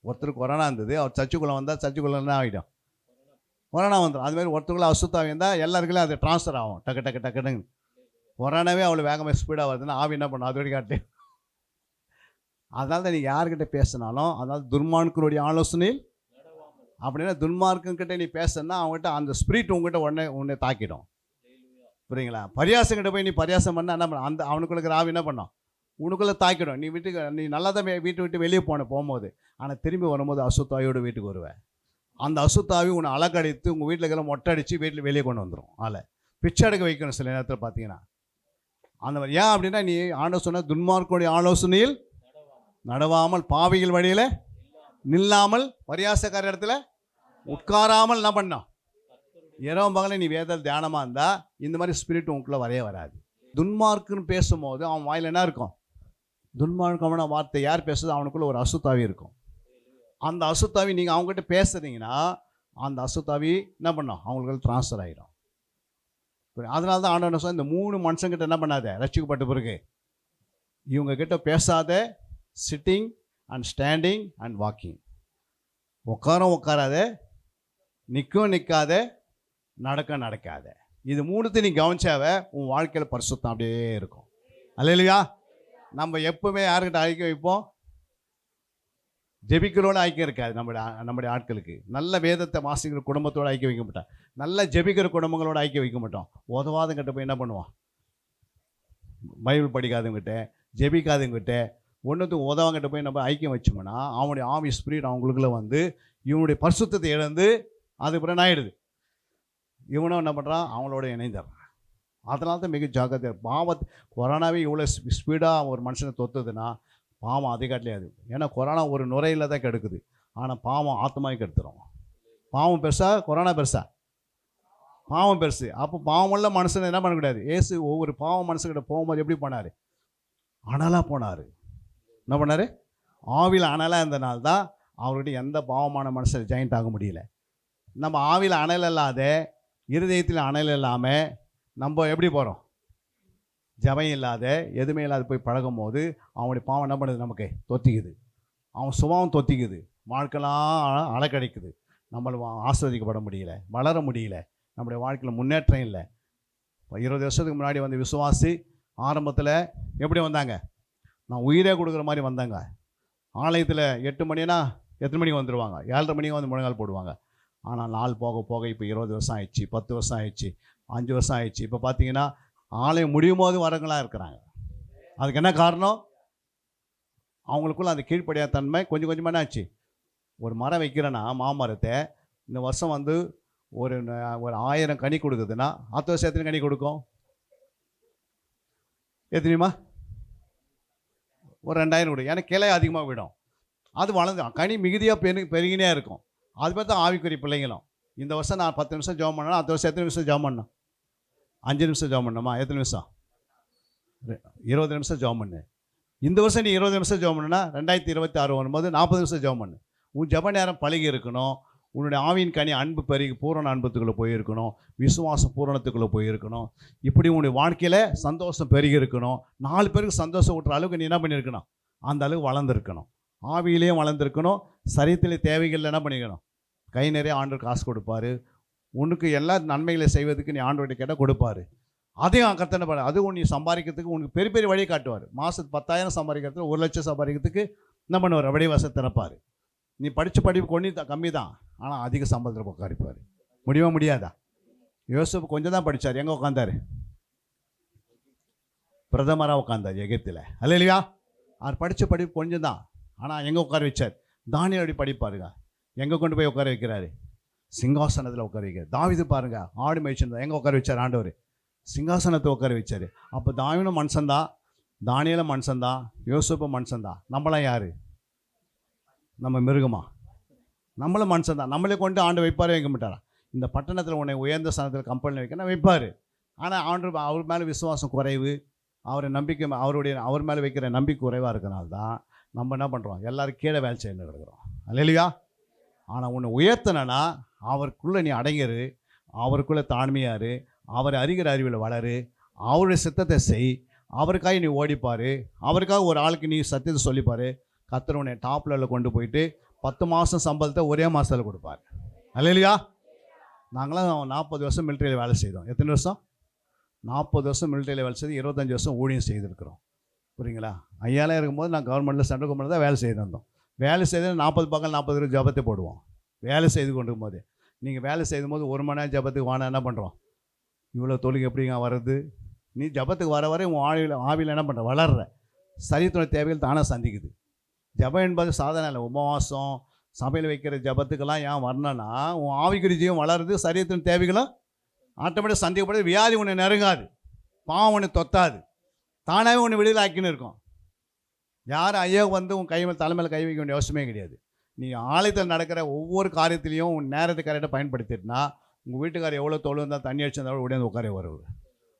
ஒருத்தருக்கு கொரோனா இருந்தது, அவர் சர்ச்சுக்குள்ளே வந்தால் சர்ச்சுக்குள்ளே என்ன ஆகிடும், கொரோனா வந்துடும். அதுமாதிரி ஒருத்தவங்கள அசுத்தாவி இருந்தால் எல்லாருக்குள்ளே அது ட்ரான்ஸ்ஃபர் ஆகும். டக்கு டக்கு டக்குன்னு கொரோனாவே அவ்வளோ வேகமாக ஸ்பீடாக வருதுன்னா ஆவி என்ன பண்ணும்? அது வரைக்கும் காட்டு. அதனால தான் நீ யார்கிட்ட பேசினாலும், அதாவது துன்மார்க்கனுடைய ஆலோசனையில் அப்படின்னா துன்மார்க்கன்கிட்ட நீ பேசுனா அவங்ககிட்ட அந்த ஸ்பிரிட் உங்ககிட்ட உடனே தாக்கிடும். புரியுங்களா? பரியாசங்கிட்ட போய் நீ பரியாசம் பண்ண என்ன பண்ண, அந்த அவனுக்குள்ள ஆவி என்ன பண்ணோம்? உனக்குள்ளே தாக்கிடும். நீ நல்லா தான் வீட்டை விட்டு வெளியே போகும்போது, ஆனால் திரும்பி வரும்போது அசுத்தாவியோடு வீட்டுக்கு வருவேன். அந்த அசுத்தாவி உன்னை அலக்கடித்து உங்கள் வீட்டில் இருக்கிற மொட்டை அடித்து வீட்டில் வெளியே கொண்டு வந்துடும். அதில் பிச்சை எடுக்க வைக்கணும் சில நேரத்தில் பார்த்தீங்கன்னா. அந்த மாதிரி ஏன் அப்படின்னா, நீ ஆண்டவர் சொன்ன துன்மார்க்கனுடைய ஆலோசனையில் நடவாமல், பாவிகள் வழியில் நில்லாமல், பரியாசக்கார இடத்துல உட்காராமல் என்ன பண்ணோம்? இரவு பகல நீ வேதல் தியானமாக இருந்தால் இந்த மாதிரி ஸ்பிரிட் உங்களுக்குள்ளே வரைய வராது. துன்மார்க்குன்னு பேசும்போது அவன் வாயில் என்ன இருக்கும்? துன்மார்க்கமான வார்த்தை யார் பேசுறது? அவனுக்குள்ள ஒரு அசுத்தாவி இருக்கும். அந்த அசுத்தாவி நீங்கள் அவங்ககிட்ட பேசுறீங்கன்னா அந்த அசுத்தாவி என்ன பண்ணோம்? அவங்களுக்கு ட்ரான்ஸ்ஃபர் ஆகிடும். அதனால தான் ஆண்டவன் சொன்ன, இந்த 3 மனுஷங்கிட்ட என்ன பண்ணாத, ரட்சிக்கப்பட்ட பிறகு இவங்க கிட்ட பேசாத. Sitting and standing and walking. உட்காராத, நிற்காத, நடக்காத. இது 3 நீ கவனிச்சாவ உன் வாழ்க்கையில் பரிசுத்தம் அப்படியே இருக்கும். அல்லேலூயா. நம்ம எப்பவுமே யாருக்கிட்ட ஐக்கியம் வைப்போம்? ஜெபிக்கிறோட ஐக்கியம் இருக்காது. நம்முடைய ஆட்களுக்கு நல்ல வேதத்தை வாசிக்கிற குடும்பத்தோடு ஐக்கியம் வைக்க மாட்டோம். நல்ல ஜெபிக்கிற குடும்பங்களோட ஐக்கியம் வைக்க மாட்டோம். உதவாதங்கிட்ட போய் என்ன பண்ணுவான்? பைபிள் படிக்காதவங்கிட்ட, ஜெபிக்காதவங்கிட்ட, ஒன்றுத்துக்கு உதவாங்கிட்ட போய் நம்ம ஐக்கியம் வச்சோம்னா அவனுடைய ஆவி ஸ்பிரிட் அவங்களுக்குள்ள வந்து இவனுடைய பரிசுத்தத்தை இழந்து அதுக்கப்புறம் என்ன ஆகிடுது? இவனும் என்ன பண்ணுறான்? அவங்களோட இணைந்துடுறான். அதனால தான் மிக ஜாக்கிரதை. கொரோனாவே இவ்வளோ ஸ்பீடாக ஒரு மனுஷனை தொத்துதுன்னா பாவம் அதை காட்டிலையாது. ஏன்னா கொரோனா ஒரு நுரையில் தான் கெடுக்குது, ஆனால் பாவம் ஆத்மாவை கெடுத்துரும். பாவம் பெருசா, கொரோனா பெருசா? பாவம் பெருசு. அப்போ பாவமுள்ள மனுஷனை என்ன பண்ணக்கூடாது? ஏசு ஒவ்வொரு பாவம் மனுஷங்கிட்ட போகும்போது எப்படி போனார்? அனலாக போனார். என்ன பண்ணார்? ஆவியில் அனலாக இருந்தனால தான் அவர்கிட்ட எந்த பாவமான மனுஷன் ஜாயிண்ட் ஆக முடியல. நம்ம ஆவியில் அனல் இல்லாத, இருதயத்தில் அனல் இல்லாமல் நம்ம எப்படி போகிறோம்? ஜபம் இல்லாத, எதுவுமே இல்லாத போய் பழகும் போது அவனுடைய பாவம் என்ன பண்ணுது? நமக்கு தொத்திக்குது. அவன் சுபாவம் தொத்திக்குது. வாழ்க்கைலாம் அலக்கடிக்குது. நம்மளை ஆஸ்வதிக்கப்பட முடியல, வளர முடியல, நம்முடைய வாழ்க்கையில் முன்னேற்றம் இல்லை. இப்போ 20 வருஷத்துக்கு முன்னாடி வந்து விசுவாசி ஆரம்பத்தில் எப்படி வந்தாங்க? நான் உயிரே கொடுக்குற மாதிரி வந்தாங்க. ஆலயத்தில் 8 மணினா எத்தனை மணிக்கு வந்துடுவாங்க? 7:30 மணிக்கு வந்து முழங்கால் போடுவாங்க. ஆனால் நாள் போக போக இப்போ 20 வருஷம் ஆயிடுச்சு, 10 வருஷம் ஆயிடுச்சு, 5 வருஷம் ஆயிடுச்சு. இப்போ பார்த்தீங்கன்னா ஆலயம் முடியும் போது வரங்களாக இருக்கிறாங்க. அதுக்கு என்ன காரணம்? அவங்களுக்குள்ள அந்த கீழ்ப்படியாத தன்மை கொஞ்சம் கொஞ்சமாக என்ன ஆச்சு? ஒரு மரம் வைக்கிறேன்னா, மாமரத்தை இந்த வருஷம் வந்து ஒரு 1000 கனி கொடுக்குதுன்னா அடுத்த வருஷம் எத்தனை கனி கொடுக்கும்? எத்தனையுமா? ஒரு 2000 கொடுக்கும். ஏன்னா கிளை அதிகமாக விடும். அது வளர்ந்து கனி மிகுதியாக பெருகினே இருக்கும். அது மாதிரி தான் ஆவிக்குரிய பிள்ளைங்களும். இந்த வருஷம் நான் 10 நிமிஷம் ஜெபம் பண்ணேன்னா அடுத்த வருஷம் எத்தனை நிமிஷம் ஜெபம் பண்ணணும்? 5 நிமிஷம் ஜெபம் பண்ணணுமா? எத்தனை நிமிஷம்? 20 நிமிஷம் ஜெபம் பண்ணு. இந்த வருஷம் நீ 20 நிமிஷம் ஜெபம் பண்ணுன்னா 2026 வரும்போது 40 நிமிஷம் ஜெபம் பண்ணு. உன் ஜெப நேரம் பழகி இருக்கணும். உன்னுடைய ஆவியின் கனி அன்பு பெருகி பூரண அன்பத்துக்குள்ளே போயிருக்கணும். விசுவாசம் பூரணத்துக்குள்ளே போயிருக்கணும். இப்படி உன்னுடைய வாழ்க்கையில் சந்தோஷம் பெருகி இருக்கணும். 4 பேருக்கு சந்தோஷம் ஊட்டுற அளவுக்கு நீ என்ன பண்ணியிருக்கணும்? அந்த அளவுக்கு வளர்ந்துருக்கணும். ஆவியிலையும் வளர்ந்துருக்கணும். சரீரத்திலே தேவைகள் என்ன பண்ணிக்கணும்? கை நிறைய ஆண்டவர் காசு கொடுப்பாரு. உனக்கு எல்லா நன்மைகளை செய்வதுக்கு நீ ஆண்டவர்கிட்ட கேட்டால் கொடுப்பாரு. அதையும் கர்த்தனை பாரு. அதுவும் நீ சம்பாதிக்கிறதுக்கு உனக்கு பெரிய பெரிய வழியை காட்டுவார். மாதத்துக்கு 10,000 சம்பாதிக்கிறதுக்கு 1 லட்சம் சம்பாதிக்கிறதுக்கு என்ன பண்ணுவார்? வழி வசதி திறப்பார். நீ படித்த படிப்பு கொஞ்சம் கம்மி தான், ஆனால் அதிக சம்பளத்தில் உட்காரிப்பார். முடியாதா? யோசப் கொஞ்சம் தான் படித்தார். எங்கே உட்காந்தார்? பிரதமராக உட்காந்தார் எகிப்தில். அல்லேலூயா. அவர் படித்த படிப்பு கொஞ்சம் தான், ஆனால் எங்கே உட்கார வச்சார்? தானியேல் அப்படி படிப்பாருங்க. எங்கே கொண்டு போய் உட்கார வைக்கிறாரு? சிங்காசனத்தில் உட்கார வைக்கிறார். தாவீது பாருங்க, ஆடு மேய்ச்சிருந்தா எங்கே உட்கார வச்சார்? ஆண்டவர் சிங்காசனத்தை உட்கார வச்சார். அப்போ தாவீதும் மனுஷன்தான், தானியேலும் மனுஷன்தான், யோசேப்பும் மனுஷன்தான். நம்மளாம் யார்? நம்ம மிருகமா? நம்மளும் மனுஷன்தான். நம்மளே கொண்டு ஆண்டு வைப்பாரே வைக்க மாட்டாரா? இந்த பட்டணத்தில் உன்னை உயர்ந்த ஸ்தானத்தில் கம்பெனி வைக்கணும் வைப்பார். ஆனால் ஆண்டு அவர் மேலே விசுவாசம் குறைவு, அவர் மேலே வைக்கிற நம்பிக்கை குறைவாக இருக்கிறனால தான் நம்ம என்ன பண்ணுறோம்? எல்லோரும் கீழே வேலை செய்யணும் இருக்கிறோம். அல்லேலூயா. ஆனால் உன்னை உயர்த்தினா அவருக்குள்ளே நீ அடங்கிரு, அவருக்குள்ளே தாழ்மையாரு, அவரை அறிகிற அறிவில் வளரு, அவருடைய சித்தத்தை செய், அவருக்காக நீ ஓடிப்பார், அவருக்காக ஒரு ஆளுக்கு நீ சத்தியத்தை சொல்லிப்பார். கர்த்தர் உன்னை டாப் லெவலில் கொண்டு போயிட்டு 10 மாதம் சம்பளத்தை ஒரே மாதத்தில் கொடுப்பார். அல்லேலூயா. நாங்களாம் 40 வருஷம் மிலிட்டரியில் வேலை செய்தோம். எத்தனை வருஷம்? 40 வருஷம் மிலிட்டரியில் வேலை செய்து 25 வருஷம் ஊழியம் செய்திருக்கிறோம். புரியுங்களா? ஐயாலாம் இருக்கும்போது நான் கவர்மெண்ட்டில் சென்ட்ரல் கவர்மெண்ட்டில் தான் வேலை செய்திருந்தோம். வேலை செய்து 40 பக்கம் 40 ஜபத்தை போடுவோம். வேலை செய்து கொண்டு போது நீங்கள் வேலை செய்யும்போது 1 மணி நேரம் ஜபத்துக்கு வானா என்ன பண்ணுறோம்? இவ்வளோ தொழில் எப்படிங்க வர்றது? நீ ஜபத்துக்கு வர வரை உன் ஆவியில் என்ன பண்ணுற? வளர்ற. சரீரத்தோட தேவைகள் தானே சந்திக்குது. ஜபம் என்பது சாதனை இல்லை. உபவாசம் சபையில் வைக்கிற ஜபத்துக்கெல்லாம் ஏன் வரணும்னா உன் ஆவிக்குரிய ஜீவம் வளருது, சரீரத்தின் தேவைகளும் ஆட்டோமேட்டிக் சந்திக்கப்படுது. வியாதி ஒன்று நெருங்காது, பாவம் ஒன்று தொத்தாது, தானாகவே ஒன்று வெளியில் ஆக்கின்னு இருக்கும். யாரும் ஐயோ வந்து உன் கை மேல் தலைமையில் கை வைக்க வேண்டிய அவசியமே கிடையாது. நீ ஆலயத்தில் நடக்கிற ஒவ்வொரு காரியத்திலையும் உன் நேரத்தை கரெக்டாக பயன்படுத்திட்டுனா உங்கள் வீட்டுக்காரர் எவ்வளோ தொழில் இருந்தால் தண்ணி அடிச்சிருந்தாலும் உடனே உட்கார வருவார்.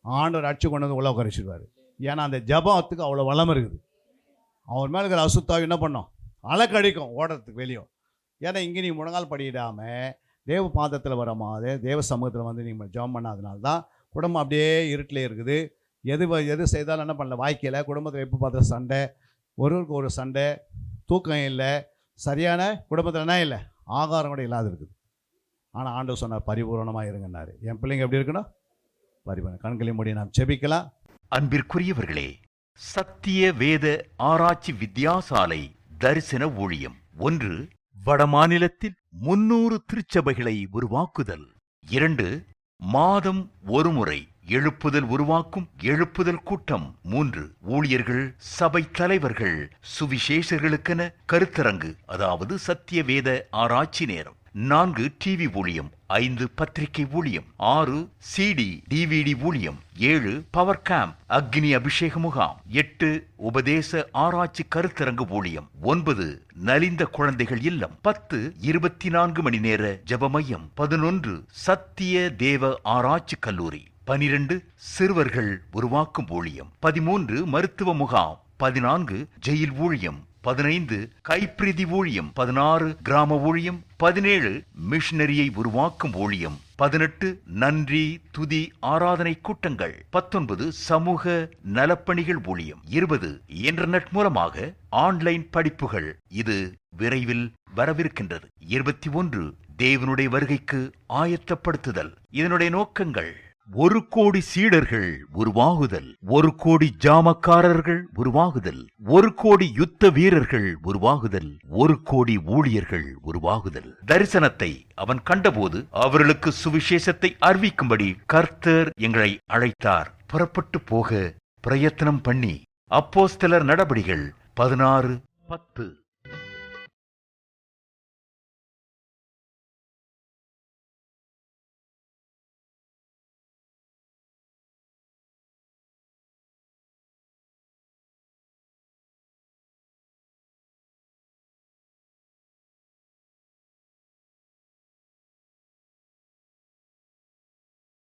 ஆண்டவர் அடிச்சு கொண்டு வந்து உள்ள உட்கார வச்சுருவார். ஏன்னா அந்த ஜபத்துக்கு அவ்வளோ வளம் இருக்குது. அவர் மேலே இருக்கிற அசுத்தாவை என்ன பண்ணோம்? அலக்கடிக்கும் ஓடுறதுக்கு வெளியும். ஏன்னா இங்கே நீ முழங்கால் படியிடாமல் தேவ பாதத்தில் வர மாதிரி தேவ சமூகத்தில் வந்து நீங்கள் ஜபம் பண்ணாதனால தான் குடும்பம் அப்படியே இருட்டிலே இருக்குது. எது செய்தாலும் என்ன பண்ணல, வாய்க்கல. குடும்பத்தில் எப்போ பார்த்தா சண்டை, ஒருவருக்கு ஒரு சண்டை, தூக்கம் இல்லை, சரியான குடும்பத்தில் என்ன இல்லை, ஆகாரம் கூட இல்லாத இருக்குது. ஆனால் ஆண்டவர் சொன்னார் பரிபூரணமாக இருங்கன்னாரு. என் பிள்ளைங்க எப்படி இருக்கணும்? பரிபூரணம். கண்களை மூடி நாம் செபிக்கலாம். அன்பிற்குரியவர்களே, சத்திய வேத ஆராய்ச்சி வித்யாசாலை தரிசன ஊழியம் 1. வடமாநிலத்தில் 300 திருச்சபைகளை உருவாக்குதல். 2. மாதம் ஒருமுறை எழுப்புதல் உருவாக்கும் எழுப்புதல் கூட்டம். 3. ஊழியர்கள், சபை தலைவர்கள், சுவிசேஷர்களுக்கென கருத்தரங்கு, அதாவது சத்திய வேத ஆராய்ச்சி நேரம். 4. டிவி ஊழியம். 5. பத்திரிகை ஊழியம். 6. CD DVD ஊழியம். 7. பவர் கேம்ப் அக்னி அபிஷேக முகாம். 8. உபதேச ஆராய்ச்சி கருத்தரங்கு ஊழியம். 9. நலிந்த குழந்தைகள் இல்லம். 10. 24 மணி நேர ஜெப மையம். 11. சத்திய தேவ ஆராய்ச்சி கல்லூரி. 12. சிறுவர்கள் உருவாக்கும் ஊழியம். 13. மருத்துவ முகாம். 14. ஜெயில் ஊழியம். 15. கைப்பிரதி ஊழியம். 16. கிராம ஊழியம். 17. மிஷனரியை உருவாக்கும் ஊழியம். 18. நன்றி துதி ஆராதனை கூட்டங்கள். 19. சமூக நலப்பணிகள் ஊழியம். 20. இன்டர்நெட் மூலமாக ஆன்லைன் படிப்புகள். இது விரைவில் வரவிருக்கின்றது. 21. தேவனுடைய வருகைக்கு ஆயத்தப்படுத்துதல். இதனுடைய நோக்கங்கள்: 1 கோடி சீடர்கள் உருவாகுதல், 1 கோடி ஜாமக்காரர்கள் உருவாகுதல், 1 கோடி யுத்த வீரர்கள் உருவாகுதல், 1 கோடி ஊழியர்கள் உருவாகுதல். தரிசனத்தை அவன் கண்டபோது அவர்களுக்கு சுவிசேஷத்தை அறிவிக்கும்படி கர்த்தர் எங்களை அழைத்தார். புறப்பட்டு போக பிரயத்தனம் பண்ணி. அப்போஸ்தலர் நடபடிகள் 16:10.